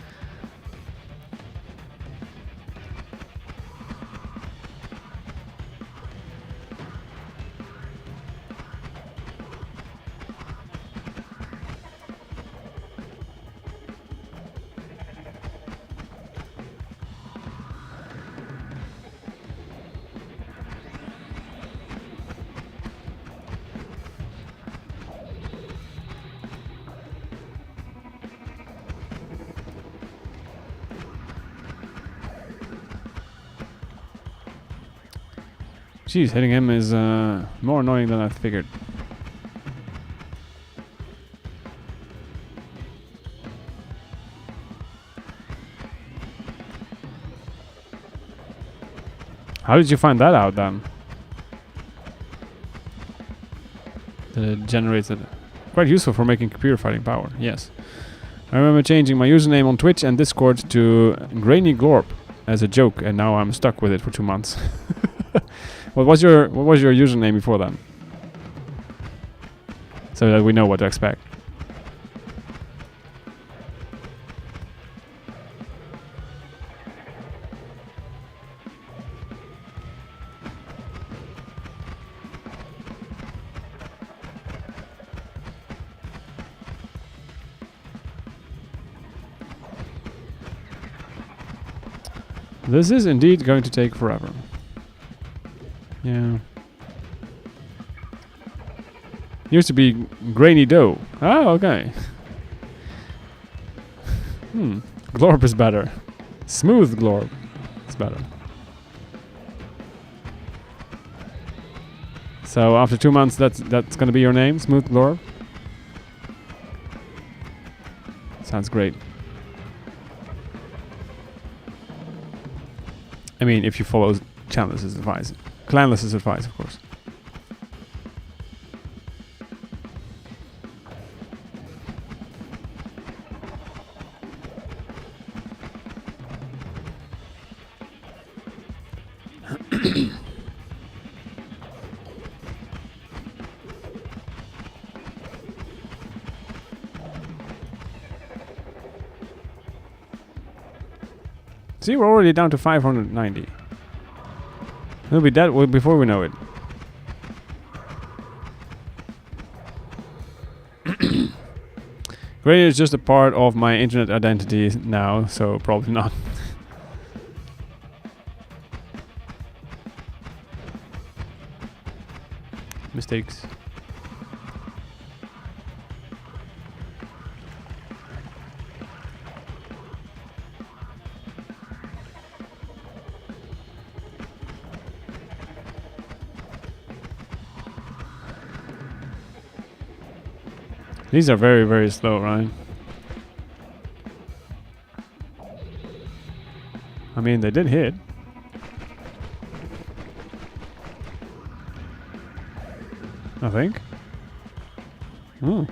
Jeez, hitting him is more annoying than I figured. How did you find that out then? That it generated quite useful for making computer fighting power, yes. I remember changing my username on Twitch and Discord to Grainy Glorp as a joke, and now I'm stuck with it for 2 months. What was your username before then? So that we know what to expect. This is indeed going to take forever. Yeah. Used to be grainy dough. Oh, okay. Glorp is better. Smooth Glorp is better. So after 2 months, that's gonna be your name, Smooth Lord. Sounds great. I mean, if you follow Clanless's advice, of course. See, we're already down to 590. We'll be dead before we know it. Gray is just a part of my internet identity now, so probably not. Mistakes. These are very, very slow, right? I mean, they did hit. I think. Hmm.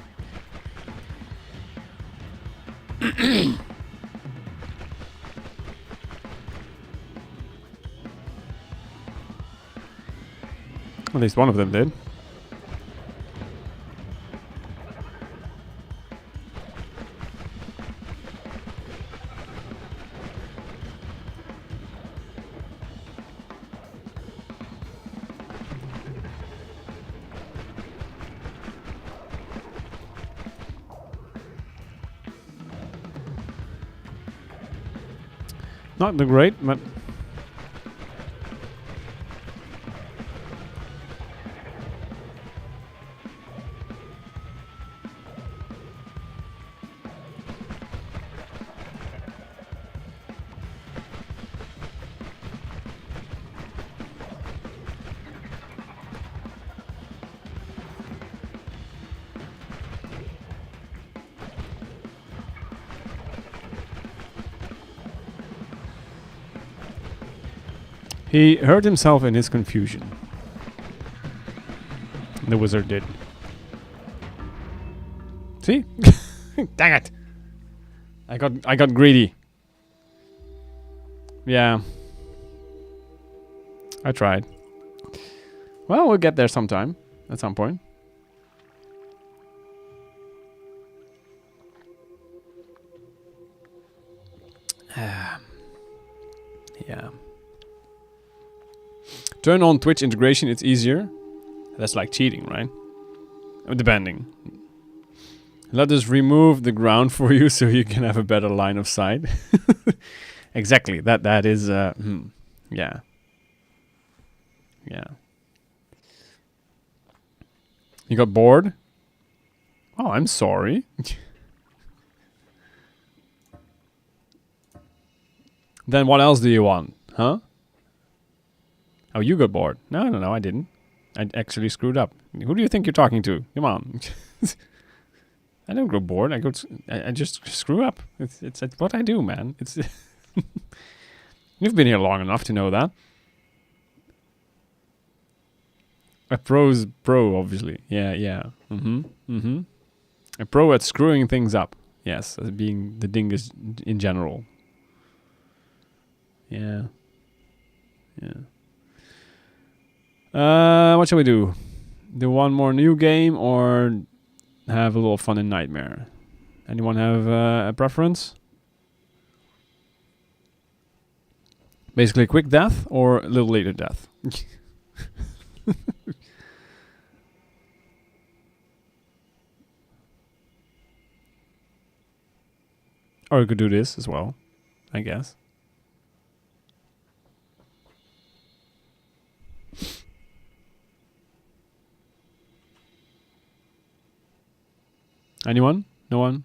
At least one of them did. Not the great, but he hurt himself in his confusion. The wizard did. See? Dang it! I got greedy. Yeah. I tried. Well, we'll get there sometime. At some point. Yeah. Turn on Twitch integration, it's easier. That's like cheating, right? Depending. Let us remove the ground for you so you can have a better line of sight. Exactly. That is yeah. Yeah. You got bored? Oh, I'm sorry. Then what else do you want? Huh? Oh, you got bored. No, I didn't. I actually screwed up. Who do you think you're talking to? Come on. I don't go bored. I just screw up. It's what I do, man. It's You've been here long enough to know that. A pro's pro, obviously. Yeah. A pro at screwing things up. Yes, as being the dingus in general. Yeah. What shall we do? Do one more new game or have a little fun in Nightmare? Anyone have a preference? Basically, quick death or a little later death? Or you could do this as well, I guess. Anyone? No one?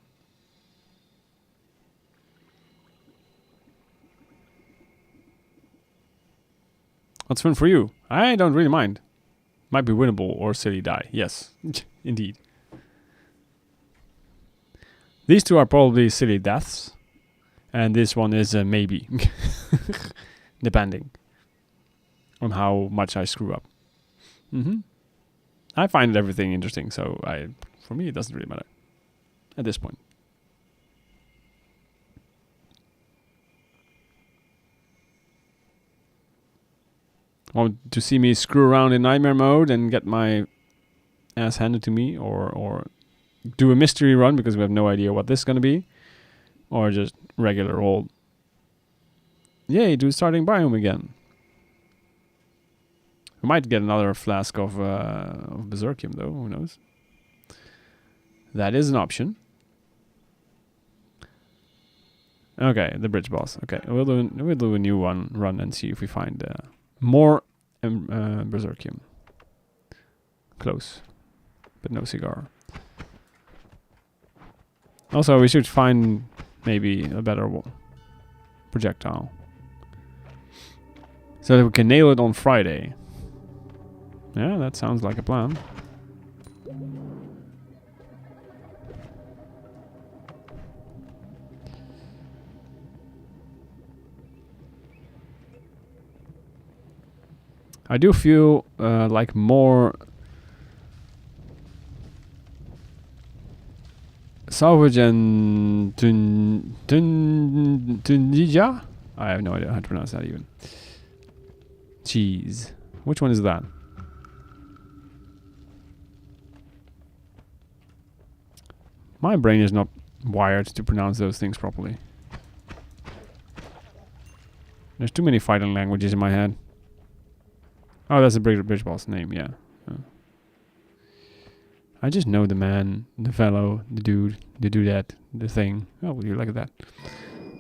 What's fun for you? I don't really mind. Might be winnable or silly die. Yes, indeed. These two are probably silly deaths. And this one is a maybe. Depending on how much I screw up. I find everything interesting, so for me it doesn't really matter at this point. Want to see me screw around in nightmare mode and get my ass handed to me, or do a mystery run because we have no idea what this is going to be, or just regular old, yay, do starting biome again. We might get another flask of Berserkium though, who knows. That is an option. Okay, the bridge boss. Okay, we'll do a new run and see if we find more Berserkium. Close, but no cigar. Also, we should find maybe a better projectile, so that we can nail it on Friday. Yeah, that sounds like a plan. I do feel like more salvage and Tunisia? I have no idea how to pronounce that even. Cheese. Which one is that? My brain is not wired to pronounce those things properly. There's too many fighting languages in my head. Oh, that's a bridge boss name, yeah. I just know the man, the fellow, the dude, the dudette, the thing. Oh, will you like that?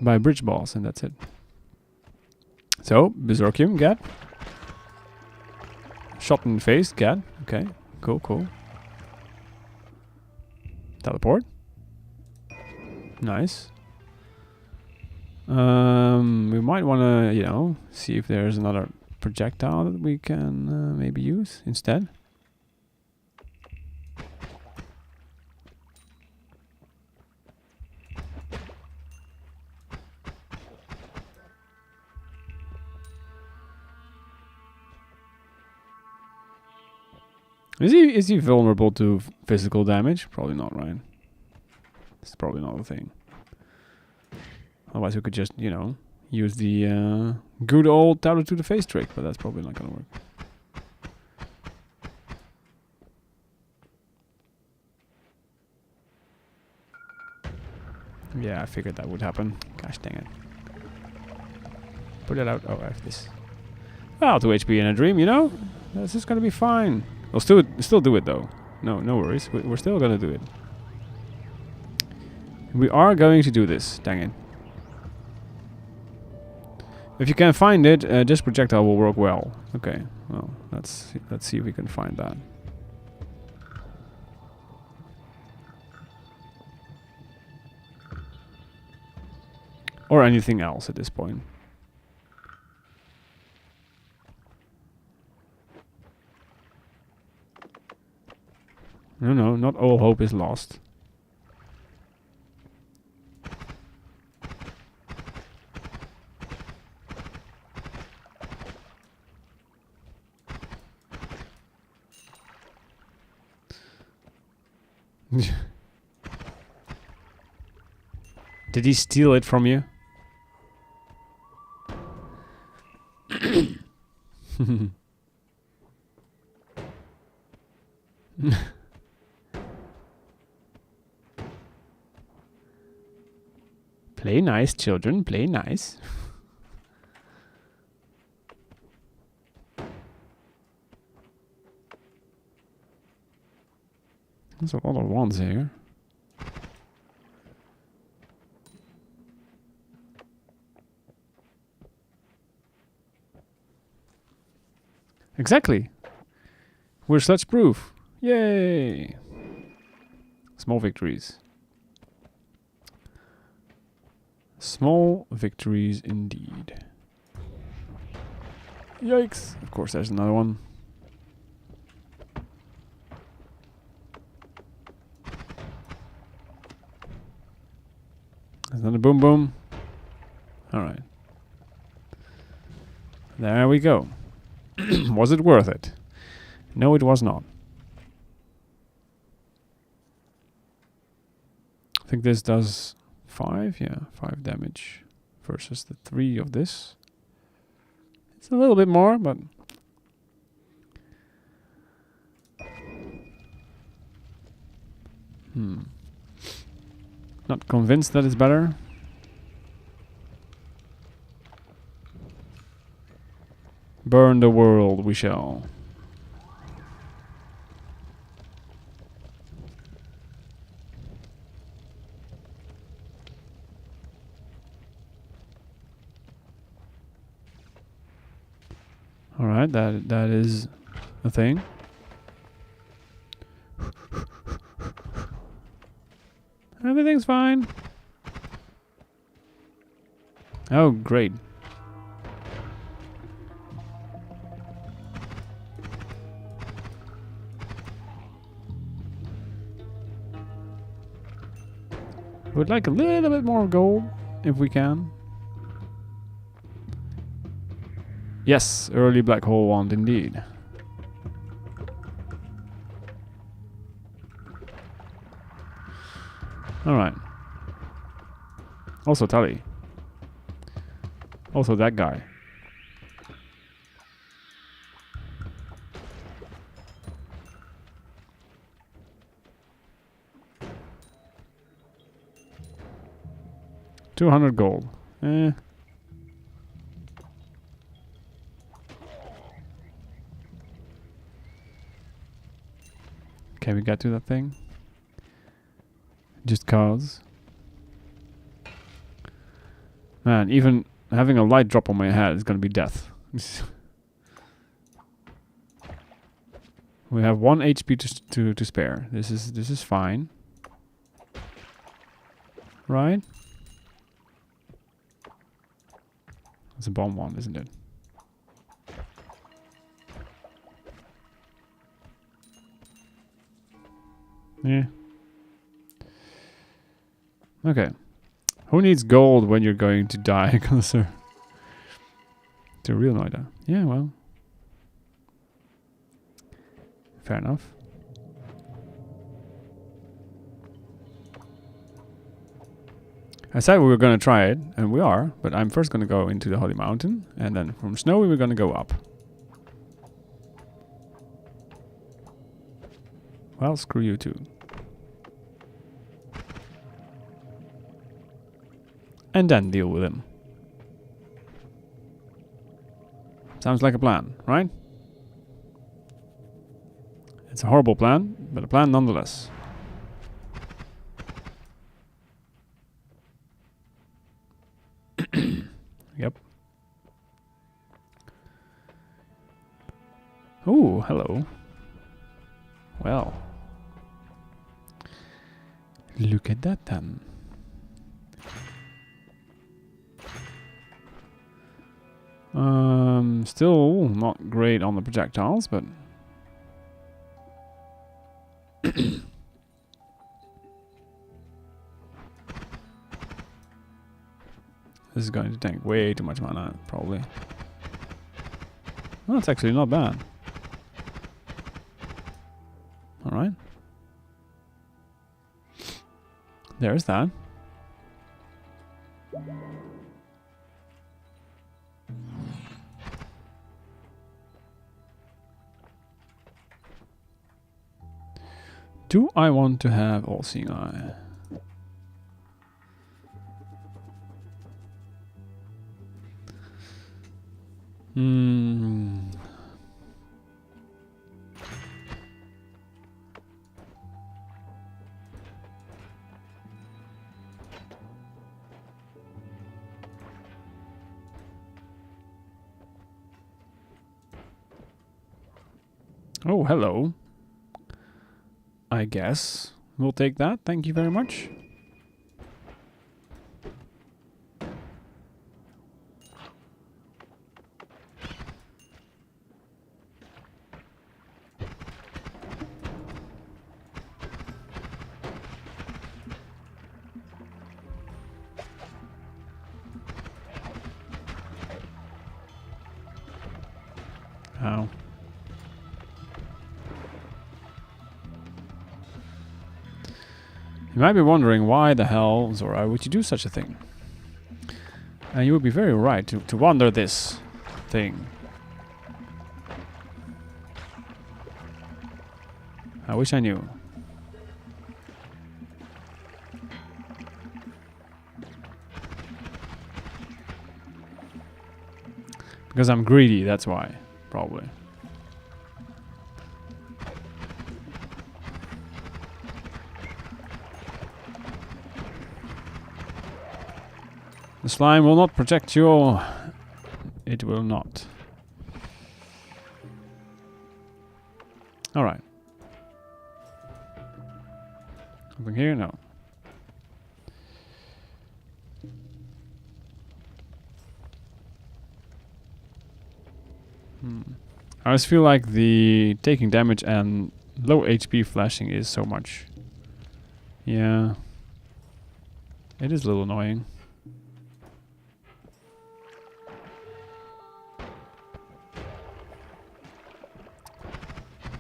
By bridge boss, and that's it. So, Berserkium, get. Shot in the face, get. Okay, cool. Teleport. Nice. We might want to, see if there's another projectile that we can maybe use instead. Is he vulnerable to physical damage? Probably not, right? It's probably not a thing. Otherwise we could just, use the good old tablet to the face trick, but that's probably not gonna work. Yeah, I figured that would happen. Gosh dang it. Put it out. Oh, I have this. Well, 2 HP in a dream, This is gonna be fine. We'll still do it though. No worries. We're still gonna do it. We are going to do this. Dang it. If you can find it, this projectile will work well. Okay. Well, let's see if we can find that. Or anything else at this point. No, not all hope is lost. Did he steal it from you? Play nice, children. Play nice. There's a lot of wands here. Exactly. We're such proof. Yay! Small victories. Small victories indeed. Yikes! Of course, there's another one. boom boom. Alright. There we go. Was it worth it? No, it was not. I think this does 5, yeah, 5 damage versus the 3 of this. It's a little bit more, but not convinced that it's better. Burn the world, we shall. Alright, that is a thing. Everything's fine. Oh, great. Would like a little bit more gold, if we can. Yes, early black hole wand indeed. Alright. Also Tully. Also that guy. $200 gold. Eh. Okay, we got to that thing. Just cause. Man, even having a light drop on my head is gonna be death. We have 1 HP to spare. This is fine. Right? It's a bomb one, isn't it? Yeah. Okay. Who needs gold when you're going to die, closer to real Noita? Yeah, well. Fair enough. I said we were going to try it, and we are, but I'm first going to go into the Holy Mountain, and then from Snowy we're going to go up. Well, screw you too. And then deal with him. Sounds like a plan, right? It's a horrible plan, but a plan nonetheless. Yep. Oh, hello. Well. Look at that then. Still not great on the projectiles, but this is going to take way too much mana, probably. Well, it's actually not bad. Alright. There's that. Do I want to have All-Seeing Eye? Oh, hello. I guess we'll take that. Thank you very much. How? You might be wondering why the hell, Zora, would you do such a thing? And you would be very right to wonder this thing. I wish I knew. Because I'm greedy, that's why, probably. The slime will not protect you. It will not. Alright. Something here? No. I always feel like the taking damage and low HP flashing is so much. Yeah. It is a little annoying.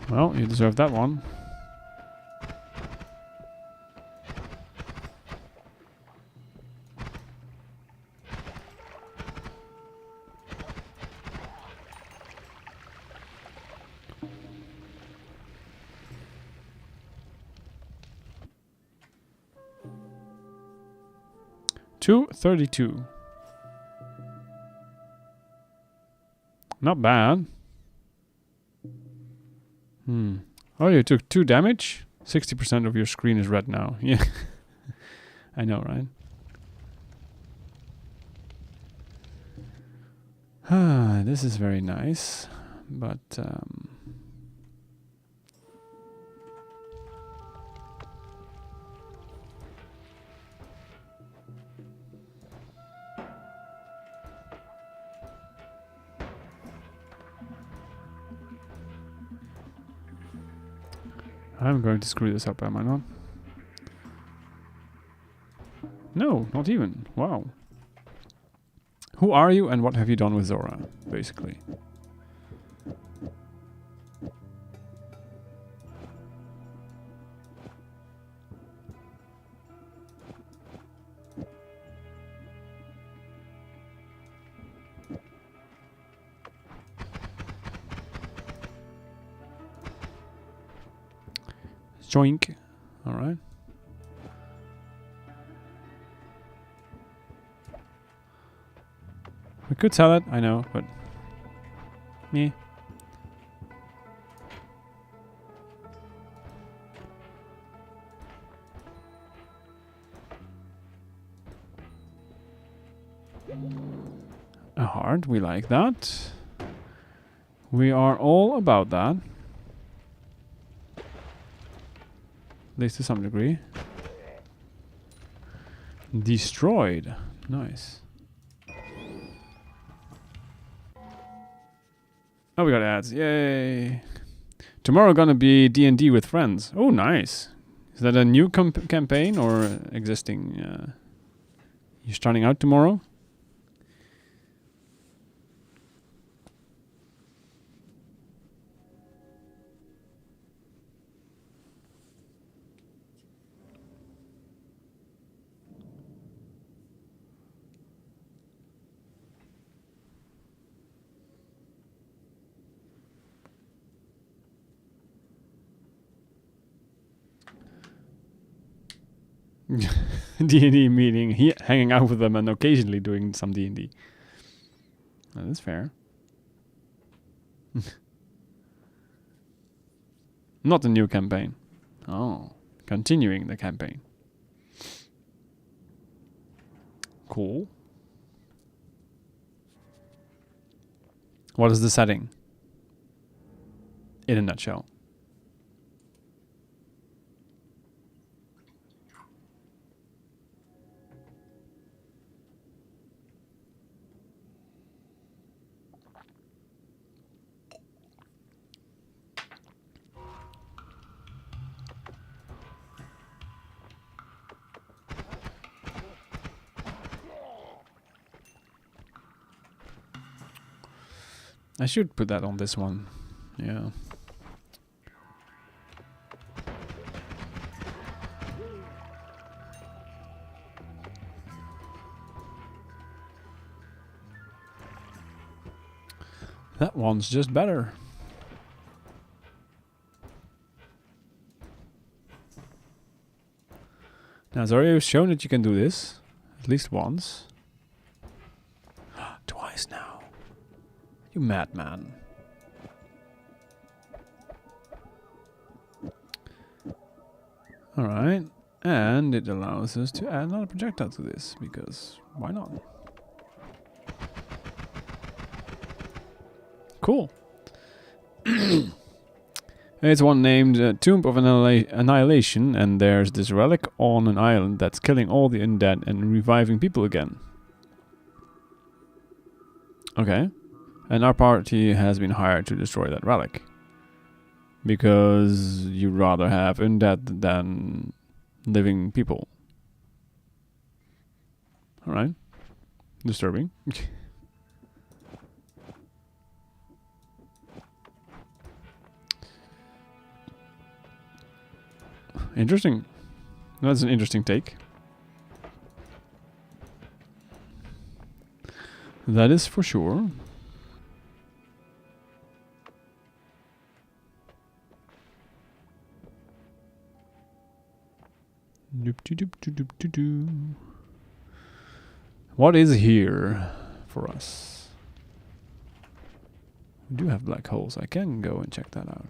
Well, you deserve that one. $232. Not bad. Oh, you took 2 damage? 60% of your screen is red now. Yeah. I know, right? This is very nice. But, I'm going to screw this up, am I not? No, not even. Wow. Who are you and what have you done with Zora, basically? Joink. Alright. We could sell it, I know, but... meh. A heart, we like that. We are all about that. At least to some degree. Destroyed. Nice. Oh, we got ads. Yay. Tomorrow gonna be D&D with friends. Oh, nice. Is that a new campaign or existing? You're starting out tomorrow? D&D meeting, hanging out with them and occasionally doing some D&D. That's fair. Not a new campaign. Oh, continuing the campaign. Cool. What is the setting? In a nutshell. I should put that on this one. Yeah. That one's just better. Now, Zora, you've shown that you can do this at least once. Twice now. You madman. Alright. And it allows us to add another projectile to this, because why not? Cool. It's one named Tomb of Annihilation, and there's this relic on an island that's killing all the undead and reviving people again. Okay. And our party has been hired to destroy that relic. Because you'd rather have undead than living people. Alright. Disturbing. Interesting. That's an interesting take. That is for sure. What is here for us? We do have black holes. I can go and check that out.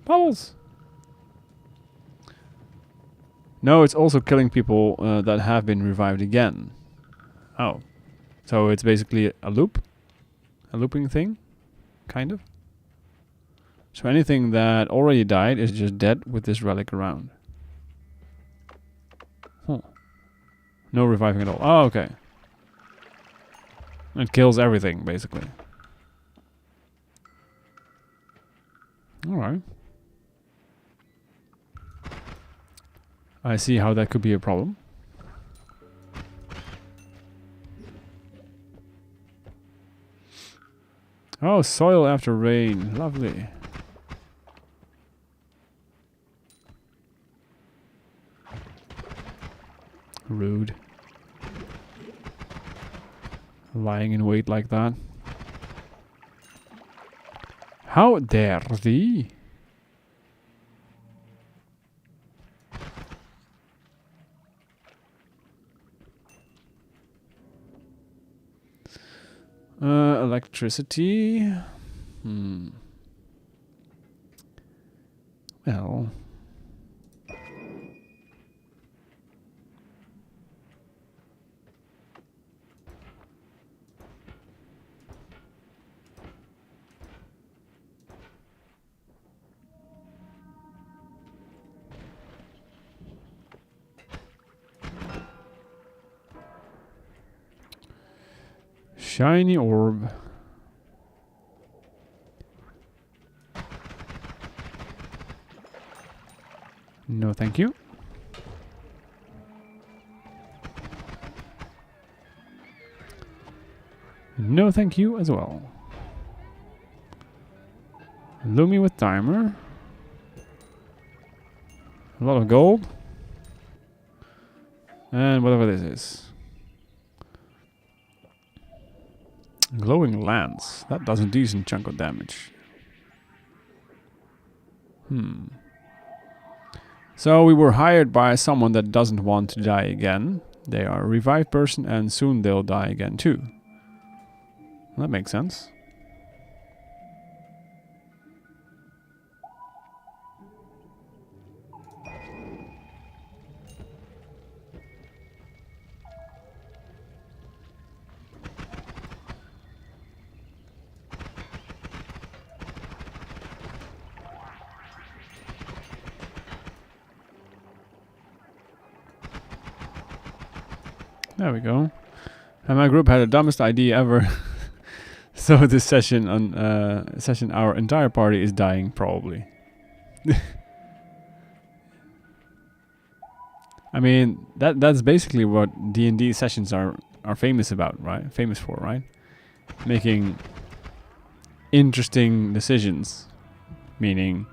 Bubbles! No, it's also killing people that have been revived again. Oh. So it's basically a loop? A looping thing? Kind of? So anything that already died is just dead with this relic around. Huh. No reviving at all. Oh, okay. It kills everything, basically. Alright. I see how that could be a problem. Oh, soil after rain. Lovely. Rude. Lying in wait like that. How dare thee? Electricity. Well. Shiny orb. No, thank you. No, thank you as well. Lumi with timer. A lot of gold. And whatever this is. Glowing lance. That does a decent chunk of damage. So we were hired by someone that doesn't want to die again. They are a revived person and soon they'll die again too. That makes sense. There we go. And my group had the dumbest idea ever. So this session our entire party is dying probably. I mean, that's basically what D&D sessions are famous about, right? Famous for, right? Making interesting decisions, meaning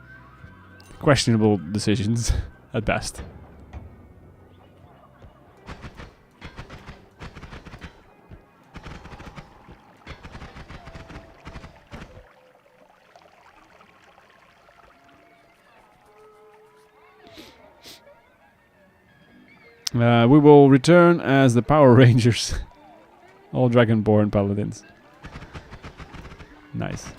questionable decisions at best. We will return as the Power Rangers. All Dragonborn Paladins. Nice.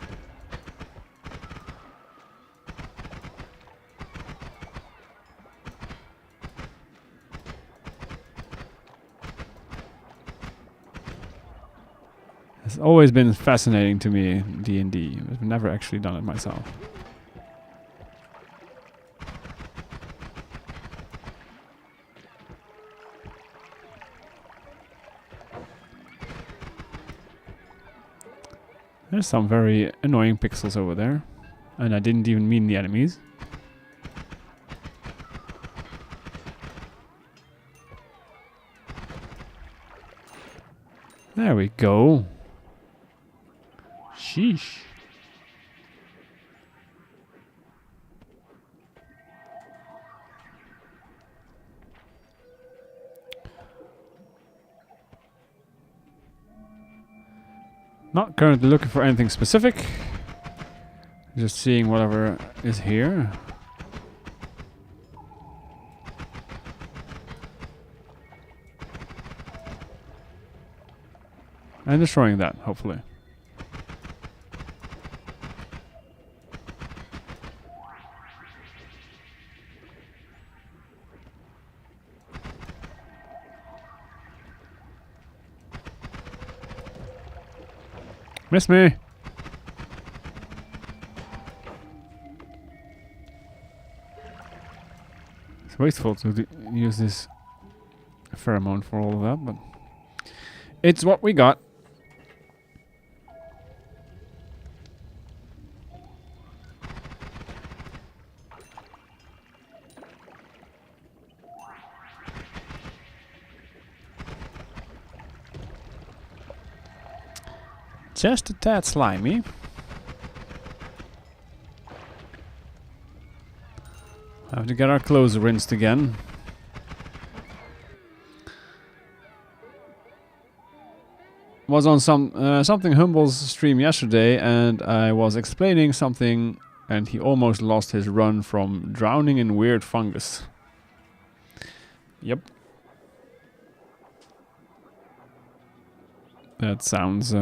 It's always been fascinating to me, D&D. I've never actually done it myself. There's some very annoying pixels over there. And I didn't even mean the enemies. There we go. Sheesh. Not currently looking for anything specific. Just seeing whatever is here. And destroying that, hopefully. Miss me! It's wasteful to use this pheromone for all of that, but it's what we got. Just a tad slimy. Have to get our clothes rinsed again. Was on something Humble's stream yesterday, and I was explaining something, and he almost lost his run from drowning in weird fungus. Yep. That sounds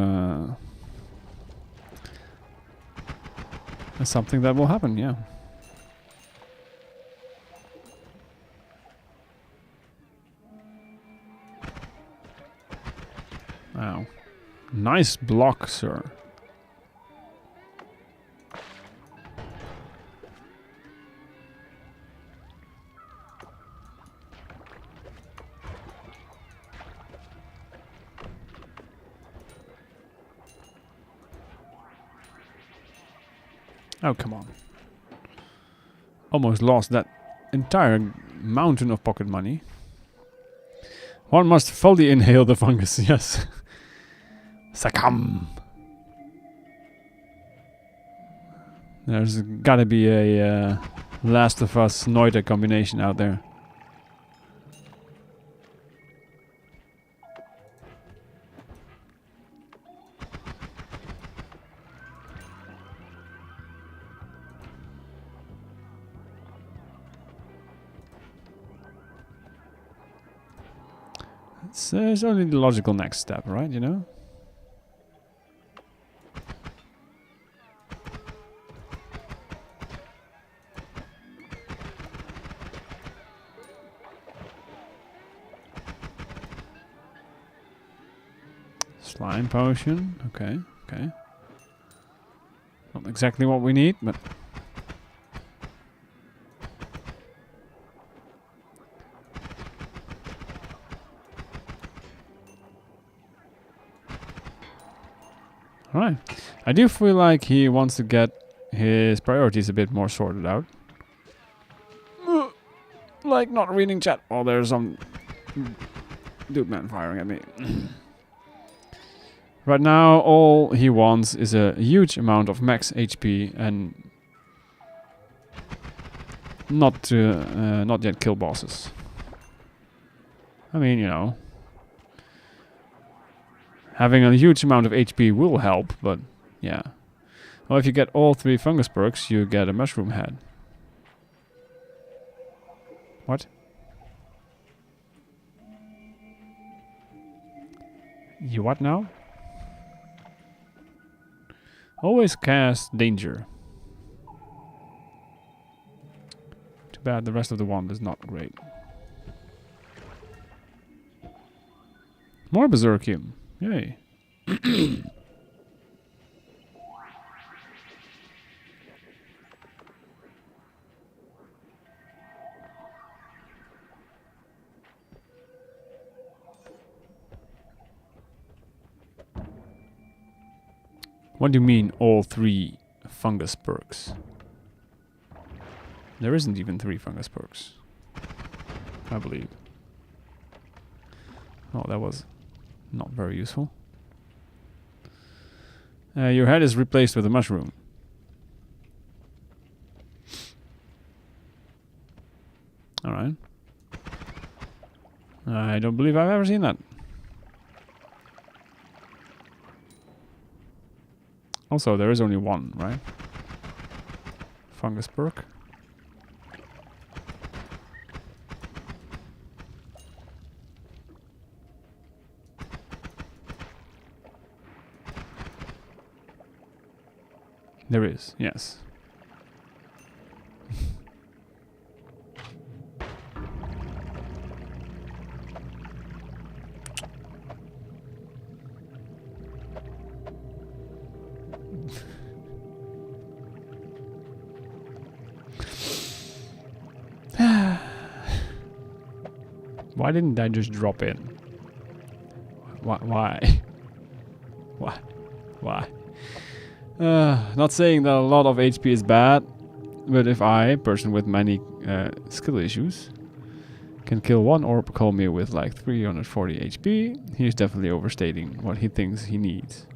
something that will happen, yeah. Wow. Nice block, sir. Oh, come on. Almost lost that entire mountain of pocket money. One must fully inhale the fungus, yes. Succumb. There's gotta be a Last of Us Noita combination out there. It's only the logical next step, right? You know? Slime potion. Okay, okay. Not exactly what we need, but... Alright. I do feel like he wants to get his priorities a bit more sorted out. like not reading chat. Oh, there's some dude man firing at me. Right now, all he wants is a huge amount of max HP and not yet kill bosses. I mean, you know, having a huge amount of HP will help, but yeah. Well, if you get all 3 fungus perks, you get a mushroom head. What? You what now? Always cast danger. Too bad the rest of the wand is not great. More Berserkium. Yay. What do you mean all 3 fungus perks? There isn't even 3 fungus perks, I believe. Oh, that was not very useful. Your head is replaced with a mushroom. Alright. I don't believe I've ever seen that. Also, there is only one, right? Fungus perk. There is, yes. Why didn't I just drop in? Why? Why? Why? Not saying that a lot of HP is bad, but if I, person with many skill issues, can kill one orb colmir with like 340 HP, he's definitely overstating what he thinks he needs.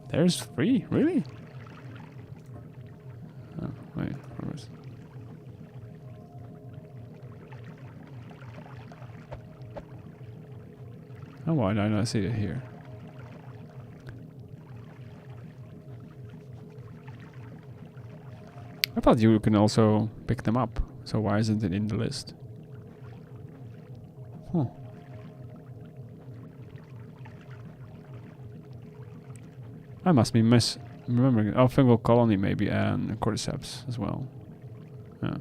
There's 3? Really? Oh, wait, where was... Oh, why did I not see it here? I thought you can also pick them up, so why isn't it in the list? Huh. I must be remembering. Oh, fungal colony maybe, and cordyceps as well. Yeah.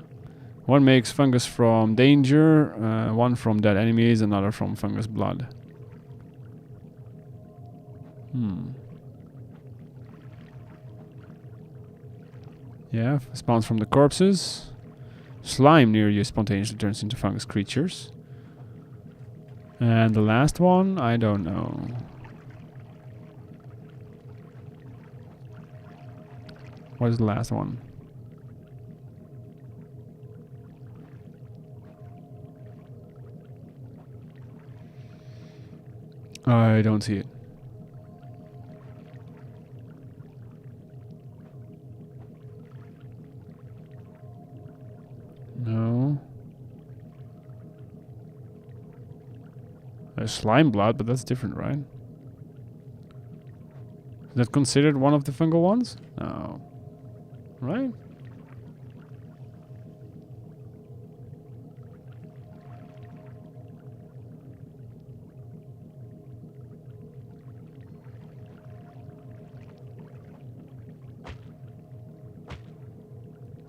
One makes fungus from danger, one from dead enemies, another from fungus blood. Yeah, spawns from the corpses. Slime near you spontaneously turns into fungus creatures. And the last one, I don't know. What is the last one? I don't see it. No. There's slime blood, but that's different, right? Is that considered one of the fungal ones? No. Right?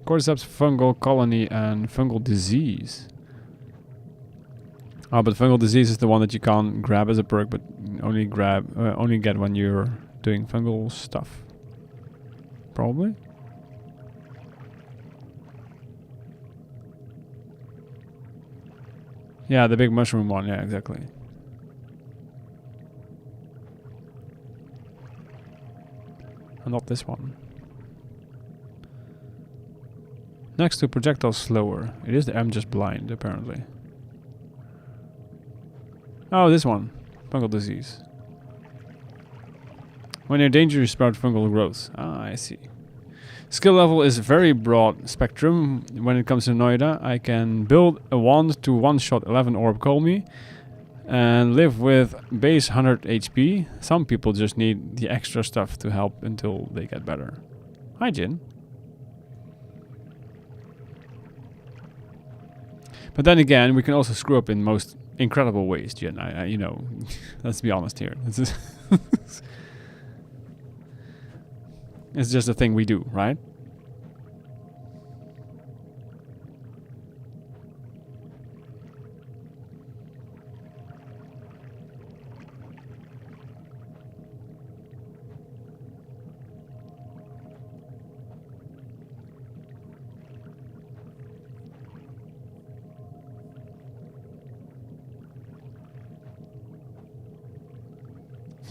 Cordyceps, fungal colony, and fungal disease. Oh, but fungal disease is the one that you can't grab as a perk, but only get when you're doing fungal stuff. Probably. Yeah, the big mushroom one. Yeah, exactly. And not this one. Next to projectile slower. It is the I'm just blind, apparently. Oh, this one. Fungal disease. When you're dangerous, sprout fungal growth. Ah, I see. Skill level is very broad spectrum. When it comes to Noita, I can build a wand to one-shot 11 orb call me and live with base 100 HP. Some people just need the extra stuff to help until they get better. Hi, Jin. But then again, we can also screw up in most incredible ways, Jin. You know, let's be honest here. It's just a thing we do, right?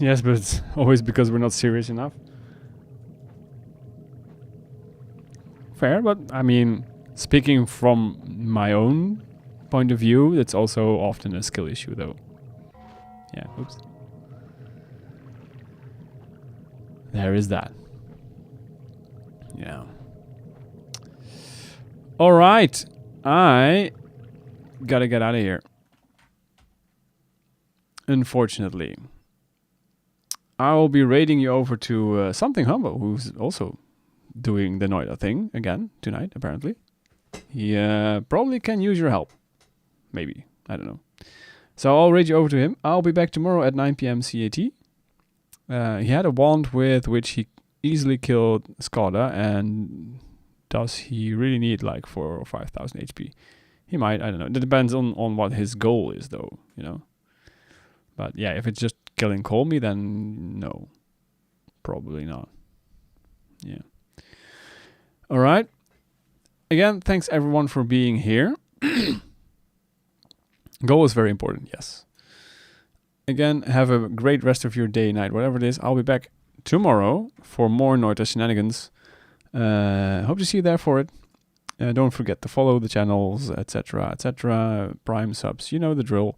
Yes, but it's always because we're not serious enough. Fair, but I mean, speaking from my own point of view, it's also often a skill issue, though. Yeah, oops. There is that. Yeah. All right, I gotta get out of here. Unfortunately, I will be raiding you over to Something Humble, who's also doing the Noita thing again tonight, apparently. He probably can use your help. Maybe. I don't know. So I'll raid you over to him. I'll be back tomorrow at 9 PM CAT. He had a wand with which he easily killed Skada, and does he really need like 4,000 or 5,000 HP? He might, I don't know. It depends on what his goal is, though, you know. But yeah, if it's just killing Colmy, then no. Probably not. Yeah. All right. Again, thanks everyone for being here. Goal is very important, yes. Again, have a great rest of your day, night, whatever it is. I'll be back tomorrow for more Noita shenanigans. Hope to see you there for it. Don't forget to follow the channels, etc., etc. Prime subs, you know the drill.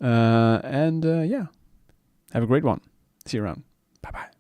Yeah, have a great one. See you around. Bye-bye.